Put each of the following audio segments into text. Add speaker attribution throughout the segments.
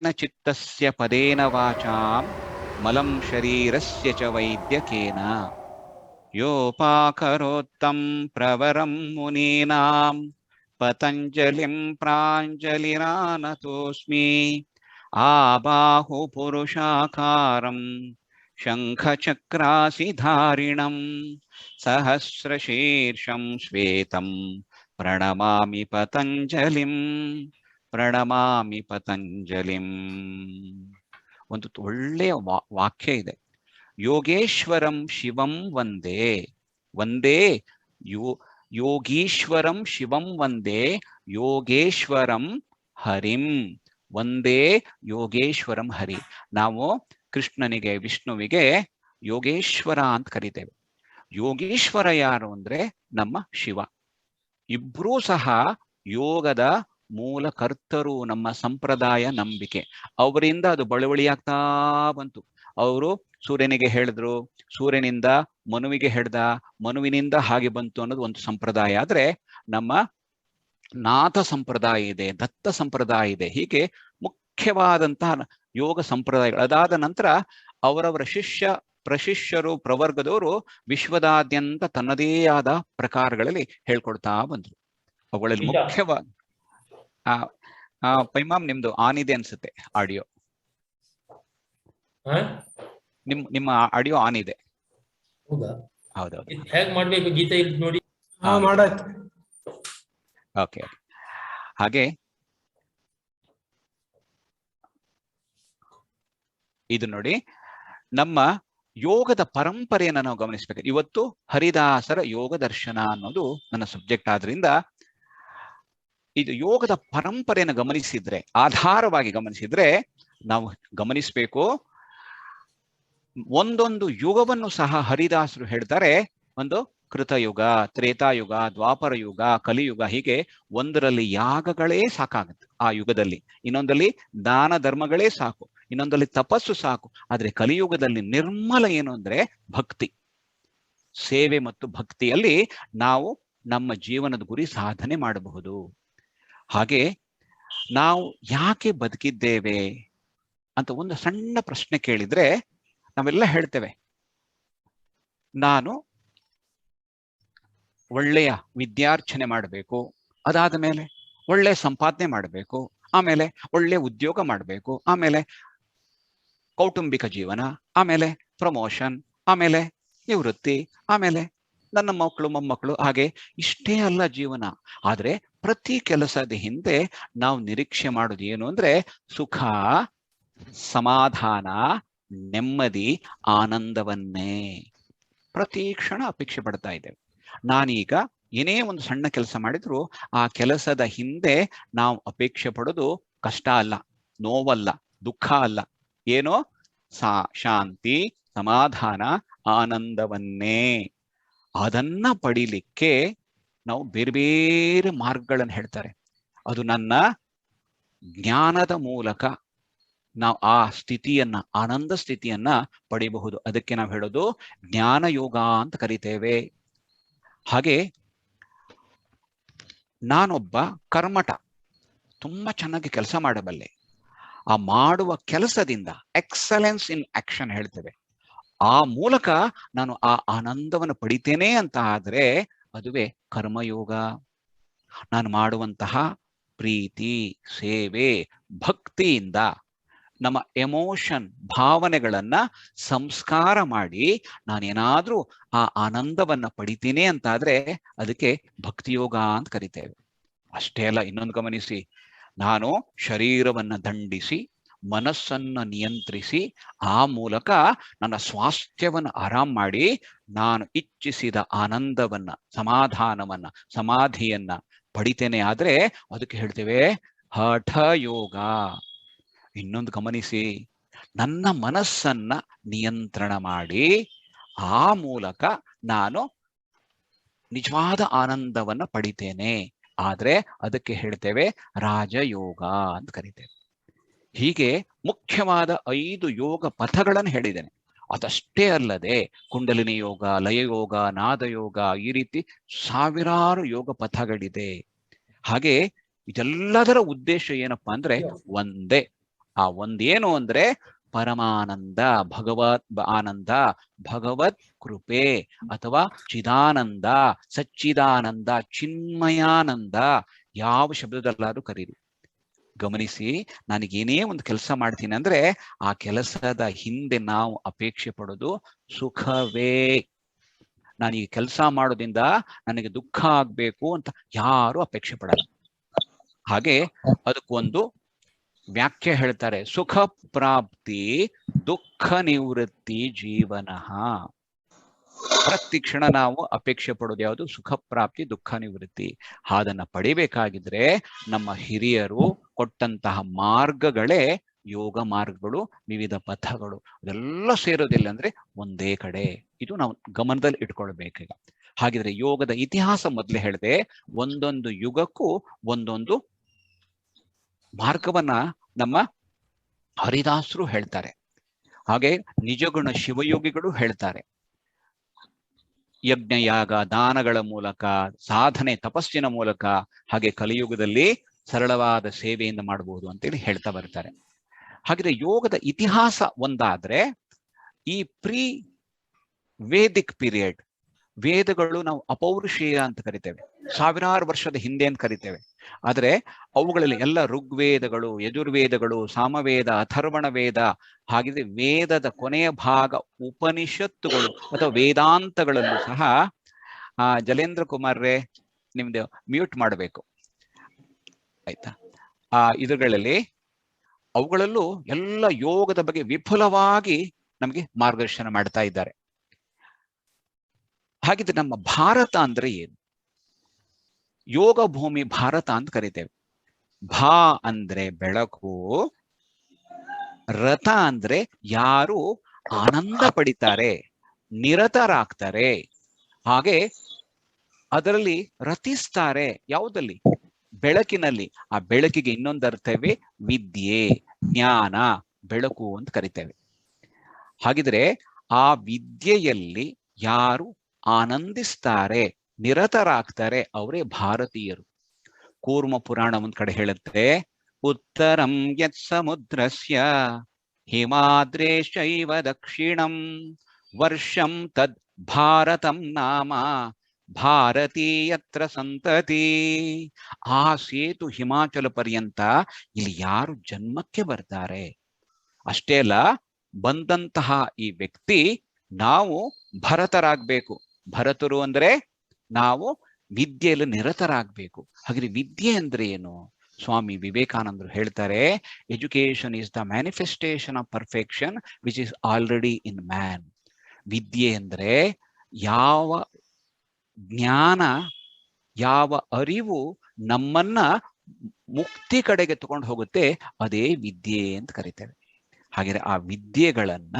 Speaker 1: ಚಿತ್ತಸ್ಯ ಪದೇನ ವಾಚಾಂ ಮಲಂ ಶರೀರಸ್ಯ ಚ ವೈದ್ಯಕೇನ ಯೋಪಾಕರೋತ್ತಂ ಪ್ರವರಂ ಮುನೀನಾಂ ಪತಂಜಲಿಂ ಪ್ರಾಂಜಲಿರಾನತೋಸ್ಮಿ ಆಬಾಹು ಪುರುಷಾಕಾರಂ ಶಂಖಚಕ್ರಾಸಿಧಾರಿಣಂ ಸಹಸ್ರಶೀರ್ಷಂ ಶ್ವೇತಂ ಪ್ರಣಮಾಮಿ ಪತಂಜಲಿಂ ಪ್ರಣಮಾಮಿ ಪತಂಜಲಿಂ. ಒಂದು ಒಳ್ಳೆಯ ವಾಕ್ಯ ಇದೆ. ಯೋಗೇಶ್ವರಂ ಶಿವಂ ವಂದೇ ವಂದೇ ಯೋಗೀಶ್ವರಂ ಶಿವಂ ವಂದೇ ಯೋಗೇಶ್ವರಂ ಹರಿಂ ವಂದೇ ಯೋಗೇಶ್ವರಂ ಹರಿ. ನಾವು ಕೃಷ್ಣನಿಗೆ ವಿಷ್ಣುವಿಗೆ ಯೋಗೇಶ್ವರ ಅಂತ ಕರಿತೇವೆ. ಯೋಗೀಶ್ವರ ಯಾರು ಅಂದ್ರೆ ನಮ್ಮ ಶಿವ. ಇಬ್ರೂ ಸಹ ಯೋಗದ ಮೂಲ ಕರ್ತರು. ನಮ್ಮ ಸಂಪ್ರದಾಯ ನಂಬಿಕೆ ಅವರಿಂದ ಅದು ಬಳುವಳಿಯಾಗ್ತಾ ಬಂತು. ಅವರು ಸೂರ್ಯನಿಗೆ ಹೇಳಿದ್ರು, ಸೂರ್ಯನಿಂದ ಮನುವಿಗೆ ಹೇಳ್ದ, ಮನುವಿನಿಂದ ಹಾಗೆ ಬಂತು ಅನ್ನೋದು ಒಂದು ಸಂಪ್ರದಾಯ. ಆದ್ರೆ ನಮ್ಮ ನಾಥ ಸಂಪ್ರದಾಯ ಇದೆ, ದತ್ತ ಸಂಪ್ರದಾಯ ಇದೆ. ಹೀಗೆ ಮುಖ್ಯವಾದಂತಹ ಯೋಗ ಸಂಪ್ರದಾಯಗಳು. ಅದಾದ ನಂತರ ಅವರವರ ಶಿಷ್ಯ ಪ್ರಶಿಷ್ಯರು ಪ್ರವರ್ಗದವರು ವಿಶ್ವದಾದ್ಯಂತ ತನ್ನದೇ ಆದ ಪ್ರಕಾರಗಳಲ್ಲಿ ಹೇಳ್ಕೊಡ್ತಾ ಬಂದ್ರು. ಅವುಗಳಲ್ಲಿ ಮುಖ್ಯವಾದ ಪೈಮಾಮ್ ನಿಮ್ದು ಆನ್ ಇದೆ ಅನ್ಸುತ್ತೆ ಆಡಿಯೋ. ನಿಮ್ಮ ಆಡಿಯೋ ಆನ್ ಇದೆ. ಹೌದೌದು.
Speaker 2: ಹೇಗೆ ಮಾಡ್ಬೇಕು ಗೀತೆ ಇಲ್ಲಿ ನೋಡಿ.
Speaker 1: ಓಕೆ. ಹಾಗೆ ಇದು ನೋಡಿ, ನಮ್ಮ ಯೋಗದ ಪರಂಪರೆಯನ್ನು ನಾವು ಗಮನಿಸಬೇಕು. ಇವತ್ತು ಹರಿದಾಸರ ಯೋಗ ದರ್ಶನ ಅನ್ನೋದು ನನ್ನ ಸಬ್ಜೆಕ್ಟ್ ಆದ್ರಿಂದ ಇದು ಯೋಗದ ಪರಂಪರೆಯನ್ನು ಗಮನಿಸಿದ್ರೆ, ಆಧಾರವಾಗಿ ಗಮನಿಸಿದ್ರೆ ನಾವು ಗಮನಿಸಬೇಕು, ಒಂದೊಂದು ಯುಗವನ್ನು ಸಹ ಹರಿದಾಸರು ಹೇಳ್ತಾರೆ. ಒಂದು ಕೃತಯುಗ, ತ್ರೇತಾಯುಗ, ದ್ವಾಪರ ಯುಗ, ಕಲಿಯುಗ. ಹೀಗೆ ಒಂದರಲ್ಲಿ ಯಾಗಗಳೇ ಸಾಕಾಗುತ್ತೆ ಆ ಯುಗದಲ್ಲಿ, ಇನ್ನೊಂದಲ್ಲಿ ದಾನ ಧರ್ಮಗಳೇ ಸಾಕು, ಇನ್ನೊಂದಲ್ಲಿ ತಪಸ್ಸು ಸಾಕು. ಆದ್ರೆ ಕಲಿಯುಗದಲ್ಲಿ ನಿರ್ಮಲ ಏನು ಅಂದ್ರೆ ಭಕ್ತಿ, ಸೇವೆ ಮತ್ತು ಭಕ್ತಿಯಲ್ಲಿ ನಾವು ನಮ್ಮ ಜೀವನದ ಗುರಿ ಸಾಧನೆ ಮಾಡಬಹುದು. ಹಾಗೆ ನಾವು ಯಾಕೆ ಬದುಕಿದ್ದೇವೆ ಅಂತ ಒಂದು ಸಣ್ಣ ಪ್ರಶ್ನೆ ಕೇಳಿದ್ರೆ ನಾವೆಲ್ಲ ಹೇಳ್ತೇವೆ, ನಾನು ಒಳ್ಳೆಯ ವಿದ್ಯಾರ್ಚನೆ ಮಾಡಬೇಕು, ಅದಾದ ಮೇಲೆ ಒಳ್ಳೆಯ ಸಂಪಾದನೆ ಮಾಡಬೇಕು, ಆಮೇಲೆ ಒಳ್ಳೆಯ ಉದ್ಯೋಗ ಮಾಡಬೇಕು, ಆಮೇಲೆ ಕೌಟುಂಬಿಕ ಜೀವನ, ಆಮೇಲೆ ಪ್ರಮೋಷನ್, ಆಮೇಲೆ ನಿವೃತ್ತಿ, ಆಮೇಲೆ ನನ್ನ ಮಕ್ಕಳು ಮೊಮ್ಮಕ್ಕಳು. ಹಾಗೆ ಇಷ್ಟೇ ಅಲ್ಲ ಜೀವನ. ಆದ್ರೆ ಪ್ರತಿ ಕೆಲಸದ ಹಿಂದೆ ನಾವು ನಿರೀಕ್ಷೆ ಮಾಡೋದು ಏನು ಅಂದ್ರೆ ಸುಖ, ಸಮಾಧಾನ, ನೆಮ್ಮದಿ, ಆನಂದವನ್ನೇ ಪ್ರತಿ ಕ್ಷಣ ಅಪೇಕ್ಷೆ ಪಡ್ತಾ ಇದ್ದೇವೆ. ನಾನೀಗ ಏನೇ ಒಂದು ಸಣ್ಣ ಕೆಲಸ ಮಾಡಿದ್ರು ಆ ಕೆಲಸದ ಹಿಂದೆ ನಾವು ಅಪೇಕ್ಷೆ ಪಡೋದು ಕಷ್ಟ ಅಲ್ಲ, ನೋವಲ್ಲ, ದುಃಖ ಅಲ್ಲ, ಏನೋ ಶಾಂತಿ, ಸಮಾಧಾನ, ಆನಂದವನ್ನೇ. ಅದನ್ನ ಪಡಿಲಿಕ್ಕೆ ನಾವು ಬೇರೆ ಬೇರೆ ಮಾರ್ಗಗಳನ್ನು ಹೇಳ್ತಾರೆ. ಅದು ನನ್ನ ಜ್ಞಾನದ ಮೂಲಕ ನಾವು ಆ ಸ್ಥಿತಿಯನ್ನ, ಆನಂದ ಸ್ಥಿತಿಯನ್ನ ಪಡಿಬಹುದು. ಅದಕ್ಕೆ ನಾವು ಹೇಳೋದು ಜ್ಞಾನ ಯೋಗ ಅಂತ ಕರಿತೇವೆ. ಹಾಗೆ ನಾನೊಬ್ಬ ಕರ್ಮಠ, ತುಂಬಾ ಚೆನ್ನಾಗಿ ಕೆಲಸ ಮಾಡಬಲ್ಲೆ. ಆ ಮಾಡುವ ಕೆಲಸದಿಂದ ಎಕ್ಸಲೆನ್ಸ್ ಇನ್ ಆಕ್ಷನ್ ಹೇಳ್ತೇವೆ. ಆ ಮೂಲಕ ನಾನು ಆ ಆನಂದವನ್ನು ಪಡಿತೇನೆ ಅಂತ ಆದ್ರೆ ಅದುವೇ ಕರ್ಮಯೋಗ. ನಾನು ಮಾಡುವಂತಹ ಪ್ರೀತಿ, ಸೇವೆ, ಭಕ್ತಿಯಿಂದ ನಮ್ಮ ಎಮೋಷನ್, ಭಾವನೆಗಳನ್ನ ಸಂಸ್ಕಾರ ಮಾಡಿ ನಾನೇನಾದ್ರೂ ಆ ಆನಂದವನ್ನ ಪಡಿತೀನಿ ಅಂತಾದ್ರೆ ಅದಕ್ಕೆ ಭಕ್ತಿಯೋಗ ಅಂತ ಕರಿತೇವೆ. ಅಷ್ಟೇ ಅಲ್ಲ, ಇನ್ನೊಂದು ಗಮನಿಸಿ, ನಾನು ಶರೀರವನ್ನ ದಂಡಿಸಿ ಮನಸ್ಸನ್ನು ನಿಯಂತ್ರಿಸಿ ಆ ಮೂಲಕ ನನ್ನ ಸ್ವಾಸ್ಥ್ಯವನ್ನು ಆರಾಮ್ ಮಾಡಿ ನಾನು ಇಚ್ಛಿಸಿದ ಆನಂದವನ್ನ, ಸಮಾಧಾನವನ್ನ, ಸಮಾಧಿಯನ್ನ ಪಡಿತೇನೆ ಆದ್ರೆ ಅದಕ್ಕೆ ಹೇಳ್ತೇವೆ ಹಠ ಯೋಗ. ಇನ್ನೊಂದು ಗಮನಿಸಿ, ನನ್ನ ಮನಸ್ಸನ್ನ ನಿಯಂತ್ರಣ ಮಾಡಿ ಆ ಮೂಲಕ ನಾನು ನಿಜವಾದ ಆನಂದವನ್ನ ಪಡಿತೇನೆ ಆದ್ರೆ ಅದಕ್ಕೆ ಹೇಳ್ತೇವೆ ರಾಜಯೋಗ ಅಂತ ಕರಿತೇವೆ. ಹೀಗೆ ಮುಖ್ಯವಾದ 5 ಯೋಗ ಪಥಗಳನ್ನು ಹೇಳಿದ್ದೇನೆ. ಅದಷ್ಟೇ ಅಲ್ಲದೆ ಕುಂಡಲಿನಿ ಯೋಗ, ಲಯಯೋಗ, ನಾದಯೋಗ, ಈ ರೀತಿ ಸಾವಿರಾರು ಯೋಗ ಪಥಗಳಿದೆ. ಹಾಗೆ ಇದೆಲ್ಲದರ ಉದ್ದೇಶ ಏನಪ್ಪಾ ಅಂದ್ರೆ ಒಂದೇ, ಆ ಒಂದೇನು ಅಂದ್ರೆ ಪರಮಾನಂದ, ಭಗವತ್ ಆನಂದ, ಭಗವತ್ ಕೃಪೆ ಅಥವಾ ಚಿದಾನಂದ, ಸಚ್ಚಿದಾನಂದ, ಚಿನ್ಮಯಾನಂದ, ಯಾವ ಶಬ್ದದಲ್ಲಾದ್ರೂ ಕರೀರಿ. ಗಮನಿಸಿ, ನನಗೇನೇ ಒಂದು ಕೆಲಸ ಮಾಡ್ತೀನಿ ಅಂದ್ರೆ ಆ ಕೆಲಸದ ಹಿಂದೆ ನಾವು ಅಪೇಕ್ಷೆ ಪಡೋದು ಸುಖವೇ. ನಾನು ಈ ಕೆಲಸ ಮಾಡೋದ್ರಿಂದ ನನಗೆ ದುಃಖ ಆಗ್ಬೇಕು ಅಂತ ಯಾರು ಅಪೇಕ್ಷೆ ಪಡಲ್ಲ. ಹಾಗೆ ಅದಕ್ಕೊಂದು ವ್ಯಾಖ್ಯೆ ಹೇಳ್ತಾರೆ, ಸುಖ ಪ್ರಾಪ್ತಿ ದುಃಖ ನಿವೃತ್ತಿ ಜೀವನ. ಪ್ರತಿ ಕ್ಷಣ ನಾವು ಅಪೇಕ್ಷೆ ಪಡೋದು ಯಾವುದು? ಸುಖ ಪ್ರಾಪ್ತಿ ದುಃಖ ನಿವೃತ್ತಿ. ಅದನ್ನ ಪಡಿಬೇಕಾಗಿದ್ರೆ ನಮ್ಮ ಹಿರಿಯರು ಕೊಟ್ಟಂತಹ ಮಾರ್ಗಗಳೇ ಯೋಗ ಮಾರ್ಗಗಳು, ವಿವಿಧ ಪಥಗಳು. ಅದೆಲ್ಲ ಸೇರೋದಿಲ್ಲ ಅಂದ್ರೆ ಒಂದೇ ಕಡೆ. ಇದು ನಾವು ಗಮನದಲ್ಲಿ ಇಟ್ಕೊಳ್ಬೇಕೀಗ. ಹಾಗಿದ್ರೆ ಯೋಗದ ಇತಿಹಾಸ ಮೊದಲೇ ಹೇಳಿದೆ, ಒಂದೊಂದು ಯುಗಕ್ಕೂ ಒಂದೊಂದು ಮಾರ್ಗವನ್ನ ನಮ್ಮ ಹರಿದಾಸರು ಹೇಳ್ತಾರೆ. ಹಾಗೆ ನಿಜಗುಣ ಶಿವಯೋಗಿಗಳು ಹೇಳ್ತಾರೆ. ಯಜ್ಞ ಯಾಗ ದಾನಗಳ ಮೂಲಕ, ಸಾಧನೆ ತಪಸ್ಸಿನ ಮೂಲಕ, ಹಾಗೆ ಕಲಿಯುಗದಲ್ಲಿ ಸರಳವಾದ ಸೇವೆಯಿಂದ ಮಾಡಬಹುದು ಅಂತೇಳಿ ಹೇಳ್ತಾ ಬರ್ತಾರೆ. ಹಾಗಿದ್ರೆ ಯೋಗದ ಇತಿಹಾಸ ಒಂದಾದ್ರೆ, ಈ ಪ್ರೀ ವೇದಿಕ್ ಪೀರಿಯಡ್, ವೇದಗಳು ನಾವು ಅಪೌರುಷೇಯ ಅಂತ ಕರಿತೇವೆ, ಸಾವಿರಾರು ವರ್ಷದ ಹಿಂದೆ ಅಂತ ಕರಿತೇವೆ. ಆದರೆ ಅವುಗಳಲ್ಲಿ ಎಲ್ಲ ಋಗ್ವೇದಗಳು, ಯಜುರ್ವೇದಗಳು, ಸಾಮವೇದ, ಅಥರ್ವಣ ವೇದ, ಹಾಗಿದ್ರೆ ವೇದದ ಕೊನೆಯ ಭಾಗ ಉಪನಿಷತ್ತುಗಳು ಅಥವಾ ವೇದಾಂತಗಳಲ್ಲೂ ಸಹ ಜಲೇಂದ್ರ ಕುಮಾರ್ರೇ ನಿಮ್ದು ಮ್ಯೂಟ್ ಮಾಡಬೇಕು ಆಯ್ತಾ. ಇದುಗಳಲ್ಲಿ ಅವುಗಳಲ್ಲೂ ಎಲ್ಲ ಯೋಗದ ಬಗ್ಗೆ ವಿಪುಲವಾಗಿ ನಮಗೆ ಮಾರ್ಗದರ್ಶನ ಮಾಡ್ತಾ ಇದ್ದಾರೆ. ಹಾಗಿದ್ರೆ ನಮ್ಮ ಭಾರತ ಅಂದ್ರೆ ಏನು? ಯೋಗ ಭೂಮಿ ಭಾರತ ಅಂತ ಕರಿತೇವೆ. ಭಾ ಅಂದ್ರೆ ಬೆಳಕು, ರಥ ಅಂದ್ರೆ ಯಾರು ಆನಂದ ಪಡಿತಾರೆ, ನಿರತರಾಗ್ತಾರೆ, ಹಾಗೆ ಅದರಲ್ಲಿ ರತಿಸ್ತಾರೆ. ಯಾವುದಲ್ಲಿ? ಬೆಳಕಿನಲ್ಲಿ. ಆ ಬೆಳಕಿಗೆ ಇನ್ನೊಂದು ಅರ್ಥವೇ ವಿದ್ಯೆ, ಜ್ಞಾನ, ಬೆಳಕು ಅಂತ ಕರಿತೇವೆ. ಹಾಗಿದ್ರೆ ಆ ವಿದ್ಯೆಯಲ್ಲಿ ಯಾರು ಆನಂದಿಸ್ತಾರೆ, ನಿರತರಾಗ್ತಾರೆ, ಅವರೇ ಭಾರತೀಯರು. ಕೂರ್ಮ ಪುರಾಣ ಒಂದ್ ಕಡೆ ಹೇಳುತ್ತೆ, ಉತ್ತರಂ ಯತ್ ಸಮುದ್ರಸ್ಯ ಹಿಮಾದ್ರೇಶೈವ ದಕ್ಷಿಣಂ ವರ್ಷಂ ತದ್ ಭಾರತಂ ನಾಮ ಭಾರತೀಯತ್ರ ಸಂತತಿ. ಆ ಸೇತು ಹಿಮಾಚಲ ಪರ್ಯಂತ ಇಲ್ಲಿ ಯಾರು ಜನ್ಮಕ್ಕೆ ಬರ್ತಾರೆ, ಅಷ್ಟೇ ಅಲ್ಲ, ಬಂದಂತಹ ಈ ವ್ಯಕ್ತಿ ನಾವು ಭರತರಾಗ್ಬೇಕು. ಭರತರು ಅಂದ್ರೆ ನಾವು ವಿದ್ಯೆಯಲ್ಲಿ ನಿರತರಾಗ್ಬೇಕು. ಹಾಗೆ ವಿದ್ಯೆ ಅಂದ್ರೆ ಏನು? ಸ್ವಾಮಿ ವಿವೇಕಾನಂದರು ಹೇಳ್ತಾರೆ, education is the manifestation of perfection which is already in man. ವಿದ್ಯೆ ಅಂದ್ರೆ ಯಾವ ಜ್ಞಾನ, ಯಾವ ಅರಿವು ನಮ್ಮನ್ನ ಮುಕ್ತಿ ಕಡೆಗೆ ತಗೊಂಡು ಹೋಗುತ್ತೆ, ಅದೇ ವಿದ್ಯೆ ಅಂತ ಕರಿತೇವೆ. ಹಾಗೆ ಆ ವಿದ್ಯೆಗಳನ್ನ,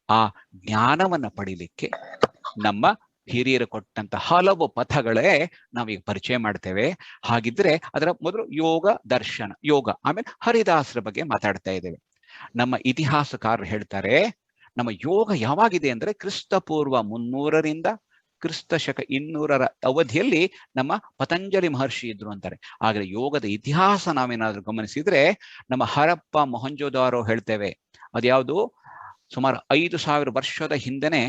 Speaker 1: ಆ ಜ್ಞಾನವನ್ನ ಪಡಿಲಿಕ್ಕೆ ನಮ್ಮ ಹಿರಿಯರು ಕೊಟ್ಟಂತ ಹಲವು ಪಥಗಳೇ ನಾವೀಗ ಪರಿಚಯ ಮಾಡ್ತೇವೆ. ಹಾಗಿದ್ರೆ ಅದರ ಮೊದಲು ಯೋಗ ದರ್ಶನ, ಯೋಗ, ಆಮೇಲೆ ಹರಿದಾಸರ ಬಗ್ಗೆ ಮಾತಾಡ್ತಾ ಇದ್ದೇವೆ. ನಮ್ಮ ಇತಿಹಾಸಕಾರರು ಹೇಳ್ತಾರೆ, ನಮ್ಮ ಯೋಗ ಯಾವಾಗಿದೆ ಅಂದ್ರೆ ಕ್ರಿಸ್ತ ಪೂರ್ವ 300ರಿಂದ ಕ್ರಿಸ್ತ ಶಕ 200ರ ಅವಧಿಯಲ್ಲಿ ನಮ್ಮ ಪತಂಜಲಿ ಮಹರ್ಷಿ ಇದ್ರು ಅಂತಾರೆ. ಆದ್ರೆ ಯೋಗದ ಇತಿಹಾಸ ನಾವೇನಾದ್ರೂ ಗಮನಿಸಿದ್ರೆ ನಮ್ಮ ಹರಪ್ಪ ಮೊಹಂಜೋದಾರೋ ಹೇಳ್ತೇವೆ. ಅದ್ಯಾವುದು ಸುಮಾರು 5000 ವರ್ಷದ ಹಿಂದೆನೆ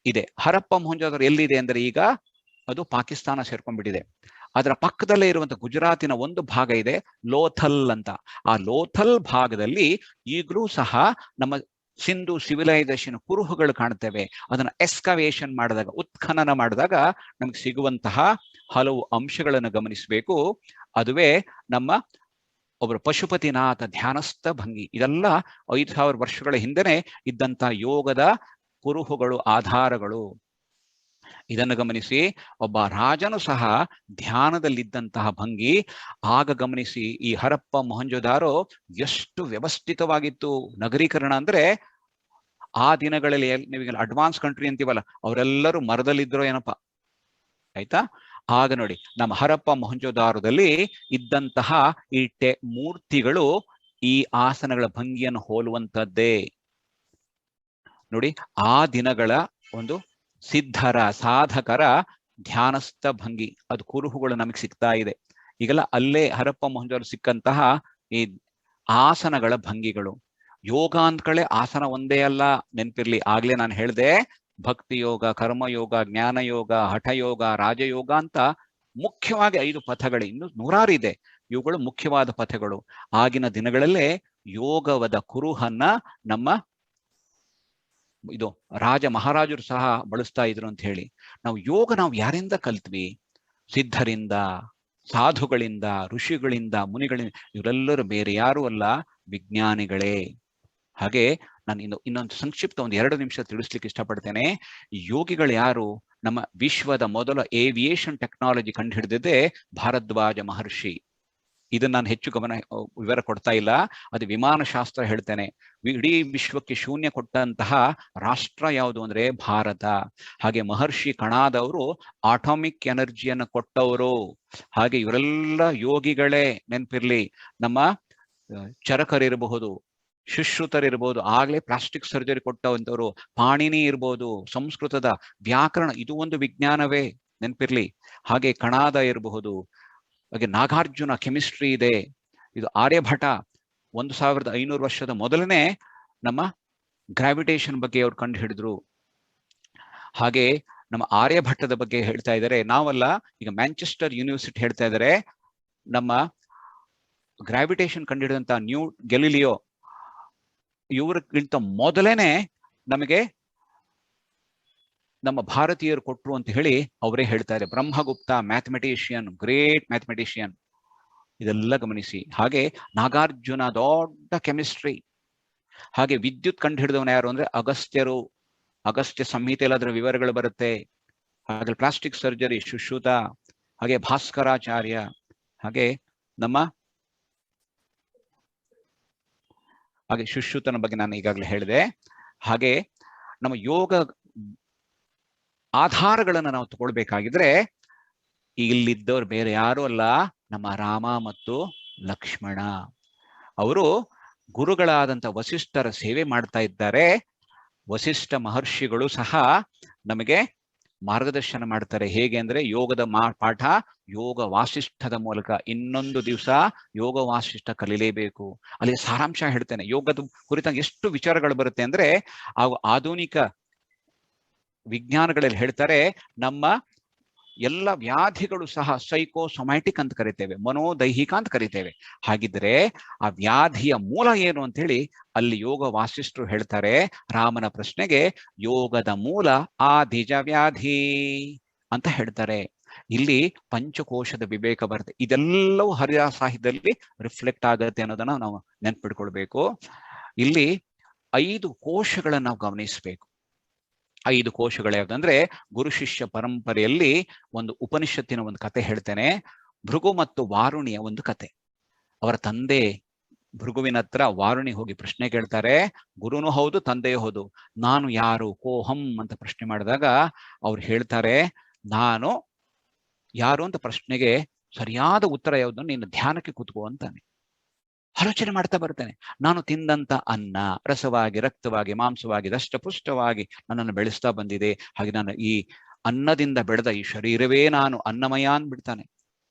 Speaker 1: ಇದೆ. ಹರಪ್ಪ ಮೊಹಂಜೋದಾರೋ ಎಲ್ಲಿದೆ ಅಂದ್ರೆ ಈಗ ಅದು ಪಾಕಿಸ್ತಾನ ಸೇರ್ಕೊಂಡ್ಬಿಟ್ಟಿದೆ. ಅದರ ಪಕ್ಕದಲ್ಲೇ ಇರುವಂತ ಗುಜರಾತಿನ ಒಂದು ಭಾಗ ಇದೆ, ಲೋಥಲ್ ಅಂತ. ಆ ಲೋಥಲ್ ಭಾಗದಲ್ಲಿ ಈಗಲೂ ಸಹ ನಮ್ಮ ಸಿಂಧು ಸಿವಿಲೈಸೇಷನ್ ಕುರುಹುಗಳು ಕಾಣ್ತೇವೆ. ಅದನ್ನ ಎಸ್ಕವೇಷನ್ ಮಾಡಿದಾಗ, ಉತ್ಖನನ ಮಾಡಿದಾಗ ನಮ್ಗೆ ಸಿಗುವಂತಹ ಹಲವು ಅಂಶಗಳನ್ನು ಗಮನಿಸಬೇಕು. ಅದುವೇ ನಮ್ಮ ಒಬ್ಬರು ಪಶುಪತಿನಾಥ ಧ್ಯಾನಸ್ಥ ಭಂಗಿ. ಇದೆಲ್ಲ 5000 ವರ್ಷಗಳ ಹಿಂದೆನೆ ಇದ್ದಂತ ಯೋಗದ ಕುರುಹುಗಳು, ಆಧಾರಗಳು. ಇದನ್ನು ಗಮನಿಸಿ, ಒಬ್ಬ ರಾಜನು ಸಹ ಧ್ಯಾನದಲ್ಲಿದ್ದಂತಹ ಭಂಗಿ. ಆಗ ಗಮನಿಸಿ, ಈ ಹರಪ್ಪ ಮೊಹಂಜೋದಾರೋ ಎಷ್ಟು ವ್ಯವಸ್ಥಿತವಾಗಿತ್ತು. ನಗರೀಕರಣ ಅಂದ್ರೆ ಆ ದಿನಗಳಲ್ಲಿ ನೀವೀಗ ಅಡ್ವಾನ್ಸ್ ಕಂಟ್ರಿ ಅಂತೀವಲ್ಲ, ಅವರೆಲ್ಲರೂ ಮರದಲ್ಲಿದ್ರೋ ಏನಪ್ಪ, ಆಯ್ತಾ. ಆಗ ನೋಡಿ, ನಮ್ಮ ಹರಪ್ಪ ಮೊಹಂಜೋದಾರೋದಲ್ಲಿ ಇದ್ದಂತಹ ಈ ಮೂರ್ತಿಗಳು ಈ ಆಸನಗಳ ಭಂಗಿಯನ್ನು ಹೋಲುವಂತದ್ದೇ. ನೋಡಿ, ಆ ದಿನಗಳ ಒಂದು ಸಿದ್ಧರ, ಸಾಧಕರ ಧ್ಯಾನಸ್ಥ ಭಂಗಿ, ಅದು ಕುರುಹುಗಳು ನಮಗೆ ಸಿಗ್ತಾ ಇದೆ. ಈಗೆಲ್ಲ ಅಲ್ಲೇ ಹರಪ್ಪ ಮೊಹಂಜೋದಾರೋ ಸಿಕ್ಕಂತಹ ಈ ಆಸನಗಳ ಭಂಗಿಗಳು. ಯೋಗ ಅಂದ್ಕಳೆ ಆಸನ ಒಂದೇ ಅಲ್ಲ, ನೆನ್ಪಿರ್ಲಿ. ಆಗ್ಲೇ ನಾನು ಹೇಳ್ದೆ, ಭಕ್ತಿ ಯೋಗ, ಕರ್ಮಯೋಗ, ಜ್ಞಾನಯೋಗ, ಹಠಯೋಗ, ರಾಜಯೋಗ ಅಂತ ಮುಖ್ಯವಾಗಿ 5 ಪಥಗಳು. ಇನ್ನು ನೂರಾರಿದೆ, ಇವುಗಳು ಮುಖ್ಯವಾದ ಪಥಗಳು. ಆಗಿನ ದಿನಗಳಲ್ಲೇ ಯೋಗವದ ಕುರುಹನ್ನ ನಮ್ಮ ಇದು ರಾಜ ಮಹಾರಾಜರು ಸಹ ಬಳಸ್ತಾ ಇದ್ರು ಅಂತ ಹೇಳಿ. ನಾವು ಯಾರಿಂದ ಕಲ್ತ್ವಿ? ಸಿದ್ಧರಿಂದ, ಸಾಧುಗಳಿಂದ, ಋಷಿಗಳಿಂದ, ಮುನಿಗಳಿಂದ. ಇವರೆಲ್ಲರೂ ಬೇರೆ ಯಾರು ಅಲ್ಲ, ವಿಜ್ಞಾನಿಗಳೇ. ಹಾಗೆ ನಾನು ಇನ್ನೊಂದು ಸಂಕ್ಷಿಪ್ತ 2 ನಿಮಿಷ ತಿಳಿಸ್ಲಿಕ್ಕೆ ಇಷ್ಟಪಡ್ತೇನೆ. ಯೋಗಿಗಳು ಯಾರು? ನಮ್ಮ ವಿಶ್ವದ ಮೊದಲ ಏವಿಯೇಷನ್ ಟೆಕ್ನಾಲಜಿ ಕಂಡು ಹಿಡಿದಿದ್ದೆ ಭಾರದ್ವಾಜ ಮಹರ್ಷಿ. ಇದನ್ನ ನಾನು ಹೆಚ್ಚು ವಿವರ ಕೊಡ್ತಾ ಇಲ್ಲ, ಅದು ವಿಮಾನಶಾಸ್ತ್ರ ಹೇಳ್ತೇನೆ. ಇಡೀ ವಿಶ್ವಕ್ಕೆ ಶೂನ್ಯ ಕೊಟ್ಟಂತಹ ರಾಷ್ಟ್ರ ಯಾವುದು ಅಂದ್ರೆ ಭಾರತ. ಹಾಗೆ ಮಹರ್ಷಿ ಕಣಾದವರು ಆಟೋಮಿಕ್ ಎನರ್ಜಿಯನ್ನು ಕೊಟ್ಟವರು. ಹಾಗೆ ಇವರೆಲ್ಲ ಯೋಗಿಗಳೇ, ನೆನ್ಪಿರ್ಲಿ. ನಮ್ಮ ಚರಕರಿರಬಹುದು, ಸುಶ್ರುತರಿರ್ಬೋದು, ಆಗ್ಲೇ ಪ್ಲಾಸ್ಟಿಕ್ ಸರ್ಜರಿ ಕೊಟ್ಟವಂತವರು, ಪಾಣಿನಿ ಇರ್ಬೋದು, ಸಂಸ್ಕೃತದ ವ್ಯಾಕರಣ, ಇದು ಒಂದು ವಿಜ್ಞಾನವೇ, ನೆನ್ಪಿರ್ಲಿ. ಹಾಗೆ ಕಣಾದ ಇರಬಹುದು, ಹಾಗೆ ನಾಗಾರ್ಜುನ ಕೆಮಿಸ್ಟ್ರಿ ಇದೆ. ಇದು ಆರ್ಯಭಟ 1500 ವರ್ಷದ ಮೊದಲನೇ ನಮ್ಮ ಗ್ರಾವಿಟೇಷನ್ ಬಗ್ಗೆ ಅವ್ರು ಕಂಡು ಹಿಡಿದ್ರು. ಹಾಗೆ ನಮ್ಮ ಆರ್ಯಭಟ್ಟದ ಬಗ್ಗೆ ಹೇಳ್ತಾ ಇದ್ದಾರೆ, ನಾವಲ್ಲ. ಈಗ ಮ್ಯಾಂಚೆಸ್ಟರ್ ಯೂನಿವರ್ಸಿಟಿ ಹೇಳ್ತಾ ಇದ್ದಾರೆ, ನಮ್ಮ ಗ್ರಾವಿಟೇಷನ್ ಕಂಡು ಹಿಡಿದಂತ ಗೆಲಿಲಿಯೋ ಇವ್ರಿಗಿಂತ ಮೊದಲೇನೆ ನಮಗೆ ನಮ್ಮ ಭಾರತೀಯರು ಕೊಟ್ರು ಅಂತ ಹೇಳಿ ಅವರೇ ಹೇಳ್ತಾರೆ. Brahmagupta mathematician, great mathematician. ಇದೆಲ್ಲ ಗಮನಿಸಿ. ಹಾಗೆ ನಾಗಾರ್ಜುನ ದೊಡ್ಡ ಕೆಮಿಸ್ಟ್ರಿ. ಹಾಗೆ ವಿದ್ಯುತ್ ಕಂಡು ಹಿಡಿದವನ ಯಾರು ಅಂದ್ರೆ ಅಗಸ್ತ್ಯರು. ಅಗಸ್ತ್ಯ ಸಂಹಿತೆಯಲ್ಲಿ ಅದರ ವಿವರಗಳು ಬರುತ್ತೆ. ಹಾಗೆ ಪ್ಲಾಸ್ಟಿಕ್ ಸರ್ಜರಿ ಸುಶ್ರುತ. ಹಾಗೆ ಭಾಸ್ಕರಾಚಾರ್ಯ. ಹಾಗೆ ಸುಶ್ರುತನ ಬಗ್ಗೆ ನಾನು ಈಗಾಗಲೇ ಹೇಳಿದೆ. ಹಾಗೆ ನಮ್ಮ ಯೋಗ ಆಧಾರಗಳನ್ನು ನಾವು ತಗೊಳ್ಬೇಕಾಗಿದ್ರೆ ಇಲ್ಲಿದ್ದವ್ರು ಬೇರೆ ಯಾರು ಅಲ್ಲ, ನಮ್ಮ ರಾಮ ಮತ್ತು ಲಕ್ಷ್ಮಣ. ಅವರು ಗುರುಗಳಾದಂಥ ವಸಿಷ್ಠರ ಸೇವೆ ಮಾಡ್ತಾ ಇದ್ದಾರೆ. ವಸಿಷ್ಠ ಮಹರ್ಷಿಗಳು ಸಹ ನಮಗೆ ಮಾರ್ಗದರ್ಶನ ಮಾಡ್ತಾರೆ. ಹೇಗೆ ಅಂದ್ರೆ ಯೋಗದ ಪಾಠ ಯೋಗ ವಾಸಿಷ್ಠದ ಮೂಲಕ. ಇನ್ನೊಂದು ದಿವಸ ಯೋಗ ವಾಸಿಷ್ಠ ಕಲಿಲೇಬೇಕು. ಅಲ್ಲಿ ಸಾರಾಂಶ ಹೇಳ್ತೇನೆ. ಯೋಗದ ಕುರಿತಾಗಿ ಎಷ್ಟು ವಿಚಾರಗಳು ಬರುತ್ತೆ ಅಂದ್ರೆ, ಆಧುನಿಕ ವಿಜ್ಞಾನಗಳಲ್ಲಿ ಹೇಳ್ತಾರೆ, ನಮ್ಮ ಎಲ್ಲ ವ್ಯಾಧಿಗಳು ಸಹ ಸೈಕೋಸೊಮ್ಯಾಟಿಕ್ ಅಂತ ಕರಿತೇವೆ, ಮನೋದೈಹಿಕ ಅಂತ ಕರಿತೇವೆ. ಹಾಗಿದ್ರೆ ಆ ವ್ಯಾಧಿಯ ಮೂಲ ಏನು ಅಂತ ಹೇಳಿ ಅಲ್ಲಿ ಯೋಗ ವಾಸಿಷ್ಠರು ಹೇಳ್ತಾರೆ. ರಾಮನ ಪ್ರಶ್ನೆಗೆ ಯೋಗದ ಮೂಲ ಆದಿಜ ವ್ಯಾಧಿ ಅಂತ ಹೇಳ್ತಾರೆ. ಇಲ್ಲಿ ಪಂಚಕೋಶದ ವಿವೇಕ ಬರುತ್ತೆ. ಇದೆಲ್ಲವೂ ಹರಿದಾಸ ಸಾಹಿತ್ಯದಲ್ಲಿ ರಿಫ್ಲೆಕ್ಟ್ ಆಗುತ್ತೆ ಅನ್ನೋದನ್ನ ನಾವು ನೆನ್ಪಿಡ್ಕೊಳ್ಬೇಕು. ಇಲ್ಲಿ 5 ಕೋಶಗಳನ್ನು ನಾವು ಗಮನಿಸಬೇಕು. 5 ಕೋಶಗಳು ಯಾವ್ದಂದ್ರೆ, ಗುರು ಶಿಷ್ಯ ಪರಂಪರೆಯಲ್ಲಿ ಒಂದು ಉಪನಿಷತ್ತಿನ ಒಂದು ಕತೆ ಹೇಳ್ತೇನೆ. ಭೃಗು ಮತ್ತು ವಾರುಣಿಯ ಒಂದು ಕತೆ. ಅವರ ತಂದೆ ಭೃಗುವಿನ ಹತ್ರ ವಾರುಣಿ ಹೋಗಿ ಪ್ರಶ್ನೆ ಕೇಳ್ತಾರೆ. ಗುರುನು ಹೌದು, ತಂದೆಯೂ ಹೌದು. ನಾನು ಯಾರು, ಕೋಹಂ ಅಂತ ಪ್ರಶ್ನೆ ಮಾಡಿದಾಗ ಅವ್ರು ಹೇಳ್ತಾರೆ, ನಾನು ಯಾರು ಅಂತ ಪ್ರಶ್ನೆಗೆ ಸರಿಯಾದ ಉತ್ತರ ಯಾವುದು, ನೀನು ಧ್ಯಾನಕ್ಕೆ ಕೂತ್ಕೋ ಅಂತಾನೆ. ಆಲೋಚನೆ ಮಾಡ್ತಾ ಬರ್ತೇನೆ. ನಾನು ತಿಂದಂತ ಅನ್ನ ರಸವಾಗಿ, ರಕ್ತವಾಗಿ, ಮಾಂಸವಾಗಿ, ದಷ್ಟಪುಷ್ಟವಾಗಿ ನನ್ನನ್ನು ಬೆಳೆಸ್ತಾ ಬಂದಿದೆ. ಹಾಗೆ ನಾನು ಈ ಅನ್ನದಿಂದ ಬೆಳೆದ ಈ ಶರೀರವೇ ನಾನು, ಅನ್ನಮಯ ಅಂದ್ಬಿಡ್ತಾನೆ.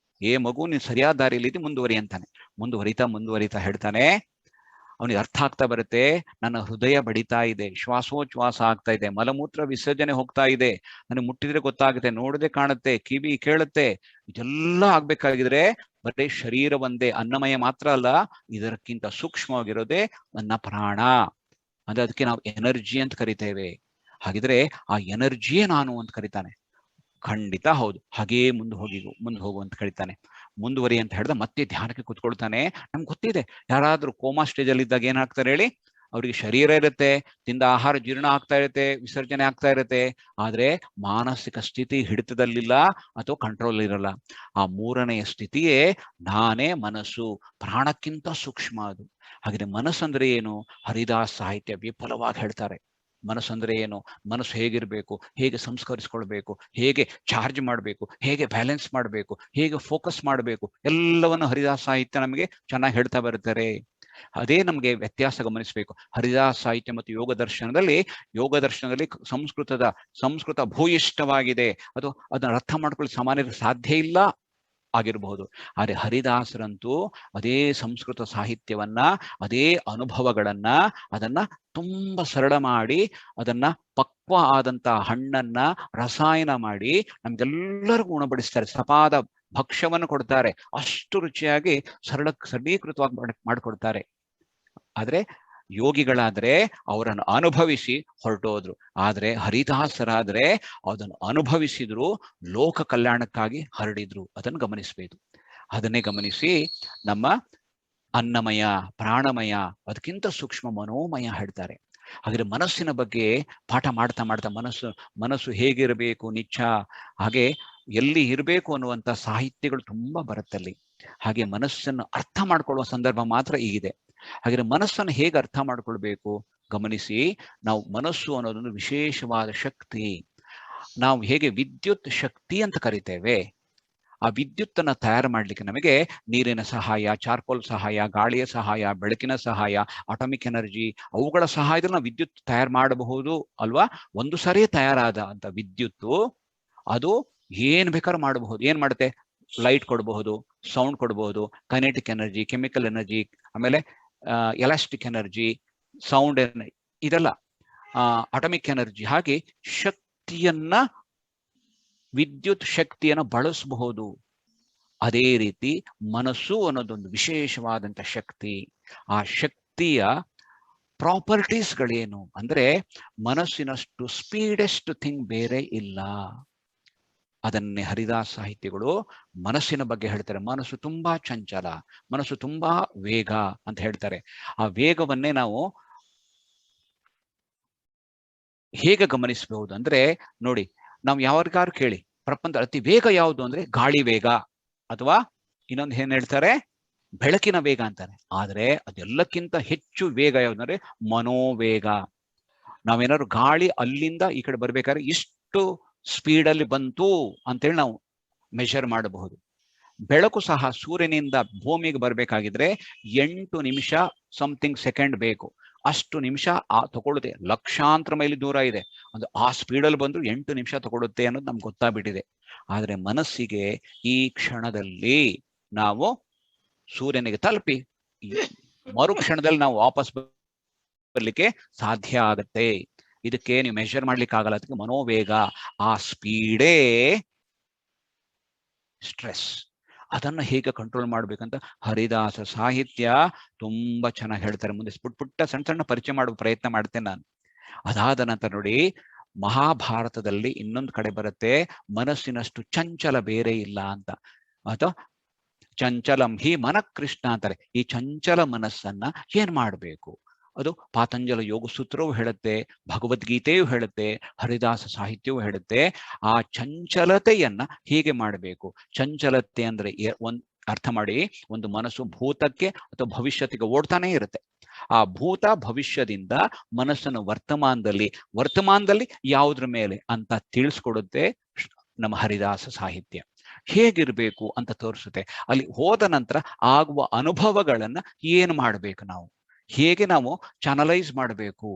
Speaker 1: ಮಗು ನೀನು ಸರಿಯಾದ ದಾರಿಯಲ್ಲಿ ಮುಂದುವರಿ ಅಂತಾನೆ. ಮುಂದುವರಿತಾ ಹೇಳ್ತಾನೆ, ಅವನಿಗೆ ಅರ್ಥ ಆಗ್ತಾ ಬರುತ್ತೆ, ನನ್ನ ಹೃದಯ ಬಡಿತಾ ಇದೆ, ಶ್ವಾಸೋಚ್ಛ್ವಾಸ ಆಗ್ತಾ ಇದೆ, ಮಲಮೂತ್ರ ವಿಸರ್ಜನೆ ಹೋಗ್ತಾ ಇದೆ, ನನಗೆ ಮುಟ್ಟಿದ್ರೆ ಗೊತ್ತಾಗುತ್ತೆ, ನೋಡದೆ ಕಾಣುತ್ತೆ, ಕಿವಿ ಕೇಳುತ್ತೆ. ಇದೆಲ್ಲ ಆಗ್ಬೇಕಾಗಿದ್ರೆ ಬರೀ ಶರೀರ ಒಂದೇ ಅನ್ನಮಯ ಮಾತ್ರ ಅಲ್ಲ, ಇದಕ್ಕಿಂತ ಸೂಕ್ಷ್ಮವಾಗಿರೋದೇ ನನ್ನ ಪ್ರಾಣ. ಅಂದ್ರೆ ಅದಕ್ಕೆ ನಾವು ಎನರ್ಜಿ ಅಂತ ಕರಿತೇವೆ. ಹಾಗಿದ್ರೆ ಆ ಎನರ್ಜಿಯೇ ನಾನು ಅಂತ ಕರಿತಾನೆ. ಖಂಡಿತ ಹೌದು. ಹಾಗೇ ಮುಂದೆ ಹೋಗು ಅಂತ ಕರಿತಾನೆ. ಮುಂದುವರಿ ಅಂತ ಹೇಳಿದ ಮತ್ತೆ ಧ್ಯಾನಕ್ಕೆ ಕೂತ್ಕೊಳ್ತಾನೆ. ನಮ್ಗೆ ಗೊತ್ತಿದೆ, ಯಾರಾದ್ರೂ ಕೋಮಾ ಸ್ಟೇಜ್ ಅಲ್ಲಿ ಇದ್ದಾಗ ಏನಾಗ್ತಾರೆ ಹೇಳಿ, ಅವ್ರಿಗೆ ಶರೀರ ಇರುತ್ತೆ, ತಿಂದ ಆಹಾರ ಜೀರ್ಣ ಆಗ್ತಾ ಇರುತ್ತೆ, ವಿಸರ್ಜನೆ ಆಗ್ತಾ ಇರುತ್ತೆ, ಆದ್ರೆ ಮಾನಸಿಕ ಸ್ಥಿತಿ ಹಿಡಿತದಲ್ಲಿಲ್ಲ ಅಥವಾ ಕಂಟ್ರೋಲ್ ಇರಲ್ಲ. ಆ 3ನೆಯ ಸ್ಥಿತಿಯೇ ನಾನೇ ಮನಸ್ಸು, ಪ್ರಾಣಕ್ಕಿಂತ ಸೂಕ್ಷ್ಮ ಅದು. ಹಾಗೆ ಮನಸ್ಸಂದ್ರೆ ಏನು? ಹರಿದಾಸ್ ಸಾಹಿತ್ಯ ವಿಫಲವಾಗಿ ಹೇಳ್ತಾರೆ. ಮನಸ್ಸಂದ್ರೆ ಏನು, ಮನಸ್ಸು ಹೇಗಿರ್ಬೇಕು, ಹೇಗೆ ಸಂಸ್ಕರಿಸ್ಕೊಳ್ಬೇಕು, ಹೇಗೆ ಚಾರ್ಜ್ ಮಾಡಬೇಕು, ಹೇಗೆ ಬ್ಯಾಲೆನ್ಸ್ ಮಾಡಬೇಕು, ಹೇಗೆ ಫೋಕಸ್ ಮಾಡಬೇಕು, ಎಲ್ಲವನ್ನು ಹರಿದಾಸ್ ಸಾಹಿತ್ಯ ನಮಗೆ ಚೆನ್ನಾಗಿ ಹೇಳ್ತಾ ಬರ್ತಾರೆ. ಅದೇ ನಮಗೆ ವ್ಯತ್ಯಾಸ ಗಮನಿಸಬೇಕು. ಹರಿದಾಸ್ ಸಾಹಿತ್ಯ ಮತ್ತು ಯೋಗ ದರ್ಶನದಲ್ಲಿ ಸಂಸ್ಕೃತ ಭೂಯಿಷ್ಠವಾಗಿದೆ. ಅದು ಅದನ್ನ ಅರ್ಥ ಮಾಡ್ಕೊಳ್ಳಿ ಸಾಮಾನ್ಯರಿಗೆ ಸಾಧ್ಯ ಇಲ್ಲ ಆಗಿರಬಹುದು. ಆದರೆ ಹರಿದಾಸರಂತೂ ಅದೇ ಸಂಸ್ಕೃತ ಸಾಹಿತ್ಯವನ್ನ, ಅದೇ ಅನುಭವಗಳನ್ನ, ಅದನ್ನ ತುಂಬಾ ಸರಳ ಮಾಡಿ, ಅದನ್ನ ಪಕ್ವ ಆದಂತ ಹಣ್ಣನ್ನ ರಸಾಯನ ಮಾಡಿ ನಮ್ಗೆಲ್ಲರಿಗೂ ಉಣಬಡಿಸ್ತಾರೆ. ಸಪಾದ ಭಕ್ಷ್ಯವನ್ನು ಕೊಡ್ತಾರೆ. ಅಷ್ಟು ರುಚಿಯಾಗಿ ಸರಳೀಕೃತವಾಗಿ ಮಾಡಿಕೊಡ್ತಾರೆ. ಆದ್ರೆ ಯೋಗಿಗಳಾದ್ರೆ ಅವರನ್ನು ಅನುಭವಿಸಿ ಹೊರಟೋದ್ರು. ಆದ್ರೆ ಹರಿದಾಸರಾದ್ರೆ ಅದನ್ನು ಅನುಭವಿಸಿದ್ರು, ಲೋಕ ಕಲ್ಯಾಣಕ್ಕಾಗಿ ಹರಡಿದ್ರು. ಅದನ್ನು ಗಮನಿಸಬೇಕು. ಅದನ್ನೇ ಗಮನಿಸಿ ನಮ್ಮ ಅನ್ನಮಯ, ಪ್ರಾಣಮಯ, ಅದಕ್ಕಿಂತ ಸೂಕ್ಷ್ಮ ಮನೋಮಯ ಹೇಳ್ತಾರೆ. ಹಾಗೆ ಮನಸ್ಸಿನ ಬಗ್ಗೆ ಪಾಠ ಮಾಡ್ತಾ ಮಾಡ್ತಾ ಮನಸ್ಸು ಹೇಗಿರಬೇಕು, ನಿಚ್ಚ, ಹಾಗೆ ಎಲ್ಲಿ ಇರಬೇಕು ಅನ್ನುವಂಥ ಸಾಹಿತ್ಯಗಳು ತುಂಬಾ ಬರುತ್ತಲ್ಲಿ. ಹಾಗೆ ಮನಸ್ಸನ್ನು ಅರ್ಥ ಮಾಡ್ಕೊಳ್ಳುವ ಸಂದರ್ಭ ಮಾತ್ರ ಈಗಿದೆ. ಹಾಗೆ ಮನಸ್ಸನ್ನು ಹೇಗೆ ಅರ್ಥ ಮಾಡ್ಕೊಳ್ಬೇಕು ಗಮನಿಸಿ. ನಾವು ಮನಸ್ಸು ಅನ್ನೋದೊಂದು ವಿಶೇಷವಾದ ಶಕ್ತಿ. ನಾವು ಹೇಗೆ ವಿದ್ಯುತ್ ಶಕ್ತಿ ಅಂತ ಕರಿತೇವೆ, ಆ ವಿದ್ಯುತ್ತನ್ನ ತಯಾರು ಮಾಡ್ಲಿಕ್ಕೆ ನಮಗೆ ನೀರಿನ ಸಹಾಯ, ಚಾರ್ಕೋಲ್ ಸಹಾಯ, ಗಾಳಿಯ ಸಹಾಯ, ಬೆಳಕಿನ ಸಹಾಯ, ಅಟಾಮಿಕ್ ಎನರ್ಜಿ, ಅವುಗಳ ಸಹಾಯದಲ್ಲಿ ನಾವು ವಿದ್ಯುತ್ ತಯಾರು ಮಾಡಬಹುದು ಅಲ್ವಾ. ಒಂದು ಸರಿ ತಯಾರಾದ ಅಂತ ವಿದ್ಯುತ್ತು ಅದು ಏನ್ ಬೇಕಾದ್ರೂ ಮಾಡಬಹುದು. ಏನ್ ಮಾಡುತ್ತೆ? ಲೈಟ್ ಕೊಡಬಹುದು, ಸೌಂಡ್ ಕೊಡಬಹುದು, ಕೈನೆಟಿಕ್ ಎನರ್ಜಿ, ಕೆಮಿಕಲ್ ಎನರ್ಜಿ, ಆಮೇಲೆ ಎಲಾಸ್ಟಿಕ್ ಎನರ್ಜಿ, ಸೌಂಡ್ ಇದೆಲ್ಲ ಅಟಾಮಿಕ್ ಎನರ್ಜಿ. ಹಾಗೆ ಶಕ್ತಿಯನ್ನ, ವಿದ್ಯುತ್ ಶಕ್ತಿಯನ್ನ ಬಳಸಬಹುದು. ಅದೇ ರೀತಿ ಮನಸ್ಸು ಅನ್ನೋದೊಂದು ವಿಶೇಷವಾದಂತ ಶಕ್ತಿ. ಆ ಶಕ್ತಿಯ ಪ್ರಾಪರ್ಟೀಸ್ಗಳೇನು ಅಂದ್ರೆ, ಮನಸ್ಸಿನಷ್ಟು ಸ್ಪೀಡೆಸ್ಟ್ ಥಿಂಗ್ ಬೇರೆ ಇಲ್ಲ. ಅದನ್ನೇ ಹರಿದಾಸ ಸಾಹಿತ್ಯಗಳು ಮನಸ್ಸಿನ ಬಗ್ಗೆ ಹೇಳ್ತಾರೆ. ಮನಸ್ಸು ತುಂಬಾ ಚಂಚಲ, ಮನಸ್ಸು ತುಂಬಾ ವೇಗ ಅಂತ ಹೇಳ್ತಾರೆ. ಆ ವೇಗವನ್ನೇ ನಾವು ಹೇಗೆ ಗಮನಿಸಬಹುದು ಅಂದ್ರೆ, ನೋಡಿ, ನಾವು ಯಾರಿಗಾರು ಕೇಳಿ ಪ್ರಪಂಚ ಅತಿ ವೇಗ ಯಾವುದು ಅಂದ್ರೆ ಗಾಳಿ ವೇಗ, ಅಥವಾ ಇನ್ನೊಂದು ಏನ್ ಹೇಳ್ತಾರೆ, ಬೆಳಕಿನ ವೇಗ ಅಂತಾರೆ. ಆದ್ರೆ ಅದೆಲ್ಲಕ್ಕಿಂತ ಹೆಚ್ಚು ವೇಗ ಯಾವ್ದಂದ್ರೆ ಮನೋವೇಗ. ನಾವೇನಾದ್ರು ಗಾಳಿ ಅಲ್ಲಿಂದ ಈ ಕಡೆ ಬರ್ಬೇಕಾದ್ರೆ ಇಷ್ಟು ಸ್ಪೀಡಲ್ಲಿ ಬಂತು ಅಂತೇಳಿ ನಾವು ಮೆಷರ್ ಮಾಡಬಹುದು. ಬೆಳಕು ಸಹ ಸೂರ್ಯನಿಂದ ಭೂಮಿಗೆ ಬರ್ಬೇಕಾಗಿದ್ರೆ 8 ನಿಮಿಷ ಸಮಥಿಂಗ್ ಸೆಕೆಂಡ್ ಬೇಕು. ಅಷ್ಟು ನಿಮಿಷ ತಗೊಳುತ್ತೆ. ಲಕ್ಷಾಂತರ ಮೈಲಿ ದೂರ ಇದೆ, ಒಂದು ಆ ಸ್ಪೀಡಲ್ಲಿ ಬಂದ್ರು 8 ನಿಮಿಷ ತಗೊಳುತ್ತೆ ಅನ್ನೋದು ನಮ್ಗೆ ಗೊತ್ತಾಗ್ಬಿಟ್ಟಿದೆ. ಆದ್ರೆ ಮನಸ್ಸಿಗೆ ಈ ಕ್ಷಣದಲ್ಲಿ ನಾವು ಸೂರ್ಯನಿಗೆ ತಲುಪಿ ಮರುಕ್ಷಣದಲ್ಲಿ ನಾವು ವಾಪಸ್ ಬರ್ಲಿಕ್ಕೆ ಸಾಧ್ಯ ಆಗತ್ತೆ. ಇದಕ್ಕೆ ನೀವು ಮೆಷರ್ ಮಾಡ್ಲಿಕ್ಕೆ ಆಗಲ್ಲ. ಅದಕ್ಕೆ ಮನೋವೇಗ, ಆ ಸ್ಪೀಡೇ ಸ್ಟ್ರೆಸ್. ಅದನ್ನ ಹೇಗೆ ಕಂಟ್ರೋಲ್ ಮಾಡ್ಬೇಕಂತ ಹರಿದಾಸ ಸಾಹಿತ್ಯ ತುಂಬಾ ಚೆನ್ನಾಗಿ ಹೇಳ್ತಾರೆ. ಮುಂದೆ ಪುಟ್ಟ ಸಣ್ಣ ಸಣ್ಣ ಪರಿಚಯ ಮಾಡುವ ಪ್ರಯತ್ನ ಮಾಡ್ತೇನೆ ನಾನು. ಅದಾದ ನಂತರ ನೋಡಿ, ಮಹಾಭಾರತದಲ್ಲಿ ಇನ್ನೊಂದು ಕಡೆ ಬರುತ್ತೆ, ಮನಸ್ಸಿನಷ್ಟು ಚಂಚಲ ಬೇರೆ ಇಲ್ಲ ಅಂತ. ಅಥವಾ ಚಂಚಲಂ ಹಿ ಮನ ಕೃಷ್ಣ ಅಂತಾರೆ. ಈ ಚಂಚಲ ಮನಸ್ಸನ್ನ ಏನ್ ಮಾಡ್ಬೇಕು? ಅದು ಪಾತಂಜಲ ಯೋಗ ಸೂತ್ರವೂ ಹೇಳುತ್ತೆ, ಭಗವದ್ಗೀತೆಯೂ ಹೇಳುತ್ತೆ, ಹರಿದಾಸ ಸಾಹಿತ್ಯವೂ ಹೇಳುತ್ತೆ. ಆ ಚಂಚಲತೆಯನ್ನ ಹೇಗೆ ಮಾಡಬೇಕು? ಚಂಚಲತೆ ಅಂದ್ರೆ ಅರ್ಥ ಮಾಡಿ, ಒಂದು ಮನಸ್ಸು ಭೂತಕ್ಕೆ ಅಥವಾ ಭವಿಷ್ಯತ್ತಿಗೆ ಓಡ್ತಾನೆ ಇರುತ್ತೆ. ಆ ಭೂತ ಭವಿಷ್ಯದಿಂದ ಮನಸ್ಸನ್ನು ವರ್ತಮಾನದಲ್ಲಿ ಯಾವುದ್ರ ಮೇಲೆ ಅಂತ ತಿಳಿಸ್ಕೊಡುತ್ತೆ ನಮ್ಮ ಹರಿದಾಸ ಸಾಹಿತ್ಯ. ಹೇಗಿರ್ಬೇಕು ಅಂತ ತೋರಿಸುತ್ತೆ. ಅಲ್ಲಿ ಹೋದ ನಂತರ ಆಗುವ ಅನುಭವಗಳನ್ನ ಏನು ಮಾಡ್ಬೇಕು, ನಾವು ಹೇಗೆ ನಾವು ಚಾನಲೈಸ್ ಮಾಡಬೇಕು,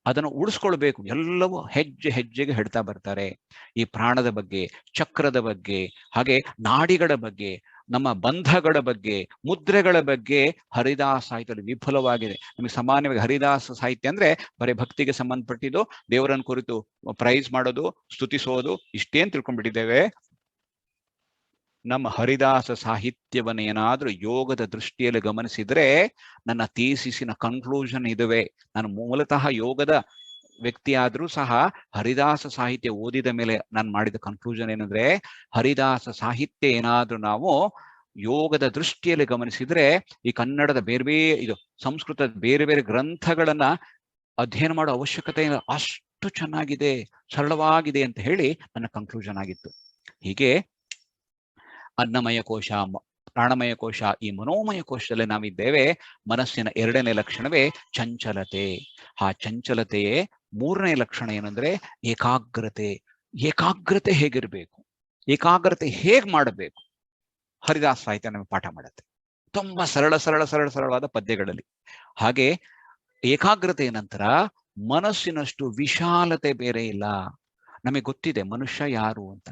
Speaker 1: ಅದನ್ನು ಉಳಿಸ್ಕೊಳ್ಬೇಕು, ಎಲ್ಲವೂ ಹೆಜ್ಜೆ ಹೆಜ್ಜೆಗೆ ಹೇಳ್ತಾ ಬರ್ತಾರೆ. ಈ ಪ್ರಾಣದ ಬಗ್ಗೆ, ಚಕ್ರದ ಬಗ್ಗೆ, ಹಾಗೆ ನಾಡಿಗಳ ಬಗ್ಗೆ, ನಮ್ಮ ಬಂಧಗಳ ಬಗ್ಗೆ, ಮುದ್ರೆಗಳ ಬಗ್ಗೆ ಹರಿದಾಸ ಸಾಹಿತ್ಯದಲ್ಲಿ ವಿಫುಲವಾಗಿದೆ. ನಮಗೆ ಸಾಮಾನ್ಯವಾಗಿ ಹರಿದಾಸ ಸಾಹಿತ್ಯ ಅಂದ್ರೆ ಬರೀ ಭಕ್ತಿಗೆ ಸಂಬಂಧಪಟ್ಟಿದ್ದು, ದೇವರನ್ನು ಕುರಿತು ಪ್ರೈಸ್ ಮಾಡೋದು, ಸ್ತುತಿಸೋದು, ಇಷ್ಟೇನ್ ತಿಳ್ಕೊಂಡ್ಬಿಟ್ಟಿದ್ದೇವೆ. ನಮ್ಮ ಹರಿದಾಸ ಸಾಹಿತ್ಯವನ್ನ ಏನಾದ್ರೂ ಯೋಗದ ದೃಷ್ಟಿಯಲ್ಲಿ ಗಮನಿಸಿದ್ರೆ, ನನ್ನ ಥೀಸಿಸಿನ ಕನ್ಕ್ಲೂಷನ್ ಇದುವೆ. ನಾನು ಮೂಲತಃ ಯೋಗದ ವ್ಯಕ್ತಿ ಆದ್ರೂ ಸಹ ಹರಿದಾಸ ಸಾಹಿತ್ಯ ಓದಿದ ಮೇಲೆ ನಾನು ಮಾಡಿದ ಕನ್ಕ್ಲೂಷನ್ ಏನಂದ್ರೆ, ಹರಿದಾಸ ಸಾಹಿತ್ಯ ಏನಾದ್ರೂ ನಾವು ಯೋಗದ ದೃಷ್ಟಿಯಲ್ಲಿ ಗಮನಿಸಿದ್ರೆ, ಈ ಕನ್ನಡದ ಇದು ಸಂಸ್ಕೃತದ ಬೇರೆ ಬೇರೆ ಗ್ರಂಥಗಳನ್ನ ಅಧ್ಯಯನ ಮಾಡೋ ಅವಶ್ಯಕತೆ ಇಲ್ಲ. ಅಷ್ಟು ಚೆನ್ನಾಗಿದೆ, ಸರಳವಾಗಿದೆ ಅಂತ ಹೇಳಿ ನನ್ನ ಕನ್ಕ್ಲೂಷನ್ ಆಗಿತ್ತು. ಹೀಗೆ ಅನ್ನಮಯ ಕೋಶ, ಪ್ರಾಣಮಯ ಕೋಶ, ಈ ಮನೋಮಯ ಕೋಶದಲ್ಲಿ ನಾವಿದ್ದೇವೆ. ಮನಸ್ಸಿನ 2ನೇ ಲಕ್ಷಣವೇ ಚಂಚಲತೆ. ಆ ಚಂಚಲತೆಯೇ 3ನೇ ಲಕ್ಷಣ ಏನಂದ್ರೆ ಏಕಾಗ್ರತೆ. ಏಕಾಗ್ರತೆ ಹೇಗಿರ್ಬೇಕು, ಏಕಾಗ್ರತೆ ಹೇಗ್ ಮಾಡಬೇಕು, ಹರಿದಾಸ ಸಾಹಿತ್ಯ ನಮಗೆ ಪಾಠ ಮಾಡುತ್ತೆ ತುಂಬಾ ಸರಳವಾದ ಪದ್ಯಗಳಲ್ಲಿ. ಹಾಗೆ ಏಕಾಗ್ರತೆಯ ನಂತರ ಮನಸ್ಸಿನಷ್ಟು ವಿಶಾಲತೆ ಬೇರೆ ಇಲ್ಲ. ನಮಗೆ ಗೊತ್ತಿದೆ ಮನುಷ್ಯ ಯಾರು ಅಂತ.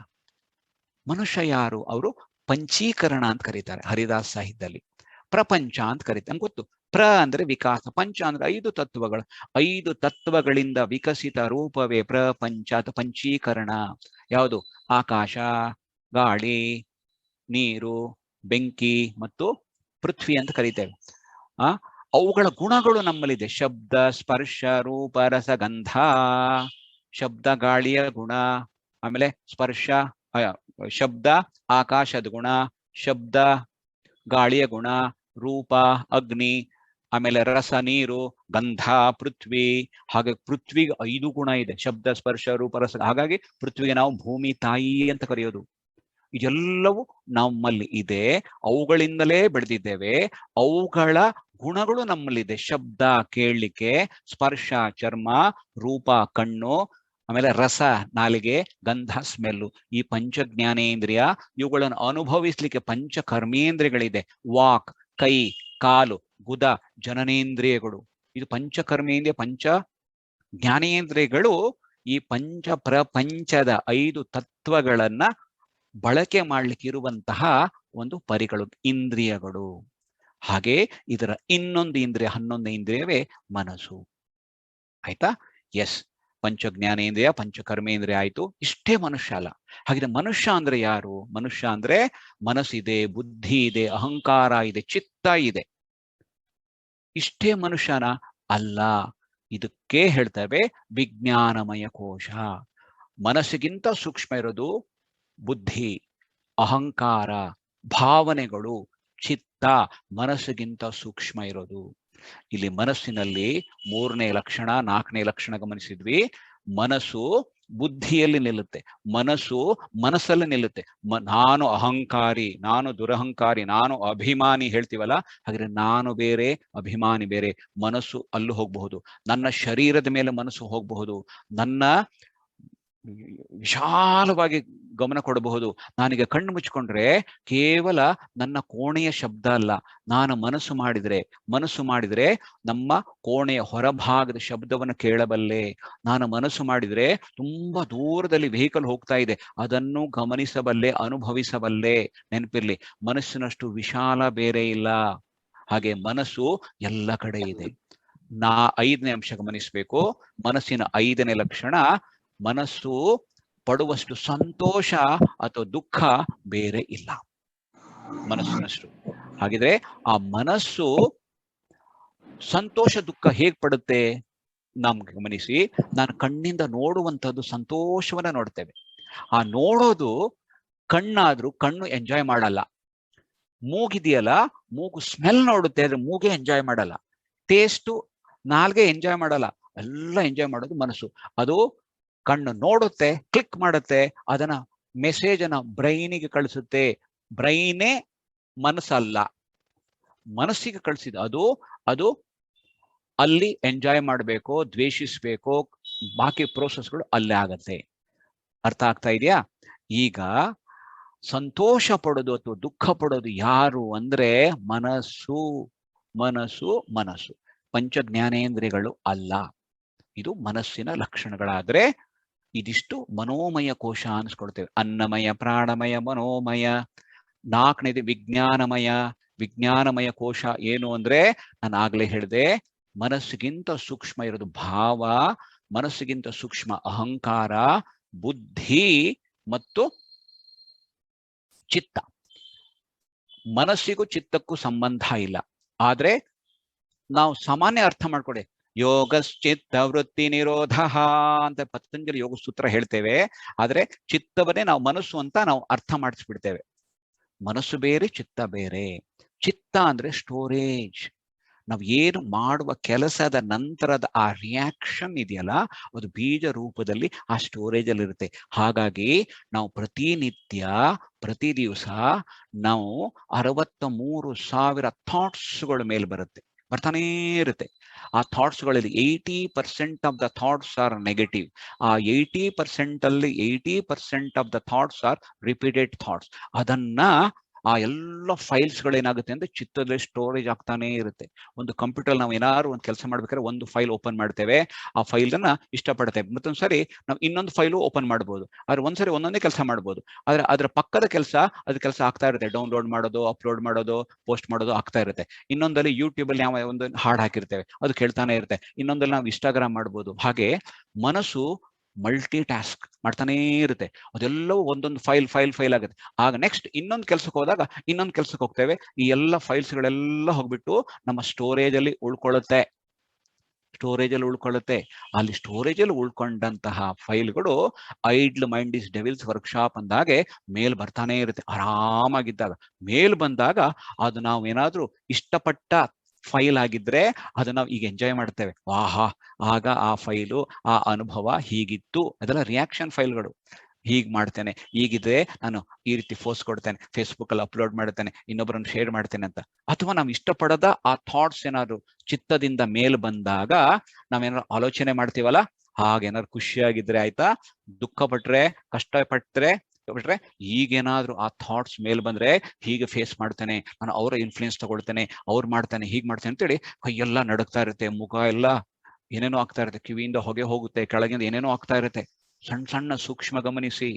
Speaker 1: ಮನುಷ್ಯ ಯಾರು? ಅವರು ಪಂಚೀಕರಣ ಅಂತ ಕರೀತಾರೆ ಹರಿದಾಸ್ ಸಾಹಿತ್ಯದಲ್ಲಿ. ಪ್ರಪಂಚ ಅಂತ ಕರೀತಾರೆ. ನಮ್ಗೆ ಗೊತ್ತು, ಪ್ರ ಅಂದ್ರೆ ವಿಕಾಸ, ಪಂಚ ಅಂದ್ರೆ 5 ತತ್ವಗಳು. 5 ತತ್ವಗಳಿಂದ ವಿಕಸಿತ ರೂಪವೇ ಪ್ರಪಂಚ ಅಥವಾ ಪಂಚೀಕರಣ. ಯಾವುದು? ಆಕಾಶ, ಗಾಳಿ, ನೀರು, ಬೆಂಕಿ ಮತ್ತು ಪೃಥ್ವಿ ಅಂತ ಕರೀತೇವೆ. ಅವುಗಳ ಗುಣಗಳು ನಮ್ಮಲ್ಲಿದೆ. ಶಬ್ದ, ಸ್ಪರ್ಶ, ರೂಪ, ರಸ, ಗಂಧ. ಶಬ್ದ ಗಾಳಿಯ ಗುಣ, ಆಮೇಲೆ ಸ್ಪರ್ಶ ಶಬ್ದ ಆಕಾಶದ ಗುಣ, ಶಬ್ದ ಗಾಳಿಯ ಗುಣ, ರೂಪ ಅಗ್ನಿ, ಆಮೇಲೆ ರಸ ನೀರು, ಗಂಧ ಪೃಥ್ವಿ. ಹಾಗೆ ಪೃಥ್ವಿಗೆ 5 ಗುಣ ಇದೆ, ಶಬ್ದ ಸ್ಪರ್ಶ ರೂಪ ರಸ. ಹಾಗಾಗಿ ಪೃಥ್ವಿಗೆ ನಾವು ಭೂಮಿ ತಾಯಿ ಅಂತ ಕರೆಯೋದು. ಇದೆಲ್ಲವೂ ನಮ್ಮಲ್ಲಿ ಇದೆ, ಅವುಗಳಿಂದಲೇ ಬೆಳೆದಿದ್ದೇವೆ. ಅವುಗಳ ಗುಣಗಳು ನಮ್ಮಲ್ಲಿದೆ. ಶಬ್ದ ಕೇಳಲಿಕ್ಕೆ, ಸ್ಪರ್ಶ ಚರ್ಮ, ರೂಪ ಕಣ್ಣು, ಆಮೇಲೆ ರಸ ನಾಲಿಗೆ, ಗಂಧ ಸ್ಮೆಲ್ಲು. ಈ ಪಂಚ ಜ್ಞಾನೇಂದ್ರಿಯ, ಇವುಗಳನ್ನು ಅನುಭವಿಸ್ಲಿಕ್ಕೆ ಪಂಚ ಕರ್ಮೇಂದ್ರಿಯಗಳಿದೆ. ವಾಕ್ ಕೈ, ಕಾಲು, ಗುದ, ಜನನೇಂದ್ರಿಯಗಳು. ಇದು ಪಂಚಕರ್ಮೇಂದ್ರಿಯ, ಪಂಚ ಜ್ಞಾನೇಂದ್ರಿಯಗಳು ಈ ಪಂಚ ಪ್ರಪಂಚದ 5 ತತ್ವಗಳನ್ನ ಬಳಕೆ ಮಾಡ್ಲಿಕ್ಕೆ ಇರುವಂತಹ ಒಂದು ಪರಿಗಳು, ಇಂದ್ರಿಯಗಳು. ಹಾಗೆ ಇದರ ಇನ್ನೊಂದು ಇಂದ್ರಿಯ, 11ನೇ ಇಂದ್ರಿಯವೇ ಮನಸ್ಸು. ಆಯ್ತಾ? ಎಸ್, ಪಂಚ ಜ್ಞಾನೇಂದ್ರಿಯ, ಪಂಚಕರ್ಮೇಂದ್ರಿಯ ಆಯ್ತು. ಇಷ್ಟೇ ಮನುಷ್ಯ ಅಲ್ಲ. ಹಾಗಿದ್ರೆ ಮನುಷ್ಯ ಅಂದ್ರೆ ಯಾರು? ಮನುಷ್ಯ ಅಂದ್ರೆ ಮನಸ್ಸಿದೆ, ಬುದ್ಧಿ ಇದೆ, ಅಹಂಕಾರ ಇದೆ, ಚಿತ್ತ ಇದೆ. ಇಷ್ಟೇ ಮನುಷ್ಯನ ಅಲ್ಲ. ಇದಕ್ಕೆ ಹೇಳ್ತೇವೆ ವಿಜ್ಞಾನಮಯ ಕೋಶ. ಮನಸ್ಸಿಗಿಂತ ಸೂಕ್ಷ್ಮ ಇರೋದು ಬುದ್ಧಿ, ಅಹಂಕಾರ, ಭಾವನೆಗಳು, ಚಿತ್ತ. ಮನಸ್ಸಿಗಿಂತ ಸೂಕ್ಷ್ಮ ಇರೋದು. ಇಲ್ಲಿ ಮನಸ್ಸಿನಲ್ಲಿ 3ನೇ ಲಕ್ಷಣ, 4ನೇ ಲಕ್ಷಣ ಗಮನಿಸಿದ್ವಿ. ಮನಸ್ಸು ಬುದ್ಧಿಯಲ್ಲಿ ನಿಲ್ಲುತ್ತೆ, ಮನಸ್ಸು ಮನಸ್ಸಲ್ಲಿ ನಿಲ್ಲುತ್ತೆ. ನಾನು ಅಹಂಕಾರಿ, ನಾನು ದುರಹಂಕಾರಿ, ನಾನು ಅಭಿಮಾನಿ ಹೇಳ್ತೀವಲ್ಲ, ಹಾಗೆ ನಾನು ಬೇರೆ, ಅಭಿಮಾನಿ ಬೇರೆ. ಮನಸ್ಸು ಅಲ್ಲೂ ಹೋಗಬಹುದು. ನನ್ನ ಶರೀರದ ಮೇಲೆ ಮನಸ್ಸು ಹೋಗಬಹುದು. ನನ್ನ ವಿಶಾಲವಾಗಿ ಗಮನ ಕೊಡಬಹುದು. ನಾನೀಗ ಕಣ್ಣು ಮುಚ್ಕೊಂಡ್ರೆ ಕೇವಲ ನನ್ನ ಕೋಣೆಯ ಶಬ್ದ ಅಲ್ಲ, ನಾನು ಮನಸ್ಸು ಮಾಡಿದ್ರೆ ನಮ್ಮ ಕೋಣೆಯ ಹೊರಭಾಗದ ಶಬ್ದವನ್ನು ಕೇಳಬಲ್ಲೆ. ನಾನು ಮನಸ್ಸು ಮಾಡಿದ್ರೆ ತುಂಬಾ ದೂರದಲ್ಲಿ ವೆಹಿಕಲ್ ಹೋಗ್ತಾ ಇದೆ, ಅದನ್ನು ಗಮನಿಸಬಲ್ಲೆ, ಅನುಭವಿಸಬಲ್ಲೆ. ನೆನಪಿರ್ಲಿ, ಮನಸ್ಸಿನಷ್ಟು ವಿಶಾಲ ಬೇರೆ ಇಲ್ಲ. ಹಾಗೆ ಮನಸ್ಸು ಎಲ್ಲ ಕಡೆ ಇದೆ. 5ನೇ ಅಂಶ ಗಮನಿಸಬೇಕು. ಮನಸ್ಸಿನ 5ನೇ ಲಕ್ಷಣ, ಮನಸ್ಸು ಪಡುವಷ್ಟು ಸಂತೋಷ ಅಥವಾ ದುಃಖ ಬೇರೆ ಇಲ್ಲ ಮನಸ್ಸಿನಷ್ಟು. ಹಾಗಿದ್ರೆ ಆ ಮನಸ್ಸು ಸಂತೋಷ ದುಃಖ ಹೇಗ್ ಪಡುತ್ತೆ ನಮ್ಗೆ ಗಮನಿಸಿ. ನಾನು ಕಣ್ಣಿಂದ ನೋಡುವಂಥದ್ದು ಸಂತೋಷವನ್ನ ನೋಡ್ತೇವೆ. ಆ ನೋಡೋದು ಕಣ್ಣಾದ್ರೂ ಕಣ್ಣು ಎಂಜಾಯ್ ಮಾಡಲ್ಲ. ಮೂಗಿದೆಯಲ್ಲ, ಮೂಗು ಸ್ಮೆಲ್ ನೋಡುತ್ತೆ, ಆದ್ರೆ ಮೂಗೆ ಎಂಜಾಯ್ ಮಾಡಲ್ಲ. ಟೇಸ್ಟು ನಾಲ್ಗೆ ಎಂಜಾಯ್ ಮಾಡಲ್ಲ. ಎಲ್ಲ ಎಂಜಾಯ್ ಮಾಡೋದು ಮನಸ್ಸು. ಅದು ಕಣ್ಣು ನೋಡುತ್ತೆ, ಕ್ಲಿಕ್ ಮಾಡುತ್ತೆ, ಅದನ್ನ ಮೆಸೇಜ್ ಅನ್ನ ಬ್ರೈನಿಗೆ ಕಳಿಸುತ್ತೆ. ಬ್ರೈನೇ ಮನಸ್ಸಲ್ಲ, ಮನಸ್ಸಿಗೆ ಕಳಿಸಿದ ಅದು ಅಲ್ಲಿ ಎಂಜಾಯ್ ಮಾಡಬೇಕು, ದ್ವೇಷಿಸ್ಬೇಕು, ಬಾಕಿ ಪ್ರೋಸೆಸ್ಗಳು ಅಲ್ಲೇ ಆಗತ್ತೆ. ಅರ್ಥ ಆಗ್ತಾ ಇದೆಯಾ? ಈಗ ಸಂತೋಷ ಪಡೋದು ಅಥವಾ ದುಃಖ ಪಡೋದು ಯಾರು ಅಂದ್ರೆ ಮನಸ್ಸು. ಮನಸ್ಸು ಮನಸ್ಸು ಪಂಚ ಜ್ಞಾನೇಂದ್ರಿಯಗಳು ಅಲ್ಲ. ಇದು ಮನಸ್ಸಿನ ಲಕ್ಷಣಗಳಾದ್ರೆ ಇದಿಷ್ಟು ಮನೋಮಯ ಕೋಶ ಅನ್ಸ್ಕೊಳ್ತೇವೆ. ಅನ್ನಮಯ, ಪ್ರಾಣಮಯ, ಮನೋಮಯ. 4ನೇದು ವಿಜ್ಞಾನಮಯ. ವಿಜ್ಞಾನಮಯ ಕೋಶ ಏನು ಅಂದ್ರೆ, ನಾನು ಆಗ್ಲೇ ಹೇಳಿದೆ, ಮನಸ್ಸಿಗಿಂತ ಸೂಕ್ಷ್ಮ ಇರೋದು ಭಾವ, ಮನಸ್ಸಿಗಿಂತ ಸೂಕ್ಷ್ಮ ಅಹಂಕಾರ, ಬುದ್ಧಿ ಮತ್ತು ಚಿತ್ತ. ಮನಸ್ಸಿಗೂ ಚಿತ್ತಕ್ಕೂ ಸಂಬಂಧ ಇಲ್ಲ. ಆದ್ರೆ ನಾವು ಸಾಮಾನ್ಯ ಅರ್ಥ ಮಾಡ್ಕೊಳ್ಳಿ. ಯೋಗಶ್ಚಿತ್ತ ವೃತ್ತಿ ನಿರೋಧ ಅಂತ ಪತಂಜಲಿ ಯೋಗ ಸೂತ್ರ ಹೇಳ್ತೇವೆ. ಆದ್ರೆ ಚಿತ್ತವನ್ನೇ ನಾವು ಮನಸ್ಸು ಅಂತ ನಾವು ಅರ್ಥ ಮಾಡಿಸ್ಬಿಡ್ತೇವೆ. ಮನಸ್ಸು ಬೇರೆ, ಚಿತ್ತ ಬೇರೆ. ಚಿತ್ತ ಅಂದ್ರೆ ಸ್ಟೋರೇಜ್. ನಾವು ಏನು ಮಾಡುವ ಕೆಲಸದ ನಂತರದ ಆ ರಿಯಾಕ್ಷನ್ ಇದೆಯಲ್ಲ, ಅದು ಬೀಜ ರೂಪದಲ್ಲಿ ಆ ಸ್ಟೋರೇಜ್ ಅಲ್ಲಿ ಇರುತ್ತೆ. ಹಾಗಾಗಿ ನಾವು ಪ್ರತಿನಿತ್ಯ, ಪ್ರತಿ ದಿವಸ ನಾವು 63,000 ಥಾಟ್ಸ್ಗಳ ಮೇಲೆ ಬರ್ತಾನೇ ಇರುತ್ತೆ. ಆ ಥಾಟ್ಸ್ಗಳಲ್ಲಿ 80% of the thoughts are negative. ಆ 80% ಅಲ್ಲಿ 80% of the thoughts are repeated thoughts. ಅದನ್ನ ಆ ಎಲ್ಲ ಫೈಲ್ಸ್ಗಳೇನಾಗುತ್ತೆ ಅಂದ್ರೆ ಚಿತ್ತದಲ್ಲಿ ಸ್ಟೋರೇಜ್ ಆಗ್ತಾನೆ ಇರುತ್ತೆ. ಒಂದು ಕಂಪ್ಯೂಟರ್ ನಾವು ಏನಾದ್ರು ಒಂದು ಕೆಲಸ ಮಾಡ್ಬೇಕಾದ್ರೆ ಒಂದು ಫೈಲ್ ಓಪನ್ ಮಾಡ್ತೇವೆ, ಆ ಫೈಲ್ ಅನ್ನ ಇಷ್ಟಪಡ್ತೇವೆ, ಮತ್ತೊಂದು ಸರಿ ನಾವು ಇನ್ನೊಂದು ಫೈಲು ಓಪನ್ ಮಾಡ್ಬೋದು, ಆದ್ರೆ ಒಂದ್ಸರಿ ಒಂದೊಂದೇ ಕೆಲಸ ಮಾಡ್ಬೋದು. ಆದ್ರೆ ಅದ್ರ ಪಕ್ಕದ ಕೆಲಸ ಅದು ಕೆಲಸ ಆಗ್ತಾ ಇರುತ್ತೆ, ಡೌನ್ಲೋಡ್ ಮಾಡೋದು, ಅಪ್ಲೋಡ್ ಮಾಡೋದು, ಪೋಸ್ಟ್ ಮಾಡೋದು ಆಗ್ತಾ ಇರುತ್ತೆ. ಇನ್ನೊಂದಲ್ಲಿ ಯೂಟ್ಯೂಬ್ ಅಲ್ಲಿ ನಾವು ಒಂದು ಹಾಡು ಹಾಕಿರ್ತೇವೆ, ಅದು ಕೇಳ್ತಾನೆ ಇರುತ್ತೆ. ಇನ್ನೊಂದಲ್ಲಿ ನಾವು ಇನ್ಸ್ಟಾಗ್ರಾಮ್ ಮಾಡ್ಬೋದು. ಹಾಗೆ ಮನಸ್ಸು ಮಲ್ಟಿ ಟಾಸ್ಕ್ ಮಾಡ್ತಾನೇ ಇರುತ್ತೆ. ಅದೆಲ್ಲವೂ ಒಂದೊಂದು ಫೈಲ್ ಆಗುತ್ತೆ. ಆಗ ನೆಕ್ಸ್ಟ್ ಇನ್ನೊಂದು ಕೆಲಸಕ್ಕೆ ಹೋದಾಗ ಇನ್ನೊಂದು ಕೆಲಸಕ್ಕೆ ಹೋಗ್ತೇವೆ, ಈ ಎಲ್ಲ ಫೈಲ್ಸ್ಗಳೆಲ್ಲ ಹೋಗ್ಬಿಟ್ಟು ನಮ್ಮ ಸ್ಟೋರೇಜ್ ಅಲ್ಲಿ ಉಳ್ಕೊಳ್ಳುತ್ತೆ. ಅಲ್ಲಿ ಸ್ಟೋರೇಜ್ ಅಲ್ಲಿ ಉಳ್ಕೊಂಡಂತಹ ಫೈಲ್ಗಳು idle mind is devils workshop ಅಂದಾಗೆ ಮೇಲ್ ಬರ್ತಾನೆ ಇರುತ್ತೆ. ಆರಾಮಾಗಿದ್ದಾಗ ಮೇಲ್ ಬಂದಾಗ ಅದು ನಾವು ಏನಾದ್ರೂ ಇಷ್ಟಪಟ್ಟ ಫೈಲ್ ಆಗಿದ್ರೆ ಅದನ್ನ ನಾವು ಈಗ ಎಂಜಾಯ್ ಮಾಡ್ತೇವೆ. ವಾಹಾ, ಆಗ ಆ ಫೈಲು, ಆ ಅನುಭವ ಹೀಗಿತ್ತು, ಅದೆಲ್ಲ ರಿಯಾಕ್ಷನ್ ಫೈಲ್ಗಳು. ಹೀಗ್ ಮಾಡ್ತೇನೆ, ಹೀಗಿದ್ರೆ ನಾನು ಈ ರೀತಿ ಪೋಸ್ಟ್ ಕೊಡ್ತೇನೆ, ಫೇಸ್ಬುಕ್ ಅಲ್ಲಿ ಅಪ್ಲೋಡ್ ಮಾಡ್ತೇನೆ, ಇನ್ನೊಬ್ಬರನ್ನು ಶೇರ್ ಮಾಡ್ತೇನೆ ಅಂತ. ಅಥವಾ ನಾವು ಇಷ್ಟಪಡದ ಆ ಥಾಟ್ಸ್ ಏನಾದ್ರು ಚಿತ್ತದಿಂದ ಮೇಲ್ ಬಂದಾಗ ನಾವೇನಾದ್ರು ಆಲೋಚನೆ ಮಾಡ್ತೀವಲ್ಲ, ಹಾಗೇನಾದ್ರು ಖುಷಿಯಾಗಿದ್ರೆ ಆಯ್ತಾ, ದುಃಖ ಪಟ್ರೆ, ಕಷ್ಟಪಟ್ರೆ ಈಗೇನಾದ್ರೂ ಆ ಥಾಟ್ಸ್ ಮೇಲ್ ಬಂದ್ರೆ ಹೀಗೆ ಫೇಸ್ ಮಾಡ್ತೇನೆ, ನಾನು ಅವರ ಇನ್ಫ್ಲೂಯೆನ್ಸ್ ತಗೊಳ್ತೇನೆ, ಅವ್ರು ಮಾಡ್ತಾನೆ, ಹೀಗ್ ಮಾಡ್ತೇನೆ ಅಂತೇಳಿ ಕೈಯೆಲ್ಲ ನಡುಗ್ತಾ ಇರುತ್ತೆ, ಮುಖ ಎಲ್ಲ ಏನೇನೋ ಆಗ್ತಾ ಇರುತ್ತೆ, ಕಿವಿಯಿಂದ ಹೊಗೆ ಹೋಗುತ್ತೆ, ಕೆಳಗಿಂದ ಏನೇನೋ ಆಗ್ತಾ ಇರುತ್ತೆ. ಸಣ್ಣ ಸಣ್ಣ ಸೂಕ್ಷ್ಮ ಗಮನಿಸಿ.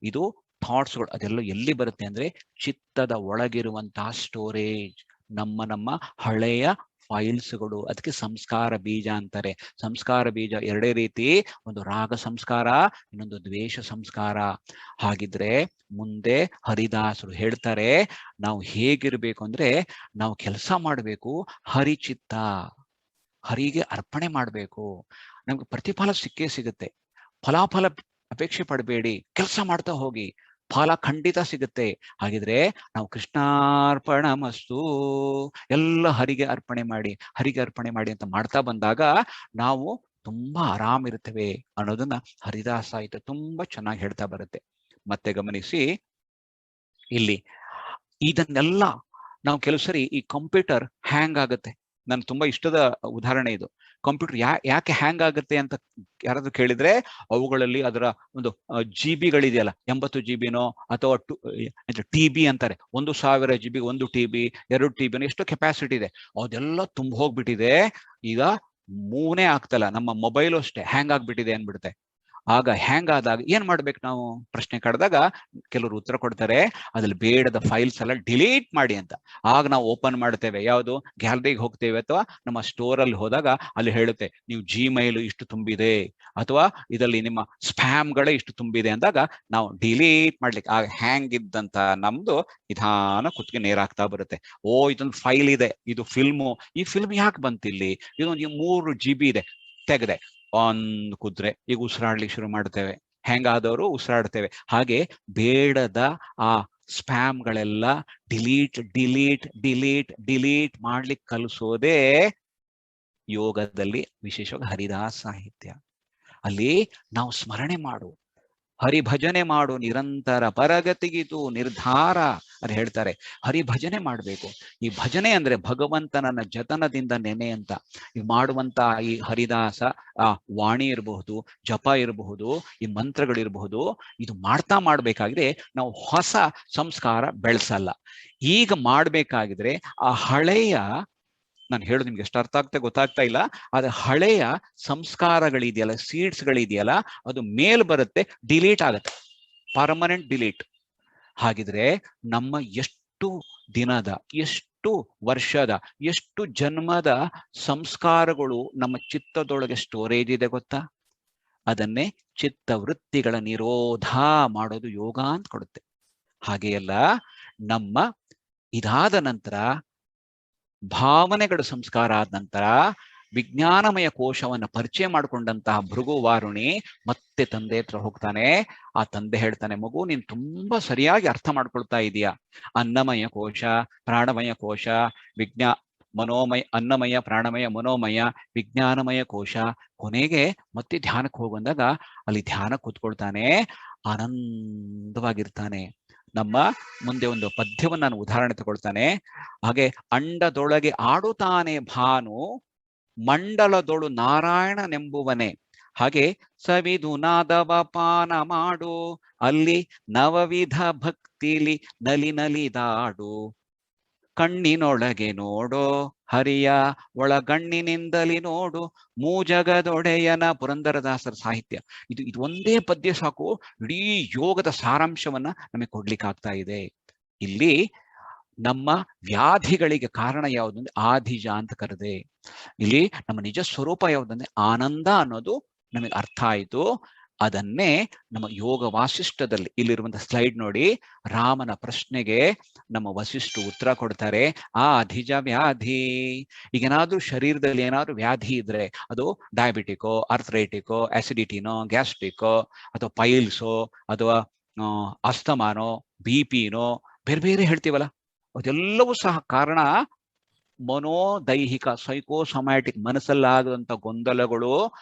Speaker 1: ಇದು ಥಾಟ್ಸ್ಗಳು. ಅದೆಲ್ಲ ಎಲ್ಲಿ ಬರುತ್ತೆ ಅಂದ್ರೆ ಚಿತ್ತದ ಒಳಗಿರುವಂತಹ ಸ್ಟೋರೇಜ್, ನಮ್ಮ ಹಳೆಯ ಫೈಲ್ಸ್ಗಳು. ಅದಕ್ಕೆ ಸಂಸ್ಕಾರ ಬೀಜ ಅಂತಾರೆ. ಸಂಸ್ಕಾರ ಬೀಜ ಎರಡೇ ರೀತಿ, ಒಂದು ರಾಗ ಸಂಸ್ಕಾರ, ಇನ್ನೊಂದು ದ್ವೇಷ ಸಂಸ್ಕಾರ. ಹಾಗಿದ್ರೆ ಮುಂದೆ ಹರಿದಾಸರು ಹೇಳ್ತಾರೆ, ನಾವು ಹೇಗಿರ್ಬೇಕು ಅಂದ್ರೆ ನಾವು ಕೆಲಸ ಮಾಡಬೇಕು ಹರಿಚಿತ್ತ, ಹರಿಗೆ ಅರ್ಪಣೆ ಮಾಡಬೇಕು. ನಮ್ಗೆ ಪ್ರತಿಫಲ ಸಿಕ್ಕೇ ಸಿಗುತ್ತೆ. ಫಲಾಫಲ ಅಪೇಕ್ಷೆ ಪಡಬೇಡಿ, ಕೆಲಸ ಮಾಡ್ತಾ ಹೋಗಿ, ಫಲ ಖಂಡಿತ ಸಿಗುತ್ತೆ. ಹಾಗಿದ್ರೆ ನಾವು ಕೃಷ್ಣಾರ್ಪಣಮಸ್ತು, ಎಲ್ಲ ಹರಿಗೆ ಅರ್ಪಣೆ ಮಾಡಿ ಅಂತ ಮಾಡ್ತಾ ಬಂದಾಗ ನಾವು ತುಂಬಾ ಆರಾಮಿರ್ತೇವೆ ಅನ್ನೋದನ್ನ ಹರಿದಾಸ ಸಾಹಿತ್ಯ ತುಂಬಾ ಚೆನ್ನಾಗಿ ಹೇಳ್ತಾ ಬರುತ್ತೆ. ಮತ್ತೆ ಗಮನಿಸಿ, ಇಲ್ಲಿ ಇದನ್ನೆಲ್ಲ ನಾವು ಕೆಲವು ಸರಿ ಈ ಕಂಪ್ಯೂಟರ್ ಹ್ಯಾಂಗ್ ಆಗುತ್ತೆ. ನನ್ ತುಂಬಾ ಇಷ್ಟದ ಉದಾಹರಣೆ ಇದು. ಕಂಪ್ಯೂಟರ್ ಯಾಕೆ ಹ್ಯಾಂಗ್ ಆಗುತ್ತೆ ಅಂತ ಯಾರಾದ್ರೂ ಕೇಳಿದ್ರೆ, ಅವುಗಳಲ್ಲಿ ಅದರ ಒಂದು GB-ಗಳಿದೆಯಲ್ಲ, 80 GB ಅಥವಾ TB ಅಂತಾರೆ, 1000 GB, 1 TB, 2 TB ಎಷ್ಟು ಕೆಪಾಸಿಟಿ ಇದೆ, ಅದೆಲ್ಲ ತುಂಬ ಹೋಗ್ಬಿಟ್ಟಿದೆ. ಈಗ ಮೂನೇ ಆಗ್ತಲ್ಲ, ನಮ್ಮ ಮೊಬೈಲು ಅಷ್ಟೇ ಹ್ಯಾಂಗ್ ಆಗ್ಬಿಟ್ಟಿದೆ ಅನ್ಬಿಡುತ್ತೆ. ಆಗ ಹ್ಯಾಂಗ್ ಆದಾಗ ಏನ್ ಮಾಡ್ಬೇಕು ನಾವು ಪ್ರಶ್ನೆ ಕರೆದಾಗ ಕೆಲವರು ಉತ್ತರ ಕೊಡ್ತಾರೆ, ಅದ್ರಲ್ಲಿ ಬೇಡದ ಫೈಲ್ಸ್ ಎಲ್ಲ ಡಿಲೀಟ್ ಮಾಡಿ ಅಂತ. ಆಗ ನಾವು ಓಪನ್ ಮಾಡ್ತೇವೆ, ಯಾವುದು ಗ್ಯಾಲರಿಗೆ ಹೋಗ್ತೇವೆ ಅಥವಾ ನಮ್ಮ ಸ್ಟೋರ್ ಅಲ್ಲಿ ಹೋದಾಗ ಅಲ್ಲಿ ಹೇಳುತ್ತೆ, ನೀವು Gmail ಇಷ್ಟು ತುಂಬಿದೆ ಅಥವಾ ಇದರಲ್ಲಿ ನಿಮ್ಮ ಸ್ಪ್ಯಾಮ್ಗಳೇ ಇಷ್ಟು ತುಂಬಿದೆ ಅಂದಾಗ ನಾವು ಡಿಲೀಟ್ ಮಾಡ್ಲಿಕ್ಕೆ, ಆಗ ಹ್ಯಾಂಗ್ ಇದ್ದಂತ ನಮ್ದು ನಿಧಾನ ಕುತ್ತಿಗೆ ನೇರಾಗ್ತಾ ಬರುತ್ತೆ. ಇದೊಂದು ಫೈಲ್ ಇದೆ, ಇದು ಫಿಲ್ಮು, ಈ ಫಿಲ್ಮ್ ಯಾಕೆ ಬಂತಿಲ್ಲಿ, ಇದೊಂದು 3 GB ಇದೆ, ತೆಗೆದೆ ಒಂದು ಕುದ್ರೆ ಈಗ ಉಸಿರಾಡ್ಲಿಕ್ಕೆ ಶುರು ಮಾಡ್ತೇವೆ. ಹ್ಯಾಂಗ್ ಆದವರು ಉಸಿರಾಡ್ತೇವೆ. ಹಾಗೆ ಬೇಡದ ಆ ಸ್ಪ್ಯಾಮ್ಗಳೆಲ್ಲ ಡಿಲೀಟ್ ಮಾಡ್ಲಿಕ್ಕೆ ಕಲಿಸೋದೇ ಯೋಗದಲ್ಲಿ, ವಿಶೇಷವಾಗಿ ಹರಿದಾಸ ಸಾಹಿತ್ಯ. ಅಲ್ಲಿ ನಾವು ಸ್ಮರಣೆ ಮಾಡು, ಹರಿಭಜನೆ ಮಾಡು ನಿರಂತರ, ಪರಗತಿಗಿದು ನಿರ್ಧಾರ ಅಂತ ಹೇಳ್ತಾರೆ. ಹರಿಭಜನೆ ಮಾಡಬೇಕು. ಈ ಭಜನೆ ಅಂದ್ರೆ ಭಗವಂತನನ್ನ ಜತನದಿಂದ ನೆನೆ ಅಂತ. ಈ ಮಾಡುವಂತ ಈ ಹರಿದಾಸ ಆ ವಾಣಿ ಇರಬಹುದು, ಜಪ ಇರಬಹುದು, ಈ ಮಂತ್ರಗಳಿರಬಹುದು, ಇದು ಮಾಡ್ಬೇಕಾಗಿದೆ ನಾವು ಹೊಸ ಸಂಸ್ಕಾರ ಬೆಳೆಸಲ್ಲ. ಈಗ ಮಾಡ್ಬೇಕಾಗಿದ್ರೆ ಆ ಹಳೆಯ, ನಾನು ಹೇಳೋದು ನಿಮ್ಗೆ ಎಷ್ಟು ಅರ್ಥ ಆಗ್ತಾ ಗೊತ್ತಾಗ್ತಾ ಇಲ್ಲ, ಆದ್ರೆ ಹಳೆಯ ಸಂಸ್ಕಾರಗಳಿದೆಯಲ್ಲ, ಸೀಡ್ಸ್ಗಳಿದೆಯಲ್ಲ, ಅದು ಮೇಲ್ ಬರುತ್ತೆ, ಡಿಲೀಟ್ ಆಗುತ್ತೆ, ಪರ್ಮನೆಂಟ್ ಡಿಲೀಟ್. ಹಾಗಿದ್ರೆ ನಮ್ಮ ಎಷ್ಟು ದಿನದ, ಎಷ್ಟು ವರ್ಷದ, ಎಷ್ಟು ಜನ್ಮದ ಸಂಸ್ಕಾರಗಳು ನಮ್ಮ ಚಿತ್ತದೊಳಗೆ ಸ್ಟೋರೇಜ್ ಇದೆ ಗೊತ್ತಾ? ಅದನ್ನೇ ಚಿತ್ತವೃತ್ತಿಗಳ ನಿರೋಧ ಮಾಡೋದು ಯೋಗ ಅಂತ ಕೊಡುತ್ತೆ. ಹಾಗೆಯಲ್ಲ, ನಮ್ಮ ಇದಾದ ನಂತರ ಭಾವನೆಗಳ ಸಂಸ್ಕಾರ ಆದ ನಂತರ ವಿಜ್ಞಾನಮಯ ಕೋಶವನ್ನು ಪರಿಚಯ ಮಾಡಿಕೊಂಡಂತಹ ಭೃಗು ವಾರುಣಿ ಮತ್ತೆ ತಂದೆ ಹತ್ರ ಹೋಗ್ತಾನೆ. ಆ ತಂದೆ ಹೇಳ್ತಾನೆ, ಮಗು ನೀನ್ ತುಂಬಾ ಸರಿಯಾಗಿ ಅರ್ಥ ಮಾಡ್ಕೊಳ್ತಾ ಇದೀಯ. ಅನ್ನಮಯ ಕೋಶ, ಪ್ರಾಣಮಯ ಕೋಶ, ಮನೋಮಯ, ಅನ್ನಮಯ, ಪ್ರಾಣಮಯ, ಮನೋಮಯ, ವಿಜ್ಞಾನಮಯ ಕೋಶ. ಕೊನೆಗೆ ಮತ್ತೆ ಧ್ಯಾನಕ್ಕೆ ಹೋಗಂದಾಗ ಅಲ್ಲಿ ಧ್ಯಾನ ಕೂತ್ಕೊಳ್ತಾನೆ, ಆನಂದವಾಗಿರ್ತಾನೆ. ನಮ್ಮ ಮುಂದೆ ಒಂದು ಪದ್ಯವನ್ನು ನಾನು ಉದಾಹರಣೆ ತಗೊಳ್ತಾನೆ. ಹಾಗೆ ಅಂಡದೊಳಗೆ ಆಡುತ್ತಾನೆ ಭಾನು, ಮಂಡಲದೊಳು ನಾರಾಯಣನೆಂಬುವನೇ. ಹಾಗೆ ಸವಿದು ನಾದವ ಪಾನ ಮಾಡು, ಅಲ್ಲಿ ನವವಿಧ ಭಕ್ತಿ ಭಕ್ತಿಲಿ ನಲಿ ನಲಿದಾಡು, ಕಣ್ಣಿನೊಳಗೆ ನೋಡೋ ಹರಿಯ ಒಳಗಣ್ಣಿನಿಂದಲಿ ನೋಡು, ಮೂಜಗದೊಡೆಯನ. ಪುರಂದರದಾಸರ ಸಾಹಿತ್ಯ. ಇದು ಒಂದೇ ಪದ್ಯ ಸಾಕು ಇಡೀ ಯೋಗದ ಸಾರಾಂಶವನ್ನ ನಮಗೆ ಕೊಡ್ಲಿಕ್ಕಾಗ್ತಾ ಇದೆ. ಇಲ್ಲಿ ನಮ್ಮ ವ್ಯಾಧಿಗಳಿಗೆ ಕಾರಣ ಯಾವುದಂದ್ರೆ ಆಧಿಜ ಅಂತ ಕರೆದೆ. ಇಲ್ಲಿ ನಮ್ಮ ನಿಜ ಸ್ವರೂಪ ಯಾವುದಂದ್ರೆ ಆನಂದ ಅನ್ನೋದು ನಮಗೆ ಅರ್ಥ ಆಯಿತು. ಅದನ್ನೇ ನಮ್ಮ ಯೋಗ ವಾಸಿಷ್ಠದಲ್ಲಿ ಇಲ್ಲಿರುವಂತಹ ಸ್ಲೈಡ್ ನೋಡಿ, ರಾಮನ ಪ್ರಶ್ನೆಗೆ ನಮ್ಮ ವಸಿಷ್ಠ ಉತ್ತರ ಕೊಡ್ತಾರೆ. ಆಧಿಜ ವ್ಯಾಧಿ. ಈಗೇನಾದ್ರೂ ಶರೀರದಲ್ಲಿ ಏನಾದ್ರು ವ್ಯಾಧಿ ಇದ್ರೆ ಅದು ಡಯಾಬಿಟಿಕೋ, ಅರ್ಥರೈಟಿಕೋ, ಆಸಿಡಿಟಿನೋ, ಗ್ಯಾಸ್ಟ್ರಿಕೋ, ಅಥವಾ ಪೈಲ್ಸೋ, ಅಥವಾ ಅಸ್ತಮಾನೋ, ಬಿಪಿನೋ, ಬೇರೆ ಬೇರೆ ಹೇಳ್ತೀವಲ್ಲ, ಅದೆಲ್ಲವೂ ಸಹ ಕಾರಣ ಮನೋದೈಹಿಕ ಸೈಕೋಸೊಮ್ಯಾಟಿಕ್, ಮನಸ್ಸಲ್ಲಾದಂಥ ಗೊಂದಲಗಳು.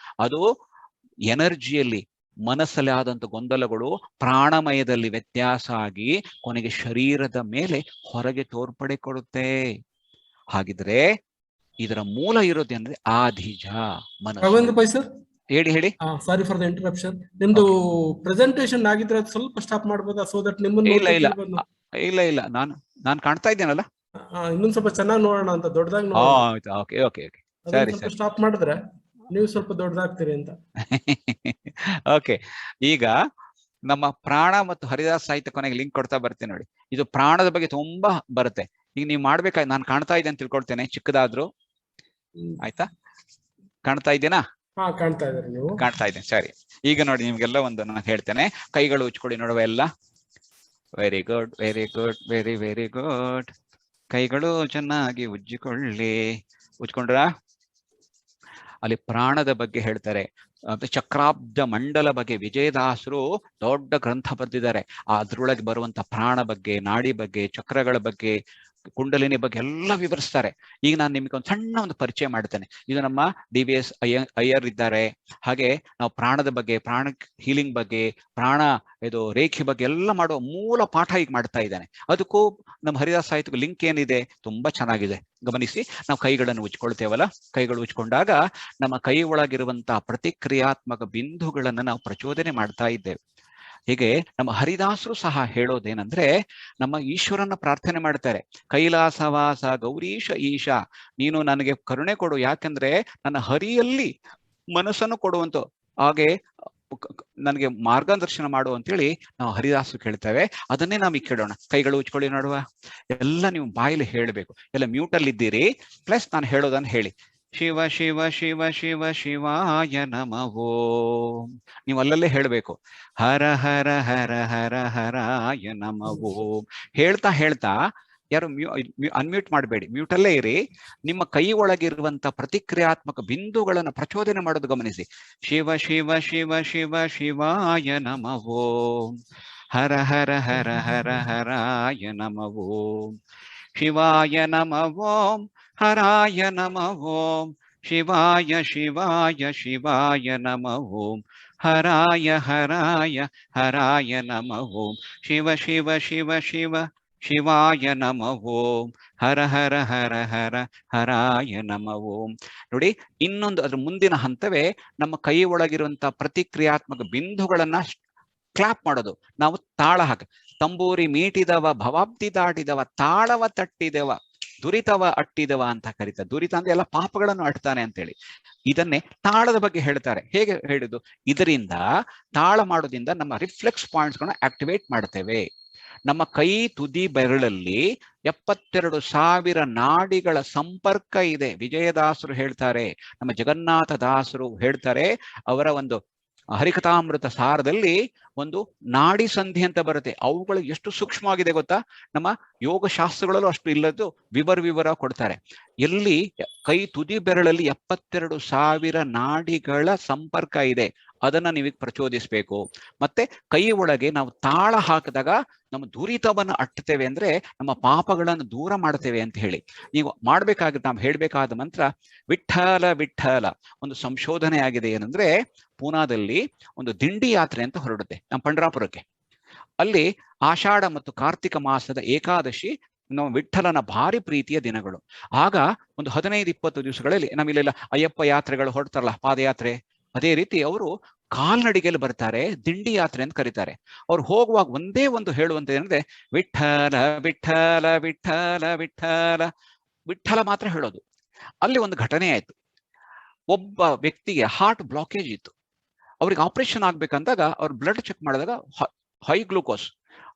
Speaker 1: ಅದು ಎನರ್ಜಿಯಲ್ಲಿ ಮನಸ್ಸಲ್ಲಿ ಆದಂಥ ಗೊಂದಲಗಳು ಪ್ರಾಣಮಯದಲ್ಲಿ ವ್ಯತ್ಯಾಸ ಆಗಿ ಕೊನೆಗೆ ಶರೀರದ ಮೇಲೆ ಹೊರಗೆ ತೋರ್ಪಡೆ ಕೊಡುತ್ತೆ. ಹಾಗಿದ್ರೆ ಇದರ ಮೂಲ ಇರೋದೇಂದ್ರೆ ಆಧಿಜ ಮನಸ್ಸು. ಹೇಳಿ.
Speaker 2: Sorry for the interruption. ನಿಮ್ದು ಪ್ರೆಸೆಂಟೇಶನ್ ಆಗಿದ್ರೆ ಸ್ವಲ್ಪ ಸ್ಟಾಪ್ ಮಾಡ್ಬೋದಾ? ಸೋ ದಟ್ ನಿಮ್ಮನ್ನ
Speaker 1: ಇಲ್ಲ ನಾನು ಕಾಣ್ತಾ ಇದ್ದೇನಲ್ಲ,
Speaker 2: ಇನ್ನೊಂದ್ ಸ್ವಲ್ಪ ಚೆನ್ನಾಗಿ ನೋಡೋಣ ಅಂತ, ದೊಡ್ಡದಾಗಿ
Speaker 1: ಸರಿ
Speaker 2: ಸ್ಟಾಪ್ ಮಾಡಿದ್ರೆ ನೀವು ಸ್ವಲ್ಪ ದೊಡ್ಡದಾಗ್ತೀರಿ ಅಂತ.
Speaker 1: ಓಕೆ, ಈಗ ನಮ್ಮ ಪ್ರಾಣ ಮತ್ತು ಹರಿದಾಸ್ ಸಾಹಿತ್ಯ ಕೊನೆಗೆ ಲಿಂಕ್ ಕೊಡ್ತಾ ಬರ್ತೇನೆ ನೋಡಿ. ಇದು ಪ್ರಾಣದ ಬಗ್ಗೆ ತುಂಬಾ ಬರುತ್ತೆ. ಈಗ ನೀವು ಮಾಡ್ಬೇಕಾಗಿ, ನಾನು ಕಾಣ್ತಾ ಇದ್ದೆ ಅಂತ ತಿಳ್ಕೊಳ್ತೇನೆ, ಚಿಕ್ಕದಾದ್ರು. ಆಯ್ತಾ? ಕಾಣ್ತಾ ಇದ್ದೇನಾ?
Speaker 2: ಕಾಣ್ತಾ ಇದ್ದಾರೆ ನೀವು?
Speaker 1: ಕಾಣ್ತಾ ಇದ್ದೇನೆ. ಸರಿ, ಈಗ ನೋಡಿ ನಿಮ್ಗೆಲ್ಲ ಒಂದು ನಾನು ಹೇಳ್ತೇನೆ. ಕೈಗಳು ಉಚ್ಕೊಳ್ಳಿ ನೋಡುವ ಎಲ್ಲ. Very good, very good, very very good. ಕೈಗಳು ಚೆನ್ನಾಗಿ ಉಜ್ಜಿಕೊಳ್ಳಿ. ಉಜ್ಕೊಂಡ್ರ? ಅಲ್ಲಿ ಪ್ರಾಣದ ಬಗ್ಗೆ ಹೇಳ್ತಾರೆ. ಚಕ್ರಾಬ್ಜ ಮಂಡಲ ಬಗ್ಗೆ ವಿಜಯದಾಸರು ದೊಡ್ಡ ಗ್ರಂಥ ಬರೆದಿದ್ದಾರೆ. ಅದ್ರೊಳಗೆ ಬರುವಂತ ಪ್ರಾಣ ಬಗ್ಗೆ, ನಾಡಿ ಬಗ್ಗೆ, ಚಕ್ರಗಳ ಬಗ್ಗೆ, ಕುಂಡಲಿನಿ ಬಗ್ಗೆ ಎಲ್ಲ ವಿವರಿಸ್ತಾರೆ. ಈಗ ನಾನು ನಿಮಗೆ ಒಂದು ಸಣ್ಣ ಒಂದು ಪರಿಚಯ ಮಾಡ್ತೇನೆ. ಇದು ನಮ್ಮ DVS ಅಯ್ಯರ್ ಇದ್ದಾರೆ. ಹಾಗೆ ನಾವು ಪ್ರಾಣದ ಬಗ್ಗೆ, ಪ್ರಾಣ ಹೀಲಿಂಗ್ ಬಗ್ಗೆ, ಪ್ರಾಣ ಇದು ರೇಖೆ ಬಗ್ಗೆ ಎಲ್ಲ ಮಾಡುವ ಮೂಲ ಪಾಠ ಈಗ ಮಾಡ್ತಾ ಇದ್ದಾನೆ. ಅದಕ್ಕೂ ನಮ್ಮ ಹರಿದಾಸ್ ಸಾಹಿತ್ಯಕ್ಕೂ ಲಿಂಕ್ ಏನಿದೆ, ತುಂಬಾ ಚೆನ್ನಾಗಿದೆ. ಗಮನಿಸಿ, ನಾವು ಕೈಗಳನ್ನು ಉಜ್ಕೊಳ್ತೇವಲ್ಲ, ಕೈಗಳು ಉಜ್ಕೊಂಡಾಗ ನಮ್ಮ ಕೈ ಒಳಗಿರುವಂತಹ ಪ್ರತಿಕ್ರಿಯಾತ್ಮಕ ಬಿಂದುಗಳನ್ನು ನಾವು ಪ್ರಚೋದನೆ ಮಾಡ್ತಾ ಇದ್ದೇವೆ. ಹೀಗೆ ನಮ್ಮ ಹರಿದಾಸರು ಸಹ ಹೇಳೋದೇನಂದ್ರೆ, ನಮ್ಮ ಈಶ್ವರನ ಪ್ರಾರ್ಥನೆ ಮಾಡ್ತಾರೆ. ಕೈಲಾಸವಾಸ ಗೌರೀಶ ಈಶ, ನೀನು ನನಗೆ ಕರುಣೆ ಕೊಡು, ಯಾಕಂದ್ರೆ ನನ್ನ ಹರಿಯಲ್ಲಿ ಮನಸ್ಸನ್ನು ಕೊಡುವಂತ, ಹಾಗೆ ನನಗೆ ಮಾರ್ಗದರ್ಶನ ಮಾಡು ಅಂತೇಳಿ ನಾವು ಹರಿದಾಸರು ಕೇಳ್ತೇವೆ. ಅದನ್ನೇ ನಾವು ಕೇಳೋಣ. ಕೈಗಳು ಉಚ್ಕೊಳ್ಳಿ ನೋಡುವ. ಎಲ್ಲ ನೀವು ಬಾಯಲ್ಲಿ ಹೇಳಬೇಕು. ಎಲ್ಲ ಮ್ಯೂಟಲ್ಲಿ ಇದ್ದೀರಿ, ಪ್ಲಸ್ ನಾನು ಹೇಳೋದನ್ನು ಹೇಳಿ. ಶಿವ ಶಿವ ಶಿವ ಶಿವ ಶಿವಾಯ ನಮೋ. ನೀವು ಅಲ್ಲಲ್ಲೇ ಹೇಳಬೇಕು. ಹರ ಹರ ಹರ ಹರ ಹರಾಯ ನಮೋ. ಹೇಳ್ತಾ ಹೇಳ್ತಾ ಯಾರು ಅನ್ಮ್ಯೂಟ್ ಮಾಡಬೇಡಿ, ಮ್ಯೂಟಲ್ಲೇ ಇರಿ. ನಿಮ್ಮ ಕೈ ಒಳಗಿರುವಂತ ಪ್ರತಿಕ್ರಿಯಾತ್ಮಕ ಬಿಂದುಗಳನ್ನು ಪ್ರಚೋದನೆ ಮಾಡೋದು ಗಮನಿಸಿ. ಶಿವ ಶಿವ ಶಿವ ಶಿವ ಶಿವಾಯ ನಮೋ. ಹರ ಹರ ಹರ ಹರ ಹರಾಯ ನಮೋ. ಶಿವಾಯ ನಮೋ ಹರಾಯ ನಮೋ. ಶಿವಾಯ ಶಿವಾಯ ಶಿವಾಯ ನಮೋ. ಹರಾಯ ಹರಾಯ ಹರಾಯ ನಮೋ. ಶಿವ ಶಿವ ಶಿವ ಶಿವ ಶಿವಾಯ ನಮೋ. ಹರ ಹರ ಹರ ಹರ ಹರಾಯ ನಮೋ. ನೋಡಿ, ಇನ್ನೊಂದು ಅದ್ರ ಮುಂದಿನ ಹಂತವೇ ನಮ್ಮ ಕೈ ಒಳಗಿರುವಂತಹ ಪ್ರತಿಕ್ರಿಯಾತ್ಮಕ ಬಿಂದುಗಳನ್ನ ಕ್ಲಾಪ್ ಮಾಡೋದು. ನಾವು ತಾಳ ಹಾಕಿ, ತಂಬೂರಿ ಮೀಟಿದವ ಭವಾಬ್ದಿ ದಾಟಿದವ ತಾಳವ ತಟ್ಟಿದವ ದುರಿತವ ಅಟ್ಟಿದವ ಅಂತ ಕರೀತಾರೆ. ದುರಿತ ಅಂದ್ರೆ ಎಲ್ಲ ಪಾಪಗಳನ್ನು ಅಟ್ತಾನೆ ಅಂತೇಳಿ. ಇದನ್ನೇ ತಾಳದ ಬಗ್ಗೆ ಹೇಳ್ತಾರೆ. ಹೇಗೆ ಹೇಳಿದ್ದು? ಇದರಿಂದ ತಾಳ ಮಾಡೋದ್ರಿಂದ ನಮ್ಮ ರಿಫ್ಲೆಕ್ಸ್ ಪಾಯಿಂಟ್ಸ್ಗಳನ್ನ ಆಕ್ಟಿವೇಟ್ ಮಾಡ್ತೇವೆ. ನಮ್ಮ ಕೈ ತುದಿ ಬೆರಳಲ್ಲಿ 72,000 ನಾಡಿಗಳ ಸಂಪರ್ಕ ಇದೆ. ವಿಜಯದಾಸರು ಹೇಳ್ತಾರೆ, ನಮ್ಮ ಜಗನ್ನಾಥ ದಾಸರು ಹೇಳ್ತಾರೆ. ಅವರ ಒಂದು ಹರಿಕಥಾಮೃತ ಸಾರದಲ್ಲಿ ಒಂದು ನಾಡಿ ಸಂಧಿ ಅಂತ ಬರುತ್ತೆ. ಅವುಗಳು ಎಷ್ಟು ಸೂಕ್ಷ್ಮವಾಗಿದೆ ಗೊತ್ತಾ? ನಮ್ಮ ಯೋಗ ಶಾಸ್ತ್ರಗಳಲ್ಲೂ ಅಷ್ಟು ಇಲ್ಲದ್ದು ವಿವರ ಕೊಡ್ತಾರೆ. ಎಲ್ಲಿ ಕೈ ತುದಿ ಬೆರಳಲ್ಲಿ 72,000 ನಾಡಿಗಳ ಸಂಪರ್ಕ ಇದೆ, ಅದನ್ನ ನೀವು ಪ್ರಚೋದಿಸ್ಬೇಕು. ಮತ್ತೆ ಕೈ ಒಳಗೆ ನಾವು ತಾಳ ಹಾಕಿದಾಗ ನಮ್ಮ ದುರಿತವನ್ನು ಅಟ್ಟುತ್ತೇವೆ, ಅಂದ್ರೆ ನಮ್ಮ ಪಾಪಗಳನ್ನು ದೂರ ಮಾಡ್ತೇವೆ ಅಂತ ಹೇಳಿ. ನೀವು ಮಾಡ್ಬೇಕಾದ್ರೆ ನಾವು ಹೇಳ್ಬೇಕಾದ ಮಂತ್ರ ವಿಠ್ಠಲ ವಿಠ್ಠಲ. ಒಂದು ಸಂಶೋಧನೆ ಆಗಿದೆ ಏನಂದ್ರೆ, ಪೂನಾದಲ್ಲಿ ಒಂದು ದಿಂಡಿ ಯಾತ್ರೆ ಅಂತ ಹೊರಡುತ್ತೆ ನಮ್ಮ ಪಂಡ್ರಾಪುರಕ್ಕೆ. ಅಲ್ಲಿ ಆಷಾಢ ಮತ್ತು ಕಾರ್ತಿಕ ಮಾಸದ ಏಕಾದಶಿ ನಮ್ಮ ವಿಠ್ಠಲನ ಭಾರಿ ಪ್ರೀತಿಯ ದಿನಗಳು. ಆಗ ಒಂದು 15-20 ದಿವಸಗಳಲ್ಲಿ ನಮ್ಮಿಲ್ಲೆಲ್ಲ ಅಯ್ಯಪ್ಪ ಯಾತ್ರೆಗಳು ಹೊರಡ್ತಾರಲ್ಲ, ಪಾದಯಾತ್ರೆ, ಅದೇ ರೀತಿ ಅವರು ಕಾಲ್ನಡಿಗೆಯಲ್ಲಿ ಬರ್ತಾರೆ, ದಿಂಡಿ ಯಾತ್ರೆ ಅಂತ ಕರೀತಾರೆ. ಅವ್ರು ಹೋಗುವಾಗ ಒಂದೇ ಒಂದು ಹೇಳುವಂತ ಏನಂದ್ರೆ ವಿಠಲ ವಿಠಲ ವಿಠಲ ವಿಠಲ ವಿಠಲ ಮಾತ್ರ ಹೇಳೋದು. ಅಲ್ಲಿ ಒಂದು ಘಟನೆ ಆಯ್ತು. ಒಬ್ಬ ವ್ಯಕ್ತಿಗೆ ಹಾರ್ಟ್ ಬ್ಲಾಕೇಜ್ ಇತ್ತು. ಅವ್ರಿಗೆ ಆಪರೇಷನ್ ಆಗ್ಬೇಕಂದಾಗ ಅವ್ರು ಬ್ಲಡ್ ಚೆಕ್ ಮಾಡಿದಾಗ ಹೈ ಗ್ಲೂಕೋಸ್,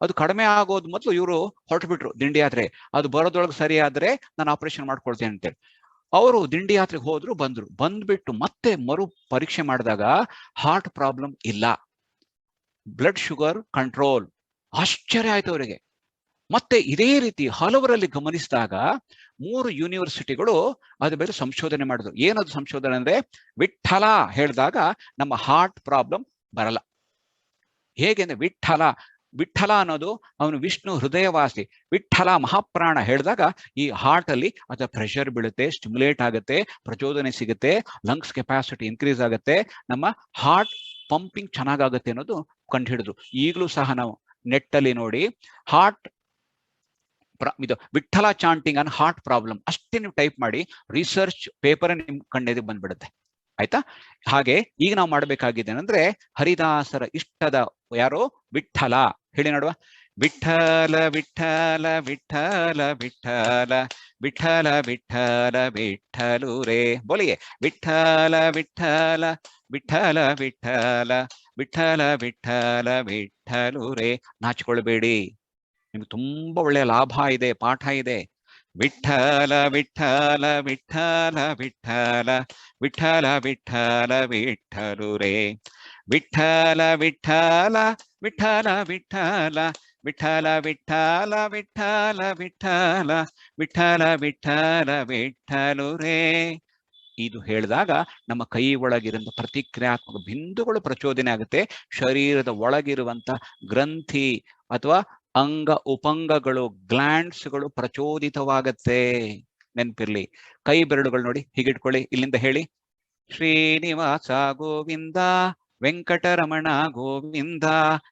Speaker 1: ಅದು ಕಡಿಮೆ ಆಗೋದು ಮೊದಲು ಇವರು ಹೊರಟು ಬಿಟ್ರು ದಿಂಡಿ ಯಾತ್ರೆ. ಅದು ಬರೋದ್ರೊಳಗೆ ಸರಿ ಆದ್ರೆ ನಾನು ಆಪರೇಷನ್ ಮಾಡ್ಕೊಳ್ತೇನೆ ಅಂತೇಳಿ ಅವರು ದಿಂಡಿ ಯಾತ್ರೆಗೆ ಹೋದ್ರು, ಬಂದ್ಬಿಟ್ಟು ಮತ್ತೆ ಮರು ಪರೀಕ್ಷೆ ಮಾಡಿದಾಗ ಹಾರ್ಟ್ ಪ್ರಾಬ್ಲಮ್ ಇಲ್ಲ, ಬ್ಲಡ್ ಶುಗರ್ ಕಂಟ್ರೋಲ್. ಆಶ್ಚರ್ಯ ಆಯ್ತು ಅವರಿಗೆ. ಮತ್ತೆ ಇದೇ ರೀತಿ ಹಲವರಲ್ಲಿ ಗಮನಿಸಿದಾಗ 3 ಯೂನಿವರ್ಸಿಟಿಗಳು ಅದ್ರ ಮೇಲೆ ಸಂಶೋಧನೆ ಮಾಡಿದ್ರು. ಏನದು ಸಂಶೋಧನೆ ಅಂದ್ರೆ ವಿಠಲ ಹೇಳಿದಾಗ ನಮ್ಮ ಹಾರ್ಟ್ ಪ್ರಾಬ್ಲಮ್ ಬರಲ್ಲ. ಹೇಗೆ ಅಂದ್ರೆ ವಿಠಲ ಅನ್ನೋದು ಅವನು ವಿಷ್ಣು ಹೃದಯವಾಸಿ, ವಿಠಲ ಮಹಾಪ್ರಾಣ ಹೇಳಿದಾಗ ಈ ಹಾರ್ಟ್ ಅಲ್ಲಿ ಅದರ ಪ್ರೆಷರ್ ಬೀಳುತ್ತೆ, ಸ್ಟಿಮ್ಯುಲೇಟ್ ಆಗುತ್ತೆ, ಪ್ರಚೋದನೆ ಸಿಗುತ್ತೆ, ಲಂಗ್ಸ್ ಕೆಪಾಸಿಟಿ ಇನ್ಕ್ರೀಸ್ ಆಗುತ್ತೆ, ನಮ್ಮ ಹಾರ್ಟ್ ಪಂಪಿಂಗ್ ಚೆನ್ನಾಗಾಗುತ್ತೆ ಅನ್ನೋದು ಕಂಡು ಹಿಡಿದ್ರು. ಈಗಲೂ ಸಹ ನಾವು ನೆಟ್ಟಲ್ಲಿ ನೋಡಿ ಹಾರ್ಟ್ ಇದು ವಿಠಲ ಚಾಂಟಿಂಗ್ ಅನ್ ಹಾರ್ಟ್ ಪ್ರಾಬ್ಲಮ್ ಅಷ್ಟೇ ನೀವು ಟೈಪ್ ಮಾಡಿ, ರಿಸರ್ಚ್ ಪೇಪರ್ ನಿಮ್ ಕಣ್ಣೆದೆ ಬಂದ್ಬಿಡುತ್ತೆ. ಆಯ್ತಾ? ಹಾಗೆ ಈಗ ನಾವು ಮಾಡಬೇಕಾಗಿದೆ ಅಂದ್ರೆ ಹರಿದಾಸರ ಇಷ್ಟದ ಯಾರು ವಿಠಲ ಹೇಳಿ ನೋಡುವ. ವಿಠಲ ವಿಠಲ ವಿಠಲ ವಿಠಲ ವಿಠಲ ವಿಠಲ ವಿಠಲು ರೇ ಬೋಲಿಗೆ ವಿಠಲ ವಿಠಲ ವಿಠಲ ವಿಠಲ ವಿಠಲ ವಿಠಲ ವಿಠಲು ರೇ. ನಾಚಿಕೊಳ್ಬೇಡಿ, ನಿಮ್ಗೆ ತುಂಬಾ ಒಳ್ಳೆಯ ಲಾಭ ಇದೆ, ಪಾಠ ಇದೆ. ವಿಠಲ ವಿಠಲ ವಿಠಲ ವಿಠಲ ವಿಠಲ ವಿಠಲ ವಿಠಲು ರೇ. ವಿಠಲ ವಿಠಲ ವಿಠಲ ವಿಠಲ ವಿಠಲ ವಿಠಲ ವಿಠಲ ವಿಠಲ ವಿಠಲ ವಿಠಲ ವಿಠಲು ರೇ. ಇದು ಹೇಳಿದಾಗ ನಮ್ಮ ಕೈ ಒಳಗಿರುವಂತ ಪ್ರತಿಕ್ರಿಯಾತ್ಮಕ ಬಿಂದುಗಳು ಪ್ರಚೋದನೆ ಆಗುತ್ತೆ. ಶರೀರದ ಒಳಗಿರುವಂತ ಗ್ರಂಥಿ ಅಥವಾ ಅಂಗ ಉಪಂಗಗಳು ಗ್ಲ್ಯಾಂಡ್ಸ್ಗಳು ಪ್ರಚೋದಿತವಾಗತ್ತೆ. ನೆನ್ಪಿರ್ಲಿ. ಕೈ ಬೆರಳುಗಳು ನೋಡಿ ಹೀಗಿಟ್ಕೊಳ್ಳಿ, ಇಲ್ಲಿಂದ ಹೇಳಿ ಶ್ರೀನಿವಾಸ ಗೋವಿಂದ ವೆಂಕಟರಮಣ ಗೋವಿಂದ.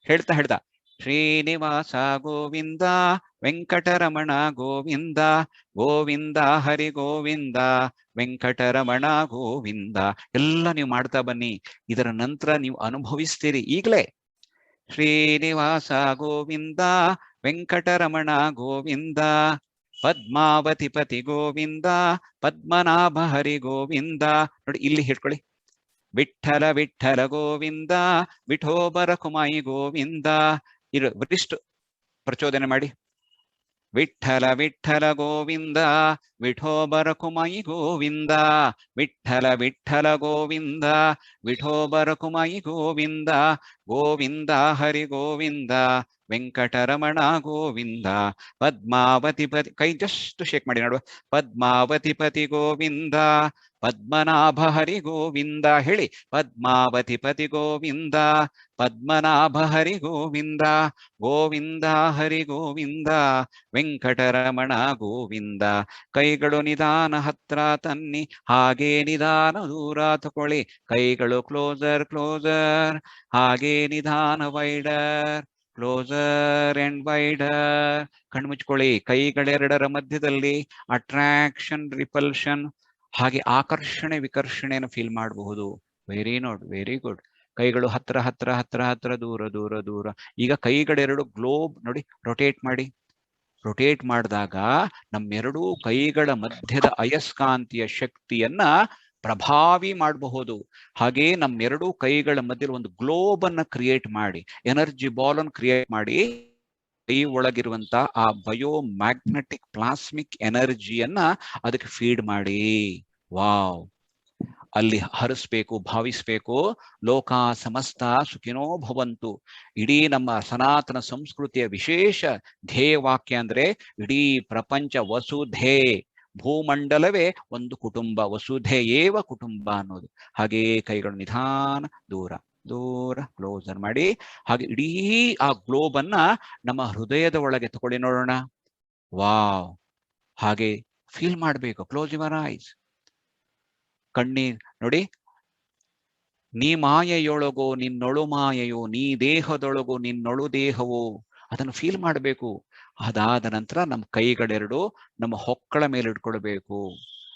Speaker 1: ಹೇಳ್ತಾ ಶ್ರೀನಿವಾಸ ಗೋವಿಂದ ವೆಂಕಟರಮಣ ಗೋವಿಂದ, ಗೋವಿಂದ ಹರಿ ಗೋವಿಂದ ವೆಂಕಟರಮಣ ಗೋವಿಂದ. ಎಲ್ಲ ನೀವು ಮಾಡ್ತಾ ಬನ್ನಿ. ಇದರ ನಂತರ ನೀವು ಅನುಭವಿಸ್ತೀರಿ. ಈಗಲೇ ಶ್ರೀನಿವಾಸ ಗೋವಿಂದ ವೆಂಕಟರಮಣ ಗೋವಿಂದ, ಪದ್ಮಾವತಿ ಪತಿ ಗೋವಿಂದ ಪದ್ಮನಾಭ ಹರಿ ಗೋವಿಂದ. ನೋಡಿ ಇಲ್ಲಿ ಹೇಳ್ಕೊಳ್ಳಿ, ವಿಠಲ ವಿಠಲ ಗೋವಿಂದ ವಿಠೋಬರ ಕುಮಾಯಿ ಗೋವಿಂದ. ಇದು ವರಿಷ್ಠ ಪ್ರಚೋದನೆ ಮಾಡಿ. ವಿಠಲ ವಿಠಲ ಗೋವಿಂದ ವಿಠೋಬರ ಕುಮಾಯಿ ಗೋವಿಂದ, ವಿಠಲ ವಿಠಲ ಗೋವಿಂದ ವಿಠೋಬರ ಕುಮಾಯಿ ಗೋವಿಂದ, ಗೋವಿಂದ ಹರಿ ಗೋವಿಂದ ವೆಂಕಟರಮಣ ಗೋವಿಂದ, ಪದ್ಮಾವತಿ ಪತಿ. ಕೈ ಜಸ್ಟ್ ಶೇಕ್ ಮಾಡಿ ನೋಡುವ. ಪದ್ಮಾವತಿ ಪತಿ ಗೋವಿಂದ ಪದ್ಮನಾಭ ಹರಿ ಗೋವಿಂದ. ಹೇಳಿ ಪದ್ಮಾವತಿ ಪತಿ ಗೋವಿಂದ ಪದ್ಮನಾಭ ಹರಿ ಗೋವಿಂದ, ಗೋವಿಂದ ಹರಿ ಗೋವಿಂದ ವೆಂಕಟರಮಣ ಗೋವಿಂದ. ಕೈಗಳು ನಿಧಾನ ಹತ್ರ ತನ್ನಿ, ಹಾಗೆ ನಿಧಾನ ದೂರ ತಕೊಳ್ಳಿ. ಕೈಗಳು ಕ್ಲೋಸರ್ ಕ್ಲೋಸರ್, ಹಾಗೆ ನಿಧಾನ ವೈಡರ್, ಕ್ಲೋಸರ್ ಅಂಡ್ ವೈಡರ್. ಕಣ್ಮುಚ್ಕೊಳ್ಳಿ. ಕೈಗಳೆರಡರ ಮಧ್ಯದಲ್ಲಿ ಅಟ್ರಾಕ್ಷನ್ ರಿಪಲ್ಷನ್, ಹಾಗೆ ಆಕರ್ಷಣೆ ವಿಕರ್ಷಣೆಯನ್ನು ಫೀಲ್ ಮಾಡಬಹುದು. Very good. ಕೈಗಳು ಹತ್ರ ಹತ್ರ ಹತ್ರ ಹತ್ರ, ದೂರ ದೂರ ದೂರ. ಈಗ ಕೈಗಳೆರಡು ಗ್ಲೋಬ್ ನೋಡಿ ರೊಟೇಟ್ ಮಾಡಿ. ರೊಟೇಟ್ ಮಾಡಿದಾಗ ನಮ್ಮೆರಡೂ ಕೈಗಳ ಮಧ್ಯದ ಅಯಸ್ಕಾಂತೀಯ ಶಕ್ತಿಯನ್ನ ಪ್ರಭಾವಿ ಮಾಡಬಹುದು. ಹಾಗೆ ನಮ್ಮೆರಡೂ ಕೈಗಳ ಮಧ್ಯೆ ಒಂದು ಗ್ಲೋಬ್ ಅನ್ನ ಕ್ರಿಯೇಟ್ ಮಾಡಿ, ಎನರ್ಜಿ ಬಾಲ್ ಅನ್ನು ಕ್ರಿಯೇಟ್ ಮಾಡಿ, ಕೈ ಒಳಗಿರುವಂತ ಆ ಬಯೋ ಮ್ಯಾಗ್ನೆಟಿಕ್ ಪ್ಲಾಸ್ಮಿಕ್ ಎನರ್ಜಿಯನ್ನ ಅದಕ್ಕೆ ಫೀಡ್ ಮಾಡಿ. ವಾವ್, ಅಲ್ಲಿ ಹರಿಸ್ಬೇಕು, ಭಾವಿಸ್ಬೇಕು. ಲೋಕ ಸಮಸ್ತ ಸುಖಿನೋ ಭವಂತು. ಇಡೀ ನಮ್ಮ ಸನಾತನ ಸಂಸ್ಕೃತಿಯ ವಿಶೇಷ ಧ್ಯೇಯವಾಕ್ಯ ಅಂದ್ರೆ ಇಡೀ ಪ್ರಪಂಚ ವಸುಧೇ, ಭೂಮಂಡಲವೇ ಒಂದು ಕುಟುಂಬ, ವಸುಧೇ ಏವ ಕುಟುಂಬ ಅನ್ನೋದು. ಹಾಗೇ ಕೈಗಳು ನಿಧಾನ ದೂರ ದೂರ ಕ್ಲೋಸರ್ ಮಾಡಿ. ಹಾಗೆ ಇಡೀ ಆ ಗ್ಲೋಬ್ ಅನ್ನ ನಮ್ಮ ಹೃದಯದ ಒಳಗೆ ತಗೊಳ್ಳಿ ನೋಡೋಣ. ವಾವ್, ಹಾಗೆ ಫೀಲ್ ಮಾಡಬೇಕು. Close your eyes. ಕಣ್ಣೀರ್ ನೋಡಿ. ನೀ ಮಾಯೆಯೊಳಗೋ ನಿನ್ನೊಳು ಮಾಯೆಯೋ, ನೀ ದೇಹದೊಳಗೋ ನಿನ್ನೊಳು ದೇಹವೋ, ಅದನ್ನು ಫೀಲ್ ಮಾಡಬೇಕು. ಅದಾದ ನಂತರ ನಮ್ಮ ಕೈಗಳೆರಡು ನಮ್ಮ ಹೊಕ್ಕಳ ಮೇಲೆ ಇಟ್ಕೊಳ್ಬೇಕು.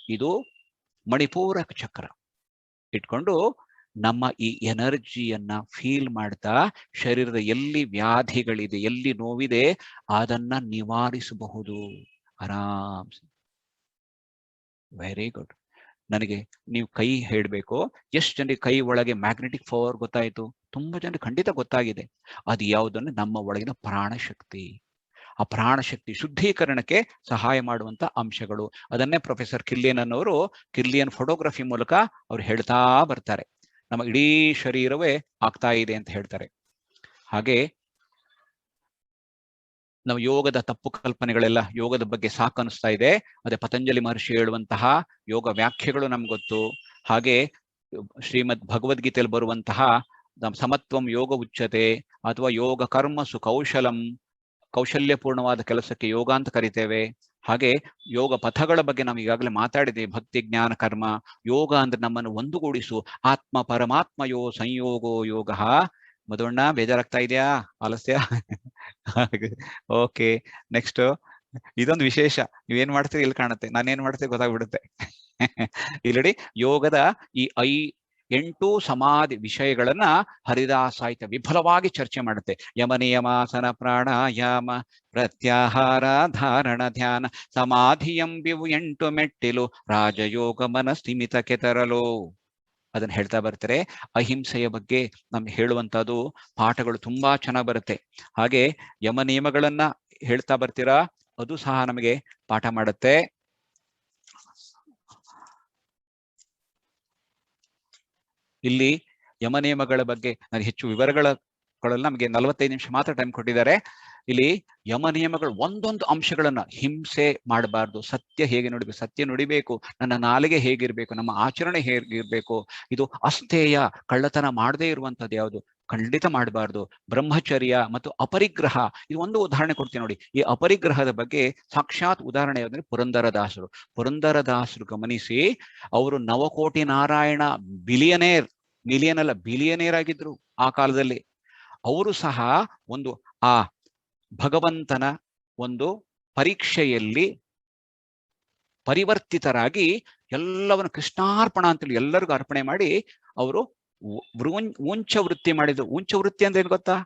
Speaker 1: ಇದು ಮಣಿಪೂರಕ ಚಕ್ರ ಇಟ್ಕೊಂಡು ನಮ್ಮ ಈ ಎನರ್ಜಿಯನ್ನ ಫೀಲ್ ಮಾಡ್ತಾ ಶರೀರದ ಎಲ್ಲಿ ವ್ಯಾಧಿಗಳಿದೆ, ಎಲ್ಲಿ ನೋವಿದೆ ಅದನ್ನ ನಿವಾರಿಸಬಹುದು ಆರಾಮ್. Very good. ನನಗೆ ನೀವು ಕೈ ಹೇಳಬೇಕು, ಎಷ್ಟು ಜನರಿಗೆ ಕೈ ಒಳಗೆ ಮ್ಯಾಗ್ನೆಟಿಕ್ ಪವರ್ ಗೊತ್ತಾಯಿತು? ತುಂಬಾ ಜನರಿಗೆ ಖಂಡಿತ ಗೊತ್ತಾಗಿದೆ. ಅದು ಯಾವುದನ್ನು? ನಮ್ಮ ಒಳಗಿನ ಪ್ರಾಣಶಕ್ತಿ. ಆ ಪ್ರಾಣಶಕ್ತಿ ಶುದ್ಧೀಕರಣಕ್ಕೆ ಸಹಾಯ ಮಾಡುವಂತ ಅಂಶಗಳು. ಅದನ್ನೇ ಪ್ರೊಫೆಸರ್ ಕಿಲ್ಲಿಯನ್ ಅನ್ನೋರು ಕಿಲ್ಲಿಯನ್ ಫೋಟೋಗ್ರಫಿ ಮೂಲಕ ಅವ್ರು ಹೇಳ್ತಾ ಬರ್ತಾರೆ. ನಮ್ಮ ಇಡೀ ಶರೀರವೇ ಆಗ್ತಾ ಇದೆ ಅಂತ ಹೇಳ್ತಾರೆ. ಹಾಗೆ ನಾವು ಯೋಗದ ತಪ್ಪು ಕಲ್ಪನೆಗಳೆಲ್ಲ ಯೋಗದ ಬಗ್ಗೆ ಸಾಕನಿಸ್ತಾ ಇದೆ. ಅದೇ ಪತಂಜಲಿ ಮಹರ್ಷಿ ಹೇಳುವಂತಹ ಯೋಗ ವ್ಯಾಖ್ಯೆಗಳು ನಮ್ಗೆ ಗೊತ್ತು. ಹಾಗೆ ಶ್ರೀಮದ್ ಭಗವದ್ಗೀತೆಯಲ್ಲಿ ಬರುವಂತಹ ಸಮತ್ವಂ ಯೋಗ ಉಚ್ಯತೆ ಅಥವಾ ಯೋಗ ಕರ್ಮಸು ಕೌಶಲಂ, ಕೌಶಲ್ಯಪೂರ್ಣವಾದ ಕೆಲಸಕ್ಕೆ ಯೋಗ ಅಂತ ಕರಿತೇವೆ. ಹಾಗೆ ಯೋಗ ಪಥಗಳ ಬಗ್ಗೆ ನಾವು ಈಗಾಗಲೇ ಮಾತಾಡಿದ್ದೇವೆ. ಭಕ್ತಿ, ಜ್ಞಾನ, ಕರ್ಮ. ಯೋಗ ಅಂದ್ರೆ ನಮ್ಮನ್ನು ಒಂದುಗೂಡಿಸು. ಆತ್ಮ ಪರಮಾತ್ಮಯೋ ಸಂಯೋಗೋ ಯೋಗ. ಮಧುವಣ್ಣ ಬೇಜಾರಾಗ್ತಾ ಇದೆಯಾ? ಆಲಸ್ಯ? Okay, next. ಇದೊಂದು ವಿಶೇಷ. ನೀವೇನ್ ಮಾಡ್ತೀರಿ ಇಲ್ಲಿ ಕಾಣುತ್ತೆ, ನಾನೇನ್ ಮಾಡ್ತೀವಿ ಗೊತ್ತಾಗ್ಬಿಡುತ್ತೆ. ಇಲ್ಲಿ ಯೋಗದ ಈ 8 ಸಮಾಧಿ ವಿಷಯಗಳನ್ನ ಹರಿದಾಸ ಸಾಹಿತ್ಯ ವಿಫಲವಾಗಿ ಚರ್ಚೆ ಮಾಡುತ್ತೆ. ಯಮ ನಿಯಮಾಸನ ಪ್ರಾಣಾಯಾಮ ಪ್ರತ್ಯಾಹಾರ ಧಾರಣ ಧ್ಯಾನ ಸಮಾಧಿ ಎಂಬಿವು 8 ಮೆಟ್ಟಿಲು ರಾಜಯೋಗ ಮನಸ್ಥಿಮಿತಕ್ಕೆ ತರಲು. ಅದನ್ನ ಹೇಳ್ತಾ ಬರ್ತಾರೆ. ಅಹಿಂಸೆಯ ಬಗ್ಗೆ ನಮ್ಗೆ ಹೇಳುವಂತದ್ದು ಪಾಠಗಳು ತುಂಬಾ ಚೆನ್ನಾಗಿ ಬರುತ್ತೆ. ಹಾಗೆ ಯಮ ನಿಯಮಗಳನ್ನ ಹೇಳ್ತಾ ಬರ್ತೀರಾ, ಅದು ಸಹ ನಮಗೆ ಪಾಠ ಮಾಡುತ್ತೆ. ಇಲ್ಲಿ ಯಮ ನಿಯಮಗಳ ಬಗ್ಗೆ ನನಗೆ ಹೆಚ್ಚು ವಿವರಗಳಲ್ಲಿ ನಮಗೆ 45 ನಿಮಿಷ ಮಾತ್ರ ಟೈಮ್ ಕೊಟ್ಟಿದ್ದಾರೆ. ಇಲ್ಲಿ ಯಮ ನಿಯಮಗಳು ಒಂದೊಂದು ಅಂಶಗಳನ್ನ, ಹಿಂಸೆ ಮಾಡಬಾರ್ದು, ಸತ್ಯ ಹೇಗೆ ನುಡಿಬೇಕು, ಸತ್ಯ ನುಡಿಬೇಕು, ನನ್ನ ನಾಲಿಗೆ ಹೇಗಿರ್ಬೇಕು, ನಮ್ಮ ಆಚರಣೆ ಹೇಗಿರ್ಬೇಕು, ಇದು ಅಸ್ಥೇಯ, ಕಳ್ಳತನ ಮಾಡದೇ ಇರುವಂತದ್ದು ಯಾವುದು ಖಂಡಿತ ಮಾಡಬಾರ್ದು, ಬ್ರಹ್ಮಚರ್ಯ ಮತ್ತು ಅಪರಿಗ್ರಹ. ಇದು ಒಂದು ಉದಾಹರಣೆ ಕೊಡ್ತೀನಿ ನೋಡಿ. ಈ ಅಪರಿಗ್ರಹದ ಬಗ್ಗೆ ಸಾಕ್ಷಾತ್ ಉದಾಹರಣೆ ಯಾವ್ದಂದ್ರೆ ಪುರಂದರದಾಸರು. ಪುರಂದರದಾಸರು ಗಮನಿಸಿ, ಅವರು ನವಕೋಟಿ ನಾರಾಯಣ ಮಿಲಿಯನ್ ಅಲ್ಲ ಬಿಲಿಯನೇರ್ ಆಗಿದ್ರು ಆ ಕಾಲದಲ್ಲಿ. ಅವರು ಸಹ ಒಂದು ಆ ಭಗವಂತನ ಒಂದು ಪರೀಕ್ಷೆಯಲ್ಲಿ ಪರಿವರ್ತಿತರಾಗಿ ಎಲ್ಲವನ್ನು ಕೃಷ್ಣಾರ್ಪಣ ಅಂತೇಳಿ ಎಲ್ಲರಿಗೂ ಅರ್ಪಣೆ ಮಾಡಿ ಅವರು ಉಂಚ ವೃತ್ತಿ ಮಾಡಿದ್ರು. ಉಂಚ ವೃತ್ತಿ ಅಂದ್ರೆ ಏನ್ ಗೊತ್ತಾ?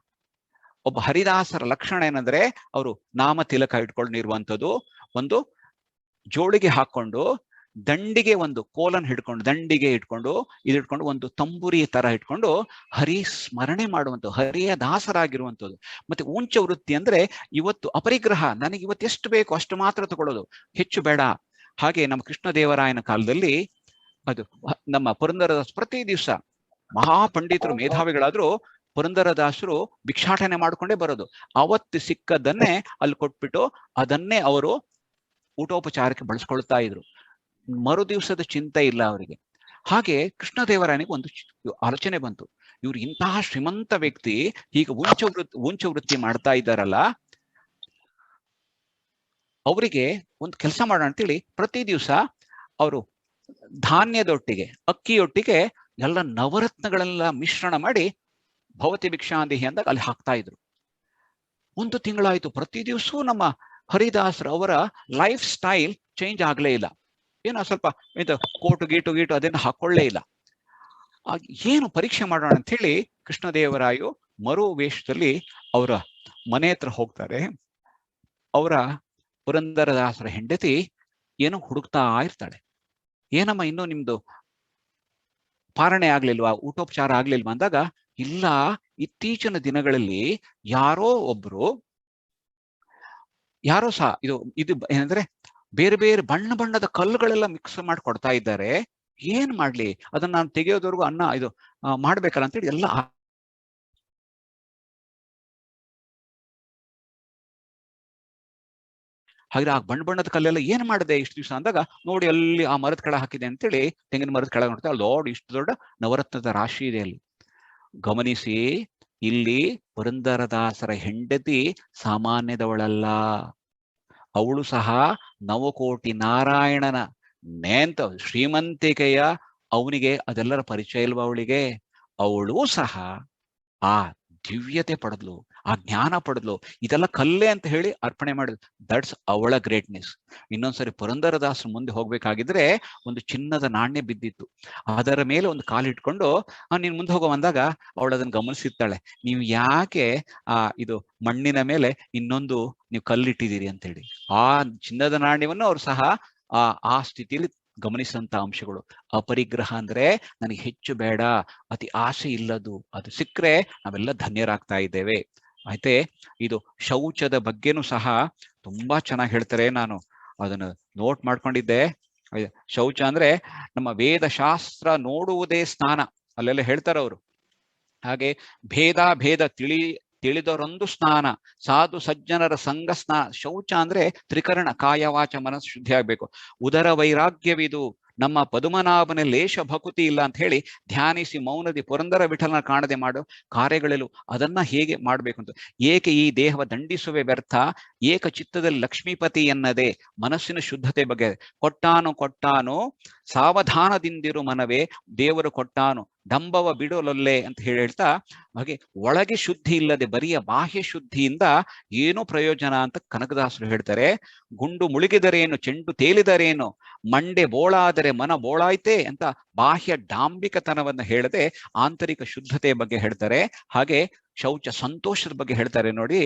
Speaker 1: ಒಬ್ಬ ಹರಿದಾಸರ ಲಕ್ಷಣ ಏನಂದ್ರೆ ಅವರು ನಾಮ ತಿಲಕ ಇಟ್ಕೊಂಡಿರುವಂಥದ್ದು, ಒಂದು ಜೋಳಿಗೆ ಹಾಕೊಂಡು ದಂಡಿಗೆ ಒಂದು ಕೋಲನ್ ಹಿಡ್ಕೊಂಡು, ದಂಡಿಗೆ ಇಟ್ಕೊಂಡು ಇದಿಟ್ಕೊಂಡು ಒಂದು ತಂಬುರಿ ತರ ಇಟ್ಕೊಂಡು ಹರಿ ಸ್ಮರಣೆ ಮಾಡುವಂಥದ್ದು, ಹರಿಯ ದಾಸರಾಗಿರುವಂಥದ್ದು. ಮತ್ತೆ ಉಂಚ ವೃತ್ತಿ ಅಂದ್ರೆ ಇವತ್ತು ಅಪರಿಗ್ರಹ, ನನಗೆ ಇವತ್ತು ಎಷ್ಟು ಬೇಕು ಅಷ್ಟು ಮಾತ್ರ ತಗೊಳ್ಳೋದು, ಹೆಚ್ಚು ಬೇಡ. ಹಾಗೆ ನಮ್ಮ ಕೃಷ್ಣದೇವರಾಯನ ಕಾಲದಲ್ಲಿ ಅದು ನಮ್ಮ ಪುರಂದರದಾಸ್ ಪ್ರತಿ ದಿವಸ ಮಹಾಪಂಡಿತರು ಮೇಧಾವಿಗಳಾದ್ರೂ ಪುರಂದರದಾಸರು ಭಿಕ್ಷಾಟನೆ ಮಾಡ್ಕೊಂಡೇ ಬರೋದು. ಅವತ್ತು ಸಿಕ್ಕದನ್ನೇ ಅಲ್ಲಿ ಕೊಟ್ಬಿಟ್ಟು ಅದನ್ನೇ ಅವರು ಊಟೋಪಚಾರಕ್ಕೆ ಬಳಸ್ಕೊಳ್ತಾ ಇದ್ರು. ಮರು ದಿವಸದ ಚಿಂತೆ ಇಲ್ಲ ಅವರಿಗೆ. ಹಾಗೆ ಕೃಷ್ಣದೇವರಾಯನಿಗೆ ಒಂದು ಆಲೋಚನೆ ಬಂತು, ಇವ್ರು ಇಂತಹ ಶ್ರೀಮಂತ ವ್ಯಕ್ತಿ ಈಗ ಉಂಚ ವೃತ್ತಿ ಮಾಡ್ತಾ ಇದ್ದಾರಲ್ಲ, ಅವರಿಗೆ ಒಂದು ಕೆಲಸ ಮಾಡೋಣ ಅಂತೇಳಿ ಪ್ರತಿ ದಿವಸ ಅವರು ಧಾನ್ಯದೊಟ್ಟಿಗೆ ಅಕ್ಕಿಯೊಟ್ಟಿಗೆ ಎಲ್ಲ ನವರತ್ನಗಳೆಲ್ಲ ಮಿಶ್ರಣ ಮಾಡಿ ಭವತಿ ಭಿಕ್ಷಾಂದೇಹಿ ಅಂದಾಗ ಅಲ್ಲಿ ಹಾಕ್ತಾ ಇದ್ರು. 1 ತಿಂಗಳಾಯ್ತು. ಪ್ರತಿ ದಿವಸವೂ ನಮ್ಮ ಹರಿದಾಸರು ಅವರ ಲೈಫ್ ಸ್ಟೈಲ್ ಚೇಂಜ್ ಆಗ್ಲೇ ಇಲ್ಲ. ಏನೋ ಸ್ವಲ್ಪ ಕೋಟು ಗೀಟು ಅದನ್ನು ಹಾಕೊಳ್ಳೇ ಇಲ್ಲ. ಏನು ಪರೀಕ್ಷೆ ಮಾಡೋಣ ಅಂತ ಹೇಳಿ ಕೃಷ್ಣದೇವರಾಯು ಮರು ವೇಷದಲ್ಲಿ ಅವರ ಮನೆ ಹತ್ರ ಹೋಗ್ತಾರೆ. ಅವರ ಪುರಂದರದಾಸರ ಹೆಂಡತಿ ಏನೋ ಹುಡುಕ್ತಾ ಇರ್ತಾಳೆ. ಏನಮ್ಮ ಇನ್ನೂ ನಿಮ್ದು ಪಾರಣೆ ಆಗ್ಲಿಲ್ವಾ, ಊಟೋಪಚಾರ ಆಗ್ಲಿಲ್ವಾ ಅಂದಾಗ, ಇಲ್ಲ, ಇತ್ತೀಚಿನ ದಿನಗಳಲ್ಲಿ ಯಾರೋ ಸಹ ಇದು ಏನಂದ್ರೆ ಬೇರೆ ಬೇರೆ ಬಣ್ಣದ ಕಲ್ಲುಗಳೆಲ್ಲ ಮಿಕ್ಸ್ ಮಾಡಿ ಕೊಡ್ತಾ ಇದ್ದಾರೆ. ಏನ್ ಮಾಡ್ಲಿ, ಅದನ್ನ ನಾನು ತೆಗೆಯೋದವರೆಗೂ ಅನ್ನ ಇದು ಮಾಡ್ಬೇಕಲ್ಲ ಅಂತೇಳಿ ಎಲ್ಲ ಹಾಗೆ ಆ ಬಣ್ಣದ ಕಲ್ಲೆಲ್ಲ ಏನ್ ಮಾಡಿದೆ ಇಷ್ಟು ದಿವಸ ಅಂದಾಗ, ನೋಡಿ ಅಲ್ಲಿ ಆ ಮರದ ಕೆಳ ಹಾಕಿದೆ ಅಂತೇಳಿ ತೆಂಗಿನ ಮರದ ಕೆಳಗೆ ನೋಡ್ತಾ ಅಲ್ಲಿ ಇಷ್ಟು ದೊಡ್ಡ ನವರತ್ನದ ರಾಶಿ ಇದೆ ಅಲ್ಲಿ. ಗಮನಿಸಿ, ಇಲ್ಲಿ ಪುರಂದರದಾಸರ ಹೆಂಡತಿ ಸಾಮಾನ್ಯದವಳಲ್ಲ. ಅವಳು ಸಹ ನವಕೋಟಿ ನಾರಾಯಣನ ನೇಂತ ಶ್ರೀಮಂತಿಕೆಯ, ಅವನಿಗೆ ಅದೆಲ್ಲರ ಪರಿಚಯ ಇಲ್ವ ಅವಳಿಗೆ? ಅವಳು ಸಹ ಆ ದಿವ್ಯತೆ ಪಡೆದ್ಲು, ಆ ಜ್ಞಾನ ಪಡೆದ್ಲು, ಇದೆಲ್ಲ ಕಲ್ಲೇ ಅಂತ ಹೇಳಿ ಅರ್ಪಣೆ ಮಾಡಿದ್ಲು. ದಟ್ಸ್ ಅವಳ ಗ್ರೇಟ್ನೆಸ್. ಇನ್ನೊಂದ್ಸರಿ ಪುರಂದರದಾಸರು ಮುಂದೆ ಹೋಗ್ಬೇಕಾಗಿದ್ರೆ ಒಂದು ಚಿನ್ನದ ನಾಣ್ಯ ಬಿದ್ದಿತ್ತು, ಅದರ ಮೇಲೆ ಒಂದು ಕಾಲಿಟ್ಕೊಂಡು ನೀನ್ ಮುಂದೆ ಹೋಗೋ ಅಂದಾಗ ಅವಳು ಅದನ್ನ ಗಮನಿಸಿರ್ತಾಳೆ, ನೀವು ಯಾಕೆ ಇದು ಮಣ್ಣಿನ ಮೇಲೆ ಇನ್ನೊಂದು ನೀವು ಕಲ್ಲಿಟ್ಟಿದ್ದೀರಿ ಅಂತ ಹೇಳಿ. ಆ ಚಿನ್ನದ ನಾಣ್ಯವನ್ನು ಅವ್ರು ಸಹ ಆ ಸ್ಥಿತಿಯಲ್ಲಿ ಗಮನಿಸಿದಂತ ಅಂಶಗಳು. ಅಪರಿಗ್ರಹ ಅಂದ್ರೆ ನನಗೆ ಹೆಚ್ಚು ಬೇಡ, ಅತಿ ಆಸೆ ಇಲ್ಲದು, ಅದು ಸಿಕ್ಕರೆ ನಾವೆಲ್ಲ ಧನ್ಯರಾಗ್ತಾ ಇದ್ದೇವೆ. ಆಯ್ತೆ. ಇದು ಶೌಚದ ಬಗ್ಗೆನೂ ಸಹ ತುಂಬಾ ಚೆನ್ನಾಗಿ ಹೇಳ್ತಾರೆ. ನಾನು ಅದನ್ನು ನೋಟ್ ಮಾಡ್ಕೊಂಡಿದ್ದೆ. ಶೌಚ ಅಂದ್ರೆ ನಮ್ಮ ವೇದ ಶಾಸ್ತ್ರ ನೋಡುವುದೇ ಸ್ನಾನ, ಅಲ್ಲೆಲ್ಲ ಹೇಳ್ತಾರೆ ಅವರು. ಹಾಗೆ ಭೇದ ತಿಳಿದರೊಂದು ಸ್ನಾನ, ಸಾಧು ಸಜ್ಜನರ ಸಂಘ ಸ್ನಾನ. ಶೌಚ ಅಂದ್ರೆ ತ್ರಿಕರಣ, ಕಾಯ ವಾಚ ಮನಸ್ಸು ಶುದ್ಧಿ ಆಗ್ಬೇಕು. ಉದರ ವೈರಾಗ್ಯವಿದು, ನಮ್ಮ ಪದುಮನಾಭನ ಲೇಷ ಭಕುತಿ ಇಲ್ಲ ಅಂತ ಹೇಳಿ ಧ್ಯಾನಿಸಿ ಮೌನದಿ ಪುರಂದರ ವಿಠಲನ ಕಾಣದೆ ಮಾಡೋ ಕಾರ್ಯಗಳಲ್ಲೂ ಅದನ್ನ ಹೇಗೆ ಮಾಡ್ಬೇಕು ಅಂತ. ಏಕೆ ಈ ದೇಹವ ದಂಡಿಸುವೆ ವ್ಯರ್ಥ, ಏಕ ಚಿತ್ತದಲ್ಲಿ ಲಕ್ಷ್ಮೀಪತಿ ಎನ್ನದೆ. ಮನಸ್ಸಿನ ಶುದ್ಧತೆ ಬಗ್ಗೆ ಕೊಟ್ಟಾನು ಸಾವಧಾನದಿಂದಿರು ಮನವೇ, ದೇವರು ಕೊಟ್ಟಾನು ಡಂಬವ ಬಿಡಲೊಲ್ಲೆ ಅಂತ ಹೇಳ್ತಾ, ಹಾಗೆ ಒಳಗೆ ಶುದ್ಧಿ ಇಲ್ಲದೆ ಬರಿಯ ಬಾಹ್ಯ ಶುದ್ಧಿಯಿಂದ ಏನೂ ಪ್ರಯೋಜನ ಅಂತ ಕನಕದಾಸರು ಹೇಳ್ತಾರೆ. ಗುಂಡು ಮುಳುಗಿದರೇನು, ಚೆಂಡು ತೇಲಿದರೇನು, ಮಂಡೆ ಬೋಳಾದರೆ ಮನ ಬೋಳಾಯ್ತೆ ಅಂತ ಬಾಹ್ಯ ಡಾಂಬಿಕತನವನ್ನು ಹೇಳದೆ ಆಂತರಿಕ ಶುದ್ಧತೆಯ ಬಗ್ಗೆ ಹೇಳ್ತಾರೆ. ಹಾಗೆ ಶೌಚ ಸಂತೋಷದ ಬಗ್ಗೆ ಹೇಳ್ತಾರೆ ನೋಡಿ.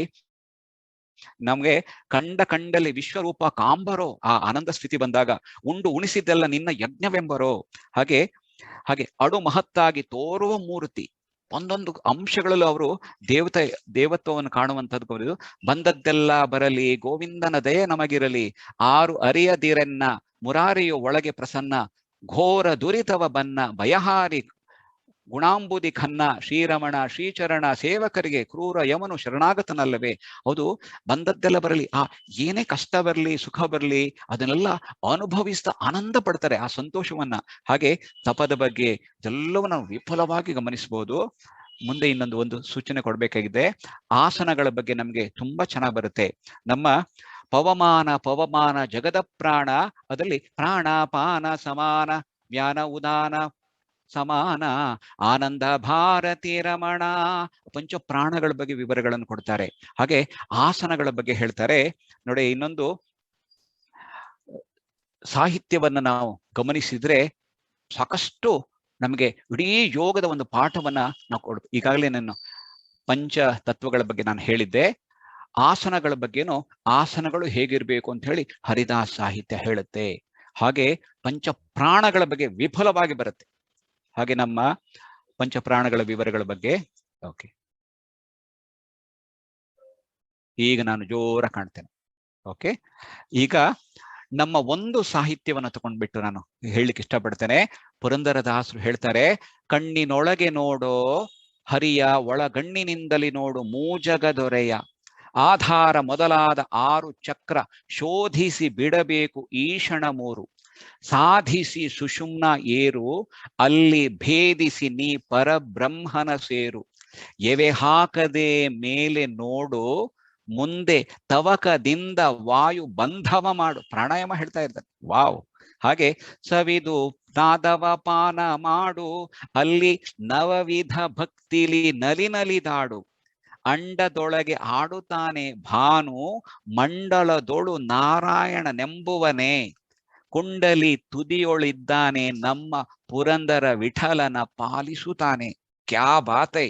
Speaker 1: ನಮ್ಗೆ ಕಂಡಲ್ಲಿ ವಿಶ್ವರೂಪ ಕಾಂಬರೋ, ಆ ಆನಂದ ಸ್ಥಿತಿ ಬಂದಾಗ ಉಂಡು ಉಣಿಸಿದ್ದೆಲ್ಲ ನಿನ್ನ ಯಜ್ಞವೆಂಬರೋ. ಹಾಗೆ ಅಡು ಮಹತ್ತಾಗಿ ತೋರುವ ಮೂರ್ತಿ, ಒಂದೊಂದು ಅಂಶಗಳಲ್ಲೂ ಅವರು ದೇವತ್ವವನ್ನು ಕಾಣುವಂಥದ್ದು ಬರೆದು. ಬಂದದ್ದೆಲ್ಲ ಬರಲಿ ಗೋವಿಂದನ ದಯೆ ನಮಗಿರಲಿ, ಆರು ಅರಿಯದಿರೆನ್ನ ಮುರಾರಿಯು ಒಳಗೆ ಪ್ರಸನ್ನ, ಘೋರ ದುರಿತವ ಬನ್ನ ಭಯಹಾರಿ ಗುಣಾಂಬುದಿ ಖನ್ನ, ಶ್ರೀರಮಣ ಶ್ರೀಚರಣ ಸೇವಕರಿಗೆ ಕ್ರೂರ ಯಮನು ಶರಣಾಗತನಲ್ಲವೇ. ಹೌದು, ಬಂದದ್ದೆಲ್ಲ ಬರಲಿ, ಏನೇ ಕಷ್ಟ ಬರಲಿ ಸುಖ ಬರಲಿ ಅದನ್ನೆಲ್ಲ ಅನುಭವಿಸ್ತಾ ಆನಂದ ಪಡ್ತಾರೆ, ಆ ಸಂತೋಷವನ್ನ. ಹಾಗೆ ತಪದ ಬಗ್ಗೆ ಎಲ್ಲವೂ ನಾವು ವಿಫಲವಾಗಿ ಗಮನಿಸಬಹುದು. ಮುಂದೆ ಒಂದು ಸೂಚನೆ ಕೊಡ್ಬೇಕಾಗಿದೆ. ಆಸನಗಳ ಬಗ್ಗೆ ನಮ್ಗೆ ತುಂಬಾ ಚೆನ್ನಾಗಿ ಬರುತ್ತೆ. ನಮ್ಮ ಪವಮಾನ ಜಗದ ಪ್ರಾಣ, ಅದರಲ್ಲಿ ಪ್ರಾಣ ಪಾನ ಸಮಾನ, ವ್ಯಾನ ಉದಾನ ಸಮಾನ, ಆನಂದ ಭಾರತಿ ರಮಣ, ಪಂಚ ಪ್ರಾಣಗಳ ಬಗ್ಗೆ ವಿವರಗಳನ್ನು ಕೊಡ್ತಾರೆ. ಹಾಗೆ ಆಸನಗಳ ಬಗ್ಗೆ ಹೇಳ್ತಾರೆ ನೋಡಿ. ಇನ್ನೊಂದು ಸಾಹಿತ್ಯವನ್ನ ನಾವು ಗಮನಿಸಿದ್ರೆ ಸಾಕಷ್ಟು ನಮಗೆ ಇಡೀ ಯೋಗದ ಒಂದು ಪಾಠವನ್ನ ನಾವು ಈಗಾಗಲೇ ನಾನು ಪಂಚ ತತ್ವಗಳ ಬಗ್ಗೆ ನಾನು ಹೇಳಿದ್ದೆ. ಆಸನಗಳ ಬಗ್ಗೆನೂ ಆಸನಗಳು ಹೇಗಿರ್ಬೇಕು ಅಂತ ಹೇಳಿ ಹರಿದಾಸ್ ಸಾಹಿತ್ಯ ಹೇಳುತ್ತೆ. ಹಾಗೆ ಪಂಚ ಪ್ರಾಣಗಳ ಬಗ್ಗೆ ವಿಫುಲವಾಗಿ ಬರುತ್ತೆ. ಹಾಗೆ ನಮ್ಮ ಪಂಚಪ್ರಾಣಗಳ ವಿವರಗಳ ಬಗ್ಗೆ ಓಕೆ, ಈಗ ನಾನು ಜೋರ ಕಾಣ್ತೇನೆ. ಓಕೆ, ಈಗ ನಮ್ಮ ಒಂದು ಸಾಹಿತ್ಯವನ್ನು ತಗೊಂಡ್ಬಿಟ್ಟು ನಾನು ಹೇಳಲಿಕ್ಕೆ ಇಷ್ಟಪಡ್ತೇನೆ. ಪುರಂದರದಾಸರು ಹೇಳ್ತಾರೆ, ಕಣ್ಣಿನೊಳಗೆ ನೋಡೋ ಹರಿಯ ಒಳಗಣ್ಣಿನಿಂದಲಿ ನೋಡು ಮೂಜಗ ದೊರೆಯ, ಆಧಾರ ಮೊದಲಾದ 6 ಚಕ್ರ ಶೋಧಿಸಿ ಬಿಡಬೇಕು ಈಶಣ 3, ಸಾಧಿಸಿ ಸುಷುಮ್ನ ಏರು, ಅಲ್ಲಿ ಭೇದಿಸಿ ನೀ ಪರಬ್ರಹ್ಮನ ಸೇರು, ಎವೆ ಹಾಕದೆ ಮೇಲೆ ನೋಡು, ಮುಂದೆ ತವಕದಿಂದ ವಾಯು ಬಂಧವ ಮಾಡು. ಪ್ರಾಣಾಯಾಮ ಹೇಳ್ತಾ ಇದ್ದಾರೆ. ವಾವ್. ಹಾಗೆ ಸವಿದು ನಾದವ ಪಾನ ಮಾಡು, ಅಲ್ಲಿ ನವವಿಧ ಭಕ್ತಿಲಿ ನಲಿದಾಡು, ಅಂಡದೊಳಗೆ ಆಡುತ್ತಾನೆ ಭಾನು, ಮಂಡಲದೊಳು ನಾರಾಯಣನೆಂಬುವನೇ, ಕುಂಡಲಿ ತುದಿಯೊಳಿದ್ದಾನೆ ನಮ್ಮ ಪುರಂದರ ವಿಠಲನ ಪಾಲಿಸುತ್ತಾನೆ. ಕ್ಯಾ ಬಾತೈ.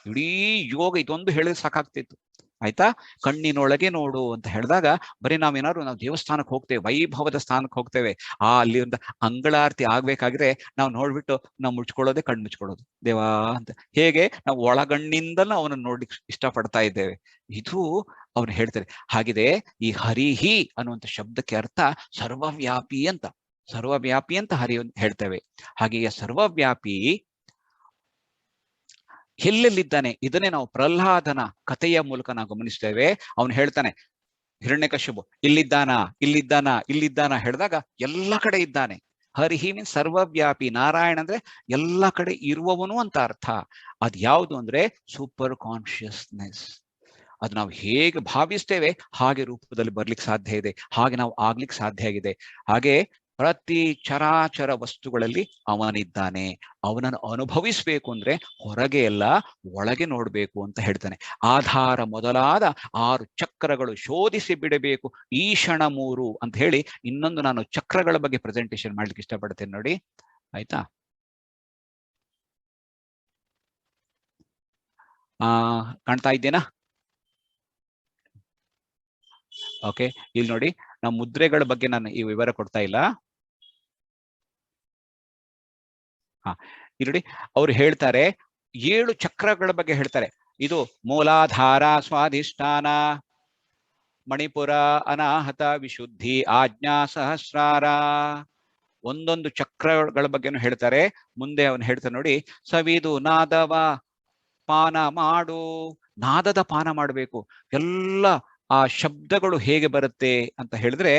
Speaker 1: ಇಡೀ ಯೋಗ ಇದೊಂದು ಹೇಳಿದ್ರೆ ಸಾಕಾಗ್ತಿತ್ತು. ಆಯ್ತಾ? ಕಣ್ಣಿನೊಳಗೆ ನೋಡು ಅಂತ ಹೇಳಿದಾಗ ಬರೀ ನಾವು ದೇವಸ್ಥಾನಕ್ಕೆ ಹೋಗ್ತೇವೆ, ವೈಭವದ ಸ್ಥಾನಕ್ಕೆ ಹೋಗ್ತೇವೆ, ಅಲ್ಲಿ ಒಂದು ಅಂಗಳಾರತಿ ಆಗ್ಬೇಕಾದ್ರೆ ನಾವು ನೋಡ್ಬಿಟ್ಟು ನಾವು ಮುಚ್ಕೊಳ್ಳೋದೆ, ಕಣ್ಣು ಮುಚ್ಕೊಳ್ಳೋದು ದೇವಾ ಅಂತ. ಹೇಗೆ ನಾವು ಒಳಗಣ್ಣಿಂದಲೂ ಅವನನ್ನು ನೋಡ್ಲಿಕ್ಕೆ ಇಷ್ಟಪಡ್ತಾ ಇದ್ದೇವೆ. ಇದು ಅವನು ಹೇಳ್ತಾರೆ. ಹಾಗಿದೆ ಈ ಹರಿಹಿ ಅನ್ನುವಂಥ ಶಬ್ದಕ್ಕೆ ಅರ್ಥ ಸರ್ವವ್ಯಾಪಿ ಅಂತ ಹರಿ ಹೇಳ್ತೇವೆ. ಹಾಗೆಯೇ ಸರ್ವವ್ಯಾಪಿ ಎಲ್ಲೆಲ್ಲಿದ್ದಾನೆ ಇದನ್ನೇ ನಾವು ಪ್ರಹ್ಲಾದನ ಕಥೆಯ ಮೂಲಕ ನಾವು ಗಮನಿಸ್ತೇವೆ. ಅವನು ಹೇಳ್ತಾನೆ, ಹಿರಣ್ಯಕಶಿಪು ಇಲ್ಲಿದ್ದಾನ ಹೇಳಿದಾಗ ಎಲ್ಲ ಕಡೆ ಇದ್ದಾನೆ. ಹರಿಹಿ ಮೀನ್ಸ್ ಸರ್ವವ್ಯಾಪಿ. ನಾರಾಯಣ ಅಂದ್ರೆ ಎಲ್ಲ ಕಡೆ ಇರುವವನು ಅಂತ ಅರ್ಥ. ಅದ್ ಯಾವುದು ಅಂದ್ರೆ ಸೂಪರ್ ಕಾನ್ಶಿಯಸ್ನೆಸ್. ಅದು ನಾವು ಹೇಗೆ ಭಾವಿಸ್ತೇವೆ ಹಾಗೆ ರೂಪದಲ್ಲಿ ಬರ್ಲಿಕ್ಕೆ ಸಾಧ್ಯ ಇದೆ, ಹಾಗೆ ನಾವು ಆಗ್ಲಿಕ್ಕೆ ಸಾಧ್ಯ ಆಗಿದೆ. ಹಾಗೆ ಪ್ರತಿ ಚರಾಚರ ವಸ್ತುಗಳಲ್ಲಿ ಅವನಿದ್ದಾನೆ. ಅವನನ್ನು ಅನುಭವಿಸ್ಬೇಕು ಅಂದ್ರೆ ಹೊರಗೆ ಎಲ್ಲ ಒಳಗೆ ನೋಡ್ಬೇಕು ಅಂತ ಹೇಳ್ತಾನೆ. ಆಧಾರ ಮೊದಲಾದ 6 ಚಕ್ರಗಳು ಶೋಧಿಸಿ ಬಿಡಬೇಕು ಈಶಣ 3 ಅಂತ ಹೇಳಿ ಇನ್ನೊಂದು ನಾನು ಚಕ್ರಗಳ ಬಗ್ಗೆ ಪ್ರೆಸೆಂಟೇಶನ್ ಮಾಡ್ಲಿಕ್ಕೆ ಇಷ್ಟಪಡ್ತೇನೆ ನೋಡಿ, ಆಯ್ತಾ. ಕಾಣ್ತಾ ಇದ್ದೇನಾ? ಓಕೆ, ಇಲ್ಲಿ ನೋಡಿ, ನಾವು ಮುದ್ರೆಗಳ ಬಗ್ಗೆ ನಾನು ಈ ವಿವರ ಕೊಡ್ತಾ ಇಲ್ಲ. ಇಲ್ಲಿ ನೋಡಿ, ಅವ್ರು ಹೇಳ್ತಾರೆ 7 ಚಕ್ರಗಳ ಬಗ್ಗೆ ಹೇಳ್ತಾರೆ. ಇದು ಮೂಲಾಧಾರ, ಸ್ವಾಧಿಷ್ಠಾನ, ಮಣಿಪುರ, ಅನಾಹತ, ವಿಶುದ್ಧಿ, ಆಜ್ಞಾ, ಸಹಸ್ರಾರ. ಒಂದೊಂದು ಚಕ್ರಗಳ ಬಗ್ಗೆನೂ ಹೇಳ್ತಾರೆ. ಮುಂದೆ ಅವನು ಹೇಳ್ತಾನೆ ನೋಡಿ, ಸವಿದು ನಾದವ ಪಾನ ಮಾಡು. ನಾದದ ಪಾನ ಮಾಡಬೇಕು. ಎಲ್ಲ ಆ ಶಬ್ದಗಳು ಹೇಗೆ ಬರುತ್ತೆ ಅಂತ ಹೇಳಿದ್ರೆ,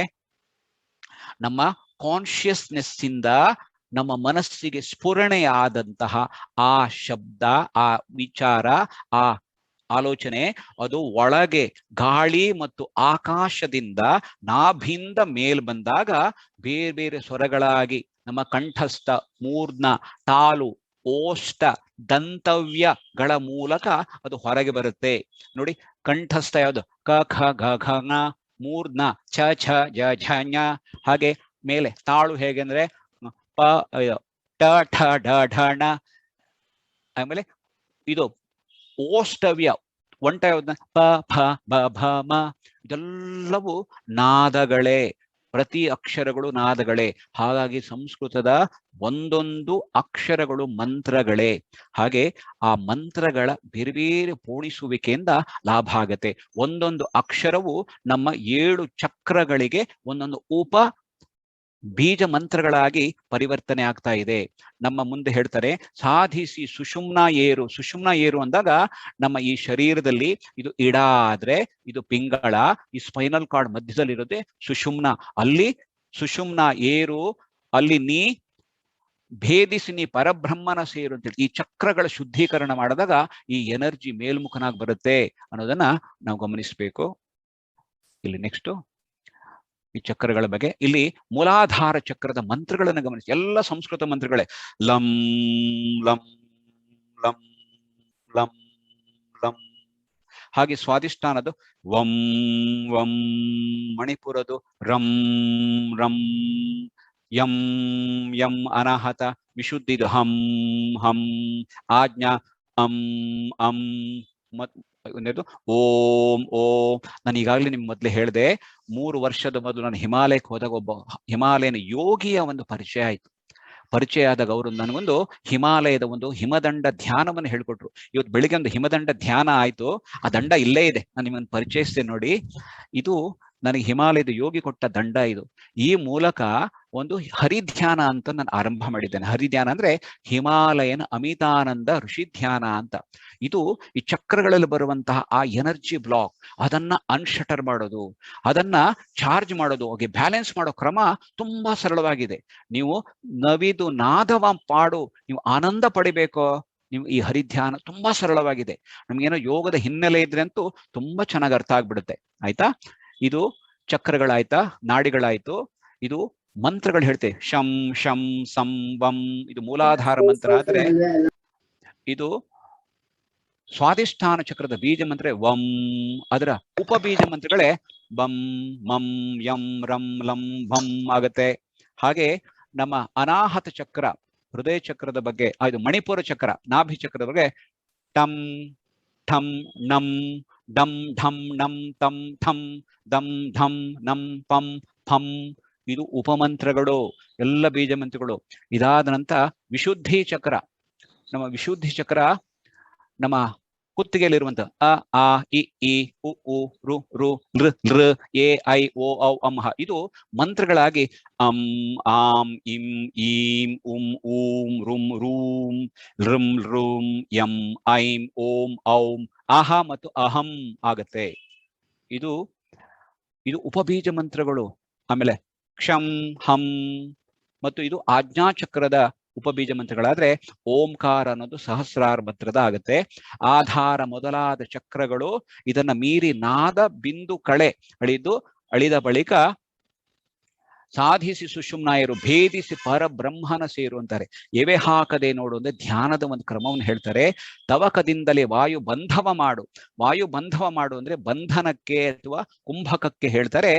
Speaker 1: ನಮ್ಮ ಕಾನ್ಶಿಯಸ್ನೆಸ್ ಇಂದ ನಮ್ಮ ಮನಸ್ಸಿಗೆ ಸ್ಫುರಣೆಯಾದಂತಹ ಆ ಶಬ್ದ, ಆ ವಿಚಾರ, ಆ ಆಲೋಚನೆ ಅದು ಒಳಗೆ ಗಾಳಿ ಮತ್ತು ಆಕಾಶದಿಂದ ನಾಭಿಂದ ಮೇಲ್ ಬಂದಾಗ ಬೇರೆ ಬೇರೆ ಸ್ವರಗಳಾಗಿ ನಮ್ಮ ಕಂಠಸ್ಥ, ಮೂರ್ಧ್ನ, ತಾಲು, ಓಷ್ಟ, ದಂತವ್ಯಗಳ ಮೂಲಕ ಅದು ಹೊರಗೆ ಬರುತ್ತೆ. ನೋಡಿ, ಕಂಠಸ್ಥ ಯಾವುದು? ಕ ಖ ಗ ಘ ನ, ಮೂರ್ಧ್ನ ಛ ಛ ಜ ಝ ಞ. ಹಾಗೆ ಮೇಲೆ ತಾಳು ಹೇಗೆ ಅಂದ್ರೆ ಪ ಟ ಠ ಢ ಢ ಣ. ಆಮೇಲೆ ಇದು ಓಷ್ಟವ್ಯ ಒಂಟ ಯಾವ್ದ? ಪ ಫ ಬ ಭ ಮ. ಇದೆಲ್ಲವೂ ನಾದಗಳೇ, ಪ್ರತಿ ಅಕ್ಷರಗಳು ನಾದಗಳೇ. ಹಾಗಾಗಿ ಸಂಸ್ಕೃತದ ಒಂದೊಂದು ಅಕ್ಷರಗಳು ಮಂತ್ರಗಳೇ. ಹಾಗೆ ಆ ಮಂತ್ರಗಳ ಬೇರೆ ಬೇರೆ ಪೋಣಿಸುವಿಕೆಯಿಂದ ಲಾಭ ಆಗತ್ತೆ. ಒಂದೊಂದು ಅಕ್ಷರವು ನಮ್ಮ 7 ಚಕ್ರಗಳಿಗೆ ಒಂದೊಂದು ಉಪ ಬೀಜ ಮಂತ್ರಗಳಾಗಿ ಪರಿವರ್ತನೆ ಆಗ್ತಾ ಇದೆ. ನಮ್ಮ ಮುಂದೆ ಹೇಳ್ತಾರೆ, ಸಾಧಿಸಿ ಸುಷುಮ್ನ ಏರು. ಸುಷುಮ್ನ ಏರು ಅಂದಾಗ ನಮ್ಮ ಈ ಶರೀರದಲ್ಲಿ ಇದು ಇಡ ಆದ್ರೆ ಇದು ಪಿಂಗಳ, ಈ ಸ್ಪೈನಲ್ ಕಾರ್ಡ್ ಮಧ್ಯದಲ್ಲಿರುತ್ತೆ ಸುಷುಮ್ನ. ಅಲ್ಲಿ ಸುಷುಮ್ನ ಏರು, ಅಲ್ಲಿ ನೀ ಭೇದಿಸಿ ನೀ ಪರಬ್ರಹ್ಮನ ಸೇರು ಅಂತೇಳಿ ಈ ಚಕ್ರಗಳ ಶುದ್ಧೀಕರಣ ಮಾಡಿದಾಗ ಈ ಎನರ್ಜಿ ಮೇಲ್ಮುಖನಾಗಿ ಬರುತ್ತೆ ಅನ್ನೋದನ್ನ ನಾವು ಗಮನಿಸಬೇಕು. ಇಲ್ಲಿ ನೆಕ್ಸ್ಟ್ ಈ ಚಕ್ರಗಳ ಬಗ್ಗೆ, ಇಲ್ಲಿ ಮೂಲಾಧಾರ ಚಕ್ರದ ಮಂತ್ರಗಳನ್ನು ಗಮನಿಸಿ. ಎಲ್ಲ ಸಂಸ್ಕೃತ ಮಂತ್ರಗಳೇ. ಲಂ ಲಂ ಲಂ ಲಂ ಲಂ. ಹಾಗೆ ಸ್ವಾಧಿಷ್ಠಾನದು ವಂ ವಂ. ಮಣಿಪುರದು ರಂ ರಂ. M M. ಅನಾಹತ ವಿಶುದ್ಧಿದು ಹಂ ಹಂ. ಆಜ್ಞಾ ಅಂ ಅಂ. ಒಂದೇದು ಓಂ ಓಂ. ನಾನು ಈಗಾಗಲೇ ನಿಮ್ಗೆ ಮೊದಲೇ ಹೇಳಿದೆ, 3 ವರ್ಷದ ಮೊದಲು ನಾನು ಹಿಮಾಲಯಕ್ಕೆ ಹೋದಾಗ ಒಬ್ಬ ಹಿಮಾಲಯನ ಯೋಗಿಯ ಒಂದು ಪರಿಚಯ ಆಯ್ತು. ಪರಿಚಯ ಆದಾಗ ಅವರು ನನಗೊಂದು ಹಿಮಾಲಯದ ಒಂದು ಹಿಮದಂಡ ಧ್ಯಾನವನ್ನು ಹೇಳ್ಕೊಟ್ರು. ಇವತ್ತು ಬೆಳಿಗ್ಗೆ ಒಂದು ಹಿಮದಂಡ ಧ್ಯಾನ ಆಯ್ತು. ಆ ದಂಡ ಇಲ್ಲೇ ಇದೆ, ನಾನು ನಿಮ್ಮನ್ನು ಪರಿಚಯಿಸ್ತೇನೆ ನೋಡಿ. ಇದು ನನಗೆ ಹಿಮಾಲಯದ ಯೋಗಿ ಕೊಟ್ಟ ದಂಡ. ಇದು ಈ ಮೂಲಕ ಒಂದು ಹರಿಧ್ಯಾನ ಅಂತ ನಾನು ಆರಂಭ ಮಾಡಿದ್ದೇನೆ. ಹರಿಧ್ಯಾನ ಅಂದ್ರೆ ಹಿಮಾಲಯನ ಅಮಿತಾನಂದ ಋಷಿ ಧ್ಯಾನ ಅಂತ. ಇದು ಈ ಚಕ್ರಗಳಲ್ಲಿ ಬರುವಂತಹ ಆ ಎನರ್ಜಿ ಬ್ಲಾಕ್ ಅದನ್ನ ಅನ್ಶಟರ್ ಮಾಡೋದು, ಅದನ್ನ ಚಾರ್ಜ್ ಮಾಡೋದು, ಹಾಗೆ ಬ್ಯಾಲೆನ್ಸ್ ಮಾಡೋ ಕ್ರಮ ತುಂಬಾ ಸರಳವಾಗಿದೆ. ನೀವು ನವಿದು ನಾದವ ಪಾಡು, ನೀವು ಆನಂದ ಪಡಿಬೇಕೋ, ನೀವು ಈ ಹರಿಧ್ಯಾನ ತುಂಬಾ ಸರಳವಾಗಿದೆ. ನಮ್ಗೇನೋ ಯೋಗದ ಹಿನ್ನೆಲೆ ಇದ್ರೆ ಅಂತೂ ತುಂಬಾ ಚೆನ್ನಾಗಿ ಅರ್ಥ ಆಗ್ಬಿಡುತ್ತೆ. ಆಯ್ತಾ? ಇದು ಚಕ್ರಗಳಾಯ್ತಾ, ನಾಡಿಗಳಾಯ್ತು. ಇದು ಮಂತ್ರಗಳು ಹೇಳ್ತೇವೆ. ಶಂ ಶಂ ಸಂ ವಂ. ಇದು ಮೂಲಾಧಾರ ಮಂತ್ರ ಆದ್ರೆ, ಇದು ಸ್ವಾಧಿಷ್ಠಾನ ಚಕ್ರದ ಬೀಜ ಮಂತ್ರ ವಂ. ಅದರ ಉಪಬೀಜ ಮಂತ್ರಗಳೇ ಬಂ ಮಂ ಯಂ ರಂ ಲಂ ಭಂ ಆಗತ್ತೆ. ಹಾಗೆ ನಮ್ಮ ಅನಾಹತ ಚಕ್ರ, ಹೃದಯ ಚಕ್ರದ ಬಗ್ಗೆ, ಇದು ಮಣಿಪುರ ಚಕ್ರ, ನಾಭಿ ಚಕ್ರದ ಬಗ್ಗೆ ಟಂ ಠಂ ನಂ ಡಂ ಢಂ ನಂ ತಂ ಥಂ ದಂ ಧಂ ನಂ ಪಂ ಫಂ. ಇದು ಉಪಮಂತ್ರಗಳು, ಎಲ್ಲ ಬೀಜ ಮಂತ್ರಗಳು. ಇದಾದ ನಂತರ ವಿಶುದ್ಧಿ ಚಕ್ರ. ನಮ್ಮ ವಿಶುದ್ಧಿ ಚಕ್ರ ನಮ್ಮ ಕುತ್ತಿಗೆಯಲ್ಲಿರುವಂತ ಅ ಆ ಇ ಈ ಉ ಉ ರು ರು ಲೃ ಲೃ ಎ ಐ ಓ ಔ ಅಂ ಹ. ಇದು ಮಂತ್ರಗಳಾಗಿ ಅಂ ಆಂ ಇಂ ಈಂ ಉಂ ಊಂ ರುಂ ರೂಂ ಲೃಂ ಲೃಂ ಯಂ ಐಂ ಓಂ ಔಂ ಆಹ ಮತ್ತು ಅಹಂ ಆಗತ್ತೆ. ಇದು ಇದು ಉಪಬೀಜ ಮಂತ್ರಗಳು. ಆಮೇಲೆ ಕ್ಷಂ ಹಂ ಮತ್ತು ಇದು ಆಜ್ಞಾಚಕ್ರದ ಉಪಬೀಜ ಮಂತ್ರಗಳಾದ್ರೆ ಓಂಕಾರ ಅನ್ನೋದು ಸಹಸ್ರಾರ ಮಂತ್ರದ ಆಗತ್ತೆ. ಆಧಾರ ಮೊದಲಾದ ಚಕ್ರಗಳು ಇದನ್ನ ಮೀರಿ ನಾದ ಬಿಂದು ಕಳೆ ಅಳಿದ ಬಳಿಕ ಸಾಧಿಸಿ ಸುಷುಮ್ನಾಯರು, ಭೇದಿಸಿ ಪರಬ್ರಹ್ಮನ ಸೇರು ಅಂತಾರೆ. ಎವೆ ಹಾಕದೆ ನೋಡು ಅಂದ್ರೆ ಧ್ಯಾನದ ಒಂದು ಕ್ರಮವನ್ನು ಹೇಳ್ತಾರೆ. ತವಕದಿಂದಲೇ ವಾಯು ಬಂಧವ ಮಾಡು. ವಾಯು ಬಂಧವ ಮಾಡು ಅಂದ್ರೆ ಬಂಧನಕ್ಕೆ ಅಥವಾ ಕುಂಭಕಕ್ಕೆ ಹೇಳ್ತಾರೆ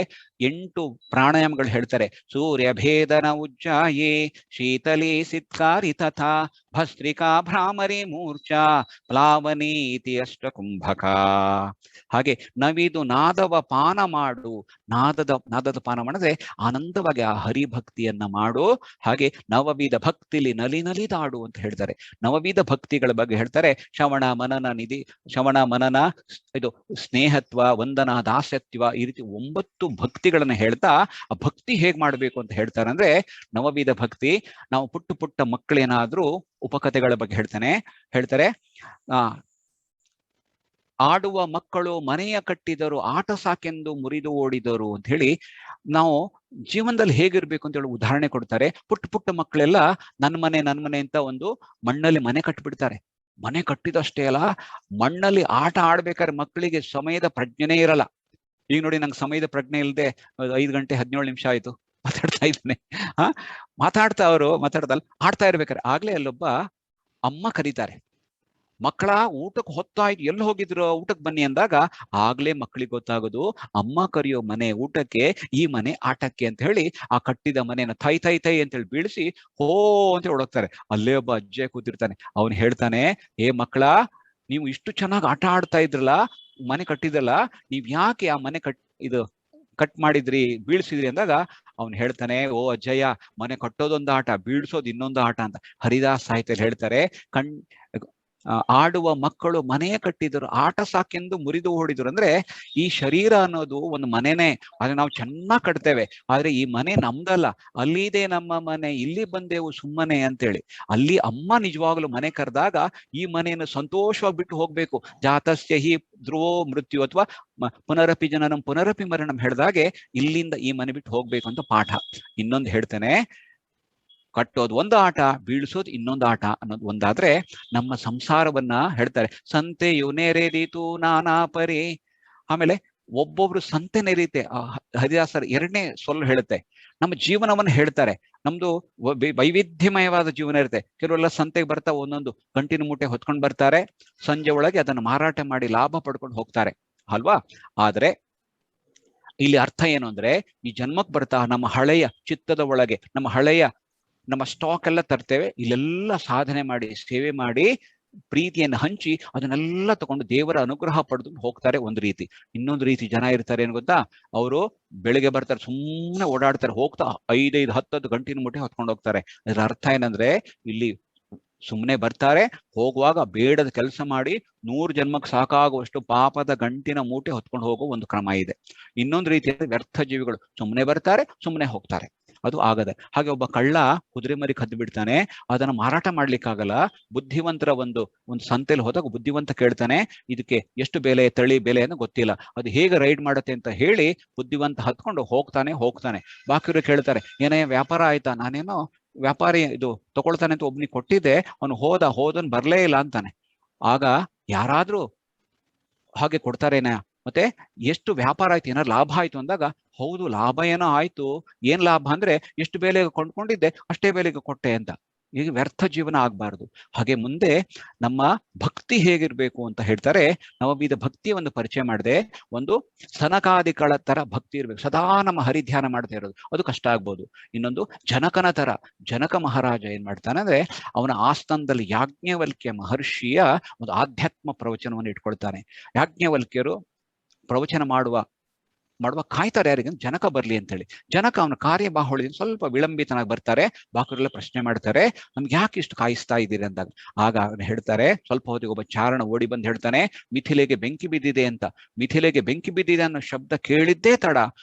Speaker 1: 8 ಪ್ರಾಣಾಯಾಮಗಳು ಹೇಳ್ತಾರೆ. ಸೂರ್ಯ ಭೇದನ ಉಜ್ಜಾಯೇ ಶೀತಲಿ ಸಿತ್ಕಾರಿ ತಥಾ ಭಸ್ತ್ರಿಕಾ ಭ್ರಾಮರಿ ಮೂರ್ಛಾ ಪ್ಲಾವನೀತಿ ಅಷ್ಟ ಕುಂಭಕ. ಹಾಗೆ ನವಿದು ನಾದವ ಪಾನ ಮಾಡು. ನಾದದ ಪಾನ ಮಾಡಿದ್ರೆ ಆನಂದವಾಗಿ ಆ ಹರಿಭಕ್ತಿಯನ್ನ ಮಾಡು. ಹಾಗೆ ನವವಿಧ ಭಕ್ತಿಲಿ ನಲಿದಾಡು ಅಂತ ಹೇಳ್ತಾರೆ. ನವವಿಧ ಭಕ್ತಿಗಳ ಬಗ್ಗೆ ಹೇಳ್ತಾರೆ. ಶ್ರವಣ ಮನನ ಇದು ಸ್ನೇಹತ್ವ, ವಂದನ, ದಾಸ್ಯತ್ವ, ಈ ರೀತಿ 9 ಭಕ್ತಿಗಳನ್ನ ಹೇಳ್ತಾ ಆ ಭಕ್ತಿ ಹೇಗ್ ಮಾಡ್ಬೇಕು ಅಂತ ಹೇಳ್ತಾರೆ ಅಂದ್ರೆ ನವವಿಧ ಭಕ್ತಿ. ನಾವು ಪುಟ್ಟ ಮಕ್ಕಳೇನಾದ್ರೂ ಉಪಕಥೆಗಳ ಬಗ್ಗೆ ಹೇಳ್ತಾರೆ. ಆಡುವ ಮಕ್ಕಳು ಮನೆಯ ಕಟ್ಟಿದರು, ಆಟ ಸಾಕೆಂದು ಮುರಿದು ಓಡಿದರು ಅಂತ ಹೇಳಿ ನಾವು ಜೀವನದಲ್ಲಿ ಹೇಗಿರ್ಬೇಕು ಅಂತ ಹೇಳಿ ಉದಾಹರಣೆ ಕೊಡ್ತಾರೆ. ಪುಟ್ಟ ಮಕ್ಕಳೆಲ್ಲ ನನ್ನ ಮನೆ ಅಂತ ಒಂದು ಮಣ್ಣಲ್ಲಿ ಮನೆ ಕಟ್ಟಿಬಿಡ್ತಾರೆ. ಮನೆ ಕಟ್ಟಿದಷ್ಟೇ ಅಲ್ಲ, ಮಣ್ಣಲ್ಲಿ ಆಟ ಆಡ್ಬೇಕಾದ್ರೆ ಮಕ್ಕಳಿಗೆ ಸಮಯದ ಪ್ರಜ್ಞೆನೇ ಇರಲ್ಲ. ಈಗ ನೋಡಿ, ನಂಗೆ ಸಮಯದ ಪ್ರಜ್ಞೆ ಇಲ್ಲದೆ 5 ಗಂಟೆ 17 ನಿಮಿಷ ಆಯ್ತು ಮಾತಾಡ್ತಾ ಇದ್ದೇನೆ. ಅವರು ಮಾತಾಡ್ದಲ್ಲ ಆಡ್ತಾ ಇರ್ಬೇಕಾರೆ ಆಗ್ಲೇ ಅಲ್ಲೊಬ್ಬ ಅಮ್ಮ ಕರೀತಾರೆ. ಮಕ್ಕಳ ಊಟಕ್ಕೆ ಹೊತ್ತಾಯ್ತು, ಎಲ್ಲಿ ಹೋಗಿದ್ರು, ಊಟಕ್ಕೆ ಬನ್ನಿ ಅಂದಾಗ ಆಗ್ಲೇ ಮಕ್ಕಳಿಗೆ ಗೊತ್ತಾಗೋದು ಅಮ್ಮ ಕರೆಯೋ ಮನೆ ಊಟಕ್ಕೆ, ಈ ಮನೆ ಆಟಕ್ಕೆ ಅಂತ ಹೇಳಿ ಆ ಕಟ್ಟಿದ ಮನೆನ ಥೈ ಅಂತ ಹೇಳಿ ಬೀಳಿಸಿ ಹೋ ಅಂತ ಓಡೋಗ್ತಾರೆ. ಅಲ್ಲೇ ಒಬ್ಬ ಅಜ್ಜೆ ಕೂತಿರ್ತಾನೆ. ಅವನು ಹೇಳ್ತಾನೆ, ಏ ಮಕ್ಕಳ, ನೀವು ಇಷ್ಟು ಚೆನ್ನಾಗಿ ಆಟ ಆಡ್ತಾ ಇದ್ರಲ್ಲ, ಮನೆ ಕಟ್ಟಿದ್ರಲ್ಲ, ನೀವ್ ಯಾಕೆ ಆ ಮನೆ ಕಟ್ ಮಾಡಿದ್ರಿ, ಬೀಳ್ಸಿದ್ರಿ ಅಂದಾಗ ಅವ್ನು ಹೇಳ್ತಾನೆ, ಓ ಅಜ್ಜಯ್ಯ, ಮನೆ ಕಟ್ಟೋದೊಂದು ಆಟ, ಬೀಳ್ಸೋದು ಇನ್ನೊಂದು ಆಟ ಅಂತ. ಹರಿದಾಸ್ ಸಾಹಿತ್ಯದಲ್ಲಿ ಹೇಳ್ತಾರೆ, ಆಡುವ ಮಕ್ಕಳು ಮನೆಯ ಕಟ್ಟಿದರು, ಆಟ ಸಾಕೆಂದು ಮುರಿದು ಓಡಿದ್ರು. ಅಂದ್ರೆ ಈ ಶರೀರ ಅನ್ನೋದು ಒಂದು ಮನೆನೇ, ಆದ್ರೆ ನಾವು ಚೆನ್ನಾಗಿ ಕಟ್ತೇವೆ. ಆದ್ರೆ ಈ ಮನೆ ನಮ್ದಲ್ಲ, ಅಲ್ಲಿದೆ ನಮ್ಮ ಮನೆ, ಇಲ್ಲಿ ಬಂದೆವು ಸುಮ್ಮನೆ ಅಂತೇಳಿ. ಅಲ್ಲಿ ಅಮ್ಮ ನಿಜವಾಗ್ಲು ಮನೆ ಕರೆದಾಗ ಈ ಮನೆಯನ್ನು ಸಂತೋಷವಾಗಿ ಬಿಟ್ಟು ಹೋಗ್ಬೇಕು. ಜಾತಸ್ಯ ಹಿ ಧ್ರುವೋ ಮೃತ್ಯು ಅಥವಾ ಪುನರಪಿ ಜನನಂ ಪುನರಪಿ ಮರಣಂ ಹೇಳ್ದಾಗೆ ಇಲ್ಲಿಂದ ಈ ಮನೆ ಬಿಟ್ಟು ಹೋಗ್ಬೇಕು ಅಂತ ಪಾಠ. ಇನ್ನೊಂದು ಹೇಳ್ತೇನೆ, ಕಟ್ಟೋದು ಒಂದು ಆಟ, ಬೀಳ್ಸೋದು ಇನ್ನೊಂದು ಆಟ ಅನ್ನೋದು ಒಂದಾದ್ರೆ ನಮ್ಮ ಸಂಸಾರವನ್ನ ಹೇಳ್ತಾರೆ. ಸಂತೆ ನೆರೆದೀತು ನಾನಾ ಪರಿ. ಆಮೇಲೆ ಒಬ್ಬೊಬ್ರು ಸಂತೆ ನೆರೀತೆ. ಹರಿದಾಸರ 2ನೇ ಸೊಲ್ಲು ಹೇಳುತ್ತೆ. ನಮ್ಮ ಜೀವನವನ್ನು ಹೇಳ್ತಾರೆ. ನಮ್ದು ವೈವಿಧ್ಯಮಯವಾದ ಜೀವನ ಇರುತ್ತೆ. ಕೆಲವೆಲ್ಲ ಸಂತೆಗೆ ಬರ್ತಾ ಒಂದೊಂದು ಗಂಟಿನ ಮೂಟೆ ಹೊತ್ಕೊಂಡು ಬರ್ತಾರೆ. ಸಂಜೆ ಒಳಗೆ ಅದನ್ನು ಮಾರಾಟ ಮಾಡಿ ಲಾಭ ಪಡ್ಕೊಂಡು ಹೋಗ್ತಾರೆ ಅಲ್ವಾ. ಆದ್ರೆ ಇಲ್ಲಿ ಅರ್ಥ ಏನು ಅಂದ್ರೆ, ಈ ಜನ್ಮಕ್ಕೆ ಬರ್ತಾ ನಮ್ಮ ಹಳೆಯ ಚಿತ್ತದ ಒಳಗೆ ನಮ್ಮ ಸ್ಟಾಕ್ ಎಲ್ಲ ತರ್ತೇವೆ. ಇಲ್ಲೆಲ್ಲ ಸಾಧನೆ ಮಾಡಿ, ಸೇವೆ ಮಾಡಿ, ಪ್ರೀತಿಯನ್ನು ಹಂಚಿ ಅದನ್ನೆಲ್ಲ ತಗೊಂಡು ದೇವರ ಅನುಗ್ರಹ ಪಡೆದು ಹೋಗ್ತಾರೆ ಒಂದು ರೀತಿ. ಇನ್ನೊಂದು ರೀತಿ ಜನ ಇರ್ತಾರೆ ಏನು ಗೊತ್ತಾ, ಅವರು ಬೆಳಿಗ್ಗೆ ಬರ್ತಾರೆ, ಸುಮ್ಮನೆ ಓಡಾಡ್ತಾರೆ, ಹೋಗ್ತಾ 5-10 ಗಂಟಿನ ಮುಟ್ಟೆ ಹೊತ್ಕೊಂಡು ಹೋಗ್ತಾರೆ. ಅದರ ಅರ್ಥ ಏನಂದ್ರೆ, ಇಲ್ಲಿ ಸುಮ್ಮನೆ ಬರ್ತಾರೆ, ಹೋಗುವಾಗ ಬೇಡದ ಕೆಲಸ ಮಾಡಿ 100 ಜನ್ಮಕ್ಕೆ ಸಾಕಾಗುವಷ್ಟು ಪಾಪದ ಗಂಟಿನ ಮೂಟೆ ಹೊತ್ಕೊಂಡು ಹೋಗೋ ಒಂದು ಕ್ರಮ ಇದೆ. ಇನ್ನೊಂದು ರೀತಿಯ ವ್ಯರ್ಥ ಜೀವಿಗಳು ಸುಮ್ಮನೆ ಬರ್ತಾರೆ, ಸುಮ್ಮನೆ ಹೋಗ್ತಾರೆ, ಅದು ಆಗದೆ. ಹಾಗೆ ಒಬ್ಬ ಕಳ್ಳ ಕುದುರೆ ಮರಿ ಕದ್ದು ಬಿಡ್ತಾನೆ, ಅದನ್ನ ಮಾರಾಟ ಮಾಡ್ಲಿಕ್ಕಾಗಲ್ಲ. ಬುದ್ಧಿವಂತರ ಒಂದು ಸಂತೆಯಲ್ಲಿ ಹೋದಾಗ ಬುದ್ಧಿವಂತ ಕೇಳ್ತಾನೆ, ಇದಕ್ಕೆ ಎಷ್ಟು ಬೆಲೆ, ತಳಿ ಬೆಲೆ ಅನ್ನೋ ಗೊತ್ತಿಲ್ಲ, ಅದು ಹೇಗೆ ರೈಡ್ ಮಾಡುತ್ತೆ ಅಂತ ಹೇಳಿ ಬುದ್ಧಿವಂತ ಹತ್ಕೊಂಡು ಹೋಗ್ತಾನೆ. ಬಾಕಿಯವರು ಕೇಳ್ತಾರೆ, ಏನೇ ವ್ಯಾಪಾರ ಆಯ್ತಾ? ನಾನೇನೋ ವ್ಯಾಪಾರಿ ಇದು ತಗೊಳ್ತಾನೆ ಅಂತ ಒಬ್ನಿಗೆ ಕೊಟ್ಟಿದ್ದೆ, ಅವನು ಹೋದನ್ ಬರ್ಲೇ ಇಲ್ಲ ಅಂತಾನೆ. ಆಗ ಯಾರಾದ್ರೂ ಹಾಗೆ ಕೊಡ್ತಾರೇನ? ಮತ್ತೆ ಎಷ್ಟು ವ್ಯಾಪಾರ ಆಯ್ತು, ಏನಾರು ಲಾಭ ಆಯ್ತು ಅಂದಾಗ, ಹೌದು ಲಾಭ ಏನೋ ಆಯ್ತು, ಏನ್ ಲಾಭ ಅಂದ್ರೆ ಎಷ್ಟು ಬೆಲೆಗೆ ಕೊಂಡ್ಕೊಂಡಿದ್ದೆ ಅಷ್ಟೇ ಬೆಲೆಗೆ ಕೊಟ್ಟೆ ಅಂತ. ಈಗ ವ್ಯರ್ಥ ಜೀವನ ಆಗ್ಬಾರ್ದು. ಹಾಗೆ ಮುಂದೆ ನಮ್ಮ ಭಕ್ತಿ ಹೇಗಿರ್ಬೇಕು ಅಂತ ಹೇಳ್ತಾರೆ. ನವವಿಧ ಭಕ್ತಿಯ ಒಂದು ಪರಿಚಯ ಮಾಡಿದೆ. ಒಂದು ಸನಕಾದಿಗಳ ತರ ಭಕ್ತಿ ಇರ್ಬೇಕು, ಸದಾ ನಮ್ಮ ಹರಿಧ್ಯಾನ ಮಾಡ್ತಾ ಇರೋದು, ಅದು ಕಷ್ಟ ಆಗ್ಬೋದು. ಇನ್ನೊಂದು ಜನಕನ ತರ, ಜನಕ ಮಹಾರಾಜ ಏನ್ ಮಾಡ್ತಾನೆ ಅಂದ್ರೆ, ಅವನ ಆಸ್ಥಾನದಲ್ಲಿ ಯಾಜ್ಞವಲ್ಕ್ಯ ಮಹರ್ಷಿಯ ಒಂದು ಆಧ್ಯಾತ್ಮ ಪ್ರವಚನವನ್ನು ಇಟ್ಕೊಳ್ತಾನೆ. ಯಾಜ್ಞವಲ್ಕ್ಯರು ಪ್ರವಚನ ಮಾಡುವ ಕಾಯ್ತಾರೆ ಯಾರಿಗೆ? ಜನಕ ಬರ್ಲಿ ಅಂತ ಹೇಳಿ. ಜನಕ ಅವನ ಕಾರ್ಯಬಾಹುಳ್ಯದಿಂದ ಸ್ವಲ್ಪ ವಿಳಂಬಿತನಾಗಿ ಬರ್ತಾರೆ. ಬಾಕರೆಲ್ಲ ಪ್ರಶ್ನೆ ಮಾಡ್ತಾರೆ, ನಮ್ಗೆ ಯಾಕೆ ಇಷ್ಟು ಕಾಯಿಸ್ತಾ ಇದ್ದೀರಿ ಅಂದಾಗ. ಆಗ ಅವನು ಹೇಳ್ತಾರೆ, ಸ್ವಲ್ಪ ಹೊತ್ತಿಗೆ ಒಬ್ಬ ಚಾರಣ ಓಡಿ ಬಂದು ಹೇಳ್ತಾನೆ, ಮಿಥಿಲೆಗೆ ಬೆಂಕಿ ಬಿದ್ದಿದೆ ಅಂತ. ಮಿಥಿಲೆಗೆ ಬೆಂಕಿ ಬಿದ್ದಿದೆ ಅನ್ನೋ ಶಬ್ದ ಕೇಳಿದ್ದೇ ತಡ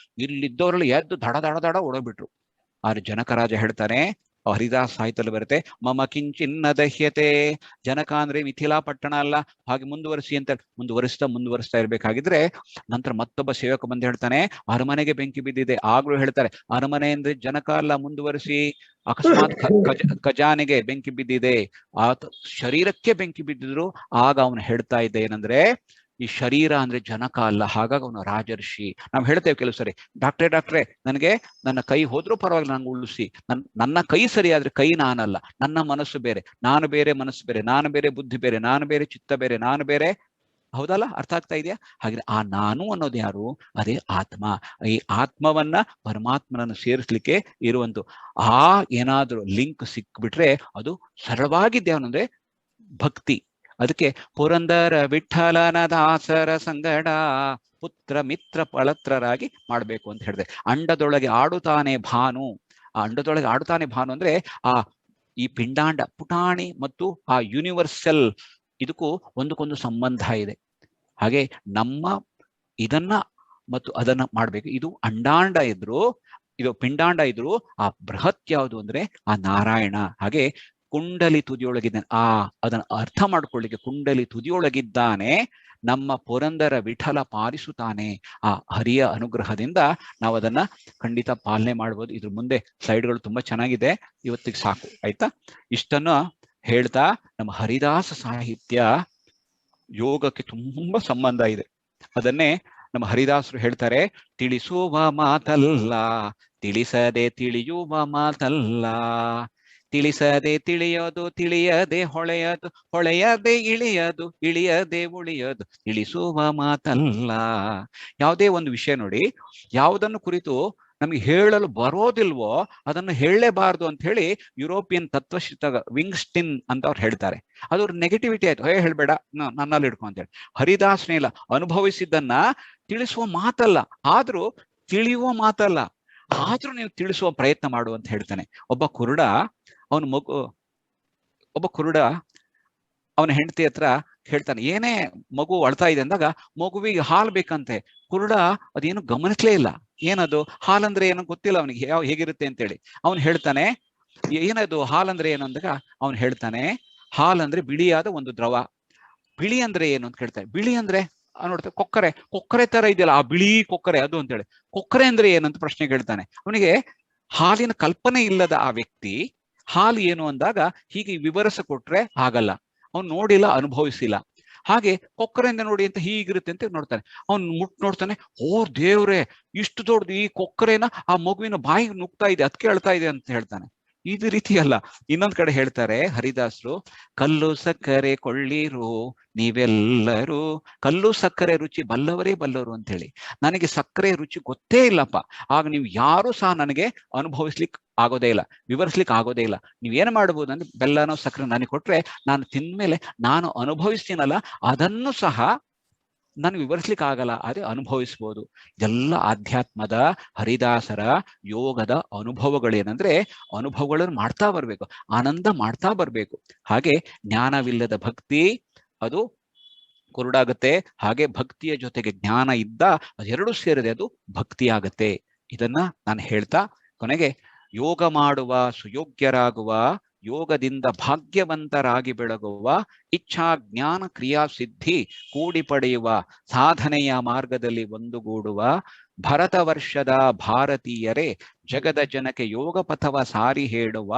Speaker 1: ಇಲ್ಲಿದ್ದವರಲ್ಲಿ ಎದ್ದು ದಡ ಓಡೋಗ್ಬಿಟ್ರು. ಆದ್ರೆ ಜನಕರಾಜ ಹೇಳ್ತಾನೆ, ಹರಿದಾಸ್ ಸಾಹಿತ್ಯದಲ್ಲಿ ಬರುತ್ತೆ, ಮಮ ಕಿಂಚಿನ್ನ ದಹ್ಯತೆ. ಜನಕ ಅಂದ್ರೆ ಮಿಥಿಲಾ ಪಟ್ಟಣ ಅಲ್ಲ, ಹಾಗೆ ಮುಂದುವರಿಸಿ ಅಂತ ಮುಂದುವರಿಸ್ತಾ ಇರ್ಬೇಕಾಗಿದ್ರೆ, ನಂತರ ಮತ್ತೊಬ್ಬ ಸೇವಕ ಬಂದು ಹೇಳ್ತಾನೆ, ಅರಮನೆಗೆ ಬೆಂಕಿ ಬಿದ್ದಿದೆ. ಆಗ್ಲೂ ಹೇಳ್ತಾರೆ, ಅರಮನೆ ಅಂದ್ರೆ ಜನಕ ಅಲ್ಲ, ಮುಂದುವರಿಸಿ. ಅಕಸ್ಮಾತ್ ಖಜಾನೆಗೆ ಬೆಂಕಿ ಬಿದ್ದಿದೆ, ಶರೀರಕ್ಕೆ ಬೆಂಕಿ ಬಿದ್ದಿದ್ರು. ಆಗ ಅವನು ಹೇಳ್ತಾ ಇದ್ದ ಏನಂದ್ರೆ, ಈ ಶರೀರ ಅಂದ್ರೆ ಜನಕ ಅಲ್ಲ, ಹಾಗಾಗಿ ಅವನು ರಾಜರ್ಷಿ. ನಾವು ಹೇಳ್ತೇವೆ ಕೆಲವು ಸರಿ, ಡಾಕ್ಟ್ರೇ ನನಗೆ ನನ್ನ ಕೈ ಹೋದ್ರೂ ಪರವಾಗಿಲ್ಲ, ನಂಗೆ ಉಳಿಸಿ. ನನ್ನ ಕೈ ಸರಿ ಆದ್ರೆ ಕೈ ನಾನಲ್ಲ, ನನ್ನ ಮನಸ್ಸು ಬೇರೆ, ನಾನು ಬೇರೆ, ಮನಸ್ಸು ಬೇರೆ, ನಾನು ಬೇರೆ, ಬುದ್ಧಿ ಬೇರೆ, ನಾನು ಬೇರೆ, ಚಿತ್ತ ಬೇರೆ, ನಾನು ಬೇರೆ. ಹೌದಲ್ಲ? ಅರ್ಥ ಆಗ್ತಾ ಇದೆಯಾ? ಹಾಗೆ ಆ ನಾನು ಅನ್ನೋದು ಯಾರು? ಅದೇ ಆತ್ಮ. ಈ ಆತ್ಮವನ್ನ ಪರಮಾತ್ಮನನ್ನು ಸೇರಿಸ್ಲಿಕ್ಕೆ ಇರುವಂತ ಆ ಏನಾದ್ರೂ ಲಿಂಕ್ ಸಿಕ್ಬಿಟ್ರೆ ಅದು ಸರಳವಾಗಿದ್ದೆ ಅವನಂದ್ರೆ ಭಕ್ತಿ. ಅದಕ್ಕೆ ಪುರಂದರ ವಿಠಲನ ದಾಸರ ಸಂಗಡ ಪುತ್ರ ಮಿತ್ರ ಪಳತ್ರರಾಗಿ ಮಾಡ್ಬೇಕು ಅಂತ ಹೇಳಿದೆ. ಅಂಡದೊಳಗೆ ಆಡುತ್ತಾನೆ ಭಾನು. ಆ ಅಂಡದೊಳಗೆ ಆಡುತ್ತಾನೆ ಭಾನು ಅಂದ್ರೆ ಆ ಈ ಪಿಂಡಾಂಡ ಪುಟಾಣಿ ಮತ್ತು ಆ ಯೂನಿವರ್ಸಲ್ ಇದಕ್ಕೂ ಒಂದಕ್ಕೊಂದು ಸಂಬಂಧ ಇದೆ. ಹಾಗೆ ನಮ್ಮ ಇದನ್ನ ಮತ್ತು ಅದನ್ನ ಮಾಡ್ಬೇಕು. ಇದು ಅಂಡಾಂಡ ಇದ್ರು, ಇದು ಪಿಂಡಾಂಡ ಇದ್ರು, ಆ ಬೃಹತ್ ಯಾವುದು ಅಂದ್ರೆ ಆ ನಾರಾಯಣ. ಹಾಗೆ ಕುಂಡಲಿ ತುದಿಯೊಳಗಿದ್ದಾನೆ. ಅದನ್ನ ಅರ್ಥ ಮಾಡ್ಕೊಳ್ಳಿಕ್ಕೆ ಕುಂಡಲಿ ತುದಿಯೊಳಗಿದ್ದಾನೆ ನಮ್ಮ ಪುರಂದರ ವಿಠಲ ಪಾಲಿಸುತ್ತಾನೆ. ಆ ಹರಿಯ ಅನುಗ್ರಹದಿಂದ ನಾವು ಅದನ್ನ ಖಂಡಿತ ಪಾಲನೆ ಮಾಡ್ಬೋದು. ಇದ್ರ ಮುಂದೆ ಸ್ಲೈಡ್ಗಳು ತುಂಬಾ ಚೆನ್ನಾಗಿದೆ, ಇವತ್ತಿಗೆ ಸಾಕು ಆಯ್ತಾ. ಇಷ್ಟನ್ನ ಹೇಳ್ತಾ ನಮ್ಮ ಹರಿದಾಸ ಸಾಹಿತ್ಯ ಯೋಗಕ್ಕೆ ತುಂಬಾ ಸಂಬಂಧ ಇದೆ. ಅದನ್ನೇ ನಮ್ಮ ಹರಿದಾಸರು ಹೇಳ್ತಾರೆ, ತಿಳಿಸುವ ಮಾತಲ್ಲ ತಿಳಿಸದೆ ತಿಳಿಯುವ ಮಾತಲ್ಲ, ತಿಳಿಸದೆ ತಿಳಿಯೋದು ತಿಳಿಯದೆ ಹೊಳೆಯದು, ಹೊಳೆಯದೆ ಇಳಿಯದು ಇಳಿಯದೆ ಉಳಿಯೋದು, ತಿಳಿಸುವ ಮಾತಲ್ಲ. ಯಾವುದೇ ಒಂದು ವಿಷಯ ನೋಡಿ, ಯಾವುದನ್ನು ಕುರಿತು ನಮಗೆ ಹೇಳಲು ಬರೋದಿಲ್ವೋ ಅದನ್ನು ಹೇಳಲೇಬಾರ್ದು ಅಂತ ಹೇಳಿ ಯುರೋಪಿಯನ್ ತತ್ವಶಿತ ವಿಂಗ್ಸ್ಟಿನ್ ಅಂತ ಅವ್ರು ಹೇಳ್ತಾರೆ. ಅದು ನೆಗೆಟಿವಿಟಿ ಆಯ್ತು, ಹೇಳ್ಬೇಡ ನನ್ನಲ್ಲಿ ಇಡ್ಕೊ ಅಂತ ಹೇಳಿ. ಹರಿದಾಸನೇಲ ಅನುಭವಿಸಿದ್ದನ್ನ ತಿಳಿಸುವ ಮಾತಲ್ಲ, ಆದ್ರೂ ತಿಳಿಯುವ ಮಾತಲ್ಲ, ಆದ್ರೂ ನೀವು ತಿಳಿಸುವ ಪ್ರಯತ್ನ ಮಾಡು ಅಂತ ಹೇಳ್ತಾನೆ. ಒಬ್ಬ ಕುರುಡ ಅವನ ಹೆಂಡತಿ ಹತ್ರ ಹೇಳ್ತಾನೆ, ಏನೇ ಮಗು ಅಳ್ತಾ ಇದೆ ಅಂದಾಗ ಮಗುವಿಗೆ ಹಾಲು ಬೇಕಂತೆ. ಕುರುಡ ಅದೇನು ಗಮನಿಸ್ಲೇ ಇಲ್ಲ. ಏನದು ಹಾಲಂದ್ರೆ ಏನೋ ಗೊತ್ತಿಲ್ಲ ಅವನಿಗೆ, ಹೇಗಿರುತ್ತೆ ಅಂತೇಳಿ. ಅವನು ಹೇಳ್ತಾನೆ, ಏನದು ಹಾಲಂದ್ರೆ ಏನು ಅಂದಾಗ ಅವನು ಹೇಳ್ತಾನೆ, ಹಾಲಂದ್ರೆ ಬಿಳಿಯಾದ ಒಂದು ದ್ರವ. ಬಿಳಿ ಅಂದ್ರೆ ಏನು ಅಂತ ಕೇಳ್ತಾನೆ. ಬಿಳಿ ಅಂದ್ರೆ ನೋಡ್ತಾರೆ ಕೊಕ್ಕರೆ ತರ ಇದೆಯಲ್ಲ, ಆ ಬಿಳಿ ಕೊಕ್ಕರೆ ಅದು ಅಂತೇಳಿ. ಕೊಕ್ಕರೆ ಅಂದ್ರೆ ಏನಂತ ಪ್ರಶ್ನೆ ಕೇಳ್ತಾನೆ. ಅವನಿಗೆ ಹಾಲಿನ ಕಲ್ಪನೆ ಇಲ್ಲದ ಆ ವ್ಯಕ್ತಿ ಹಾಲು ಏನು ಅಂದಾಗ ಹೀಗೆ ವಿವರಿಸ ಕೊಟ್ರೆ ಆಗಲ್ಲ, ಅವ್ನು ನೋಡಿಲ್ಲ, ಅನುಭವಿಸಿಲ್ಲ. ಹಾಗೆ ಕೊಕ್ಕರೆಯಿಂದ ನೋಡಿ ಅಂತ ಹೀಗಿರುತ್ತೆ ಅಂತ ನೋಡ್ತಾನೆ. ಅವ್ನು ನೋಡ್ತಾನೆ, ಓ ದೇವ್ರೆ, ಇಷ್ಟು ದೊಡ್ಡದು ಈ ಕೊಕ್ಕರೆನ ಆ ಮಗುವಿನ ಬಾಯಿಗೆ ನುಗ್ತಾ ಇದೆ, ಅದಕ್ಕೆ ಅಳ್ತಾ ಇದೆ ಅಂತ ಹೇಳ್ತಾನೆ. ಇದು ರೀತಿ ಅಲ್ಲ. ಇನ್ನೊಂದ್ ಕಡೆ ಹೇಳ್ತಾರೆ ಹರಿದಾಸರು, ಕಲ್ಲು ಸಕ್ಕರೆ ಕೊಳ್ಳಿರು ನೀವೆಲ್ಲರೂ, ಕಲ್ಲು ಸಕ್ಕರೆ ರುಚಿ ಬಲ್ಲವರೇ ಬಲ್ಲವರು ಅಂತ ಹೇಳಿ. ನನಗೆ ಸಕ್ಕರೆ ರುಚಿ ಗೊತ್ತೇ ಇಲ್ಲಪ್ಪ, ಆಗ ನೀವು ಯಾರು ಸಹ ನನಗೆ ಅನುಭವಿಸ್ಲಿಕ್ಕೆ ಆಗೋದೇ ಇಲ್ಲ, ವಿವರಿಸ್ಲಿಕ್ಕೆ ಆಗೋದೇ ಇಲ್ಲ. ನೀವೇನು ಮಾಡ್ಬೋದು ಅಂದ್ರೆ ಬೆಲ್ಲನೋ ಸಕ್ಕರೆ ನನಗೆ ಕೊಟ್ರೆ ನಾನು ತಿಂದ್ಮೇಲೆ ನಾನು ಅನುಭವಿಸ್ತೀನಲ್ಲ, ಅದನ್ನು ಸಹ ನಾನು ವಿವರಿಸ್ಲಿಕ್ಕೆ ಆಗಲ್ಲ, ಅದೇ ಅನುಭವಿಸ್ಬೋದು. ಇದೆಲ್ಲ ಆಧ್ಯಾತ್ಮದ ಹರಿದಾಸರ ಯೋಗದ ಅನುಭವಗಳೇನಂದ್ರೆ ಅನುಭವಗಳನ್ನು ಮಾಡ್ತಾ ಬರ್ಬೇಕು, ಆನಂದ ಮಾಡ್ತಾ ಬರ್ಬೇಕು. ಹಾಗೆ ಜ್ಞಾನವಿಲ್ಲದ ಭಕ್ತಿ ಅದು ಕುರುಡಾಗತ್ತೆ. ಹಾಗೆ ಭಕ್ತಿಯ ಜೊತೆಗೆ ಜ್ಞಾನ ಇದ್ದ ಅದೆರಡು ಸೇರಿದೆ ಅದು ಭಕ್ತಿ ಆಗತ್ತೆ. ಇದನ್ನ ನಾನು ಹೇಳ್ತಾ ಕೊನೆಗೆ, ಯೋಗ ಮಾಡುವ ಸುಯೋಗ್ಯರಾಗುವ, ಯೋಗದಿಂದ ಭಾಗ್ಯವಂತರಾಗಿ ಬೆಳಗುವ, ಇಚ್ಛಾ ಜ್ಞಾನ ಕ್ರಿಯಾ ಸಿದ್ಧಿ ಕೂಡಿ ಪಡೆಯುವ, ಸಾಧನೆಯ ಮಾರ್ಗದಲ್ಲಿ ಒಂದುಗೂಡುವ ಭರತ ವರ್ಷದ ಭಾರತೀಯರೇ ಜಗದ ಜನಕ್ಕೆ ಯೋಗ ಪಥವ ಸಾರಿ ಹೇಳುವ,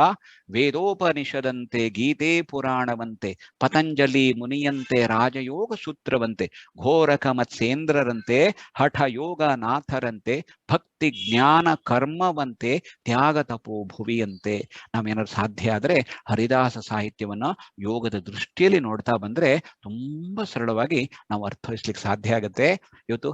Speaker 1: ವೇದೋಪನಿಷದಂತೆ ಗೀತೆ ಪುರಾಣವಂತೆ ಪತಂಜಲಿ ಮುನಿಯಂತೆ ರಾಜಯೋಗ ಸೂತ್ರವಂತೆ ಘೋರಕ ಮತ್ಸೇಂದ್ರರಂತೆ ಹಠ ಯೋಗ ನಾಥರಂತೆ ಭಕ್ತಿ ಜ್ಞಾನ ಕರ್ಮವಂತೆ ತ್ಯಾಗ ತಪೋ ಭುವಿಯಂತೆ. ನಾವೇನಾದ್ರು ಸಾಧ್ಯ ಆದ್ರೆ ಹರಿದಾಸ ಸಾಹಿತ್ಯವನ್ನ ಯೋಗದ ದೃಷ್ಟಿಯಲ್ಲಿ ನೋಡ್ತಾ ಬಂದ್ರೆ ತುಂಬಾ ಸರಳವಾಗಿ ನಾವು ಅರ್ಥೈಸ್ಲಿಕ್ಕೆ ಸಾಧ್ಯ ಆಗುತ್ತೆ. ಇವತ್ತು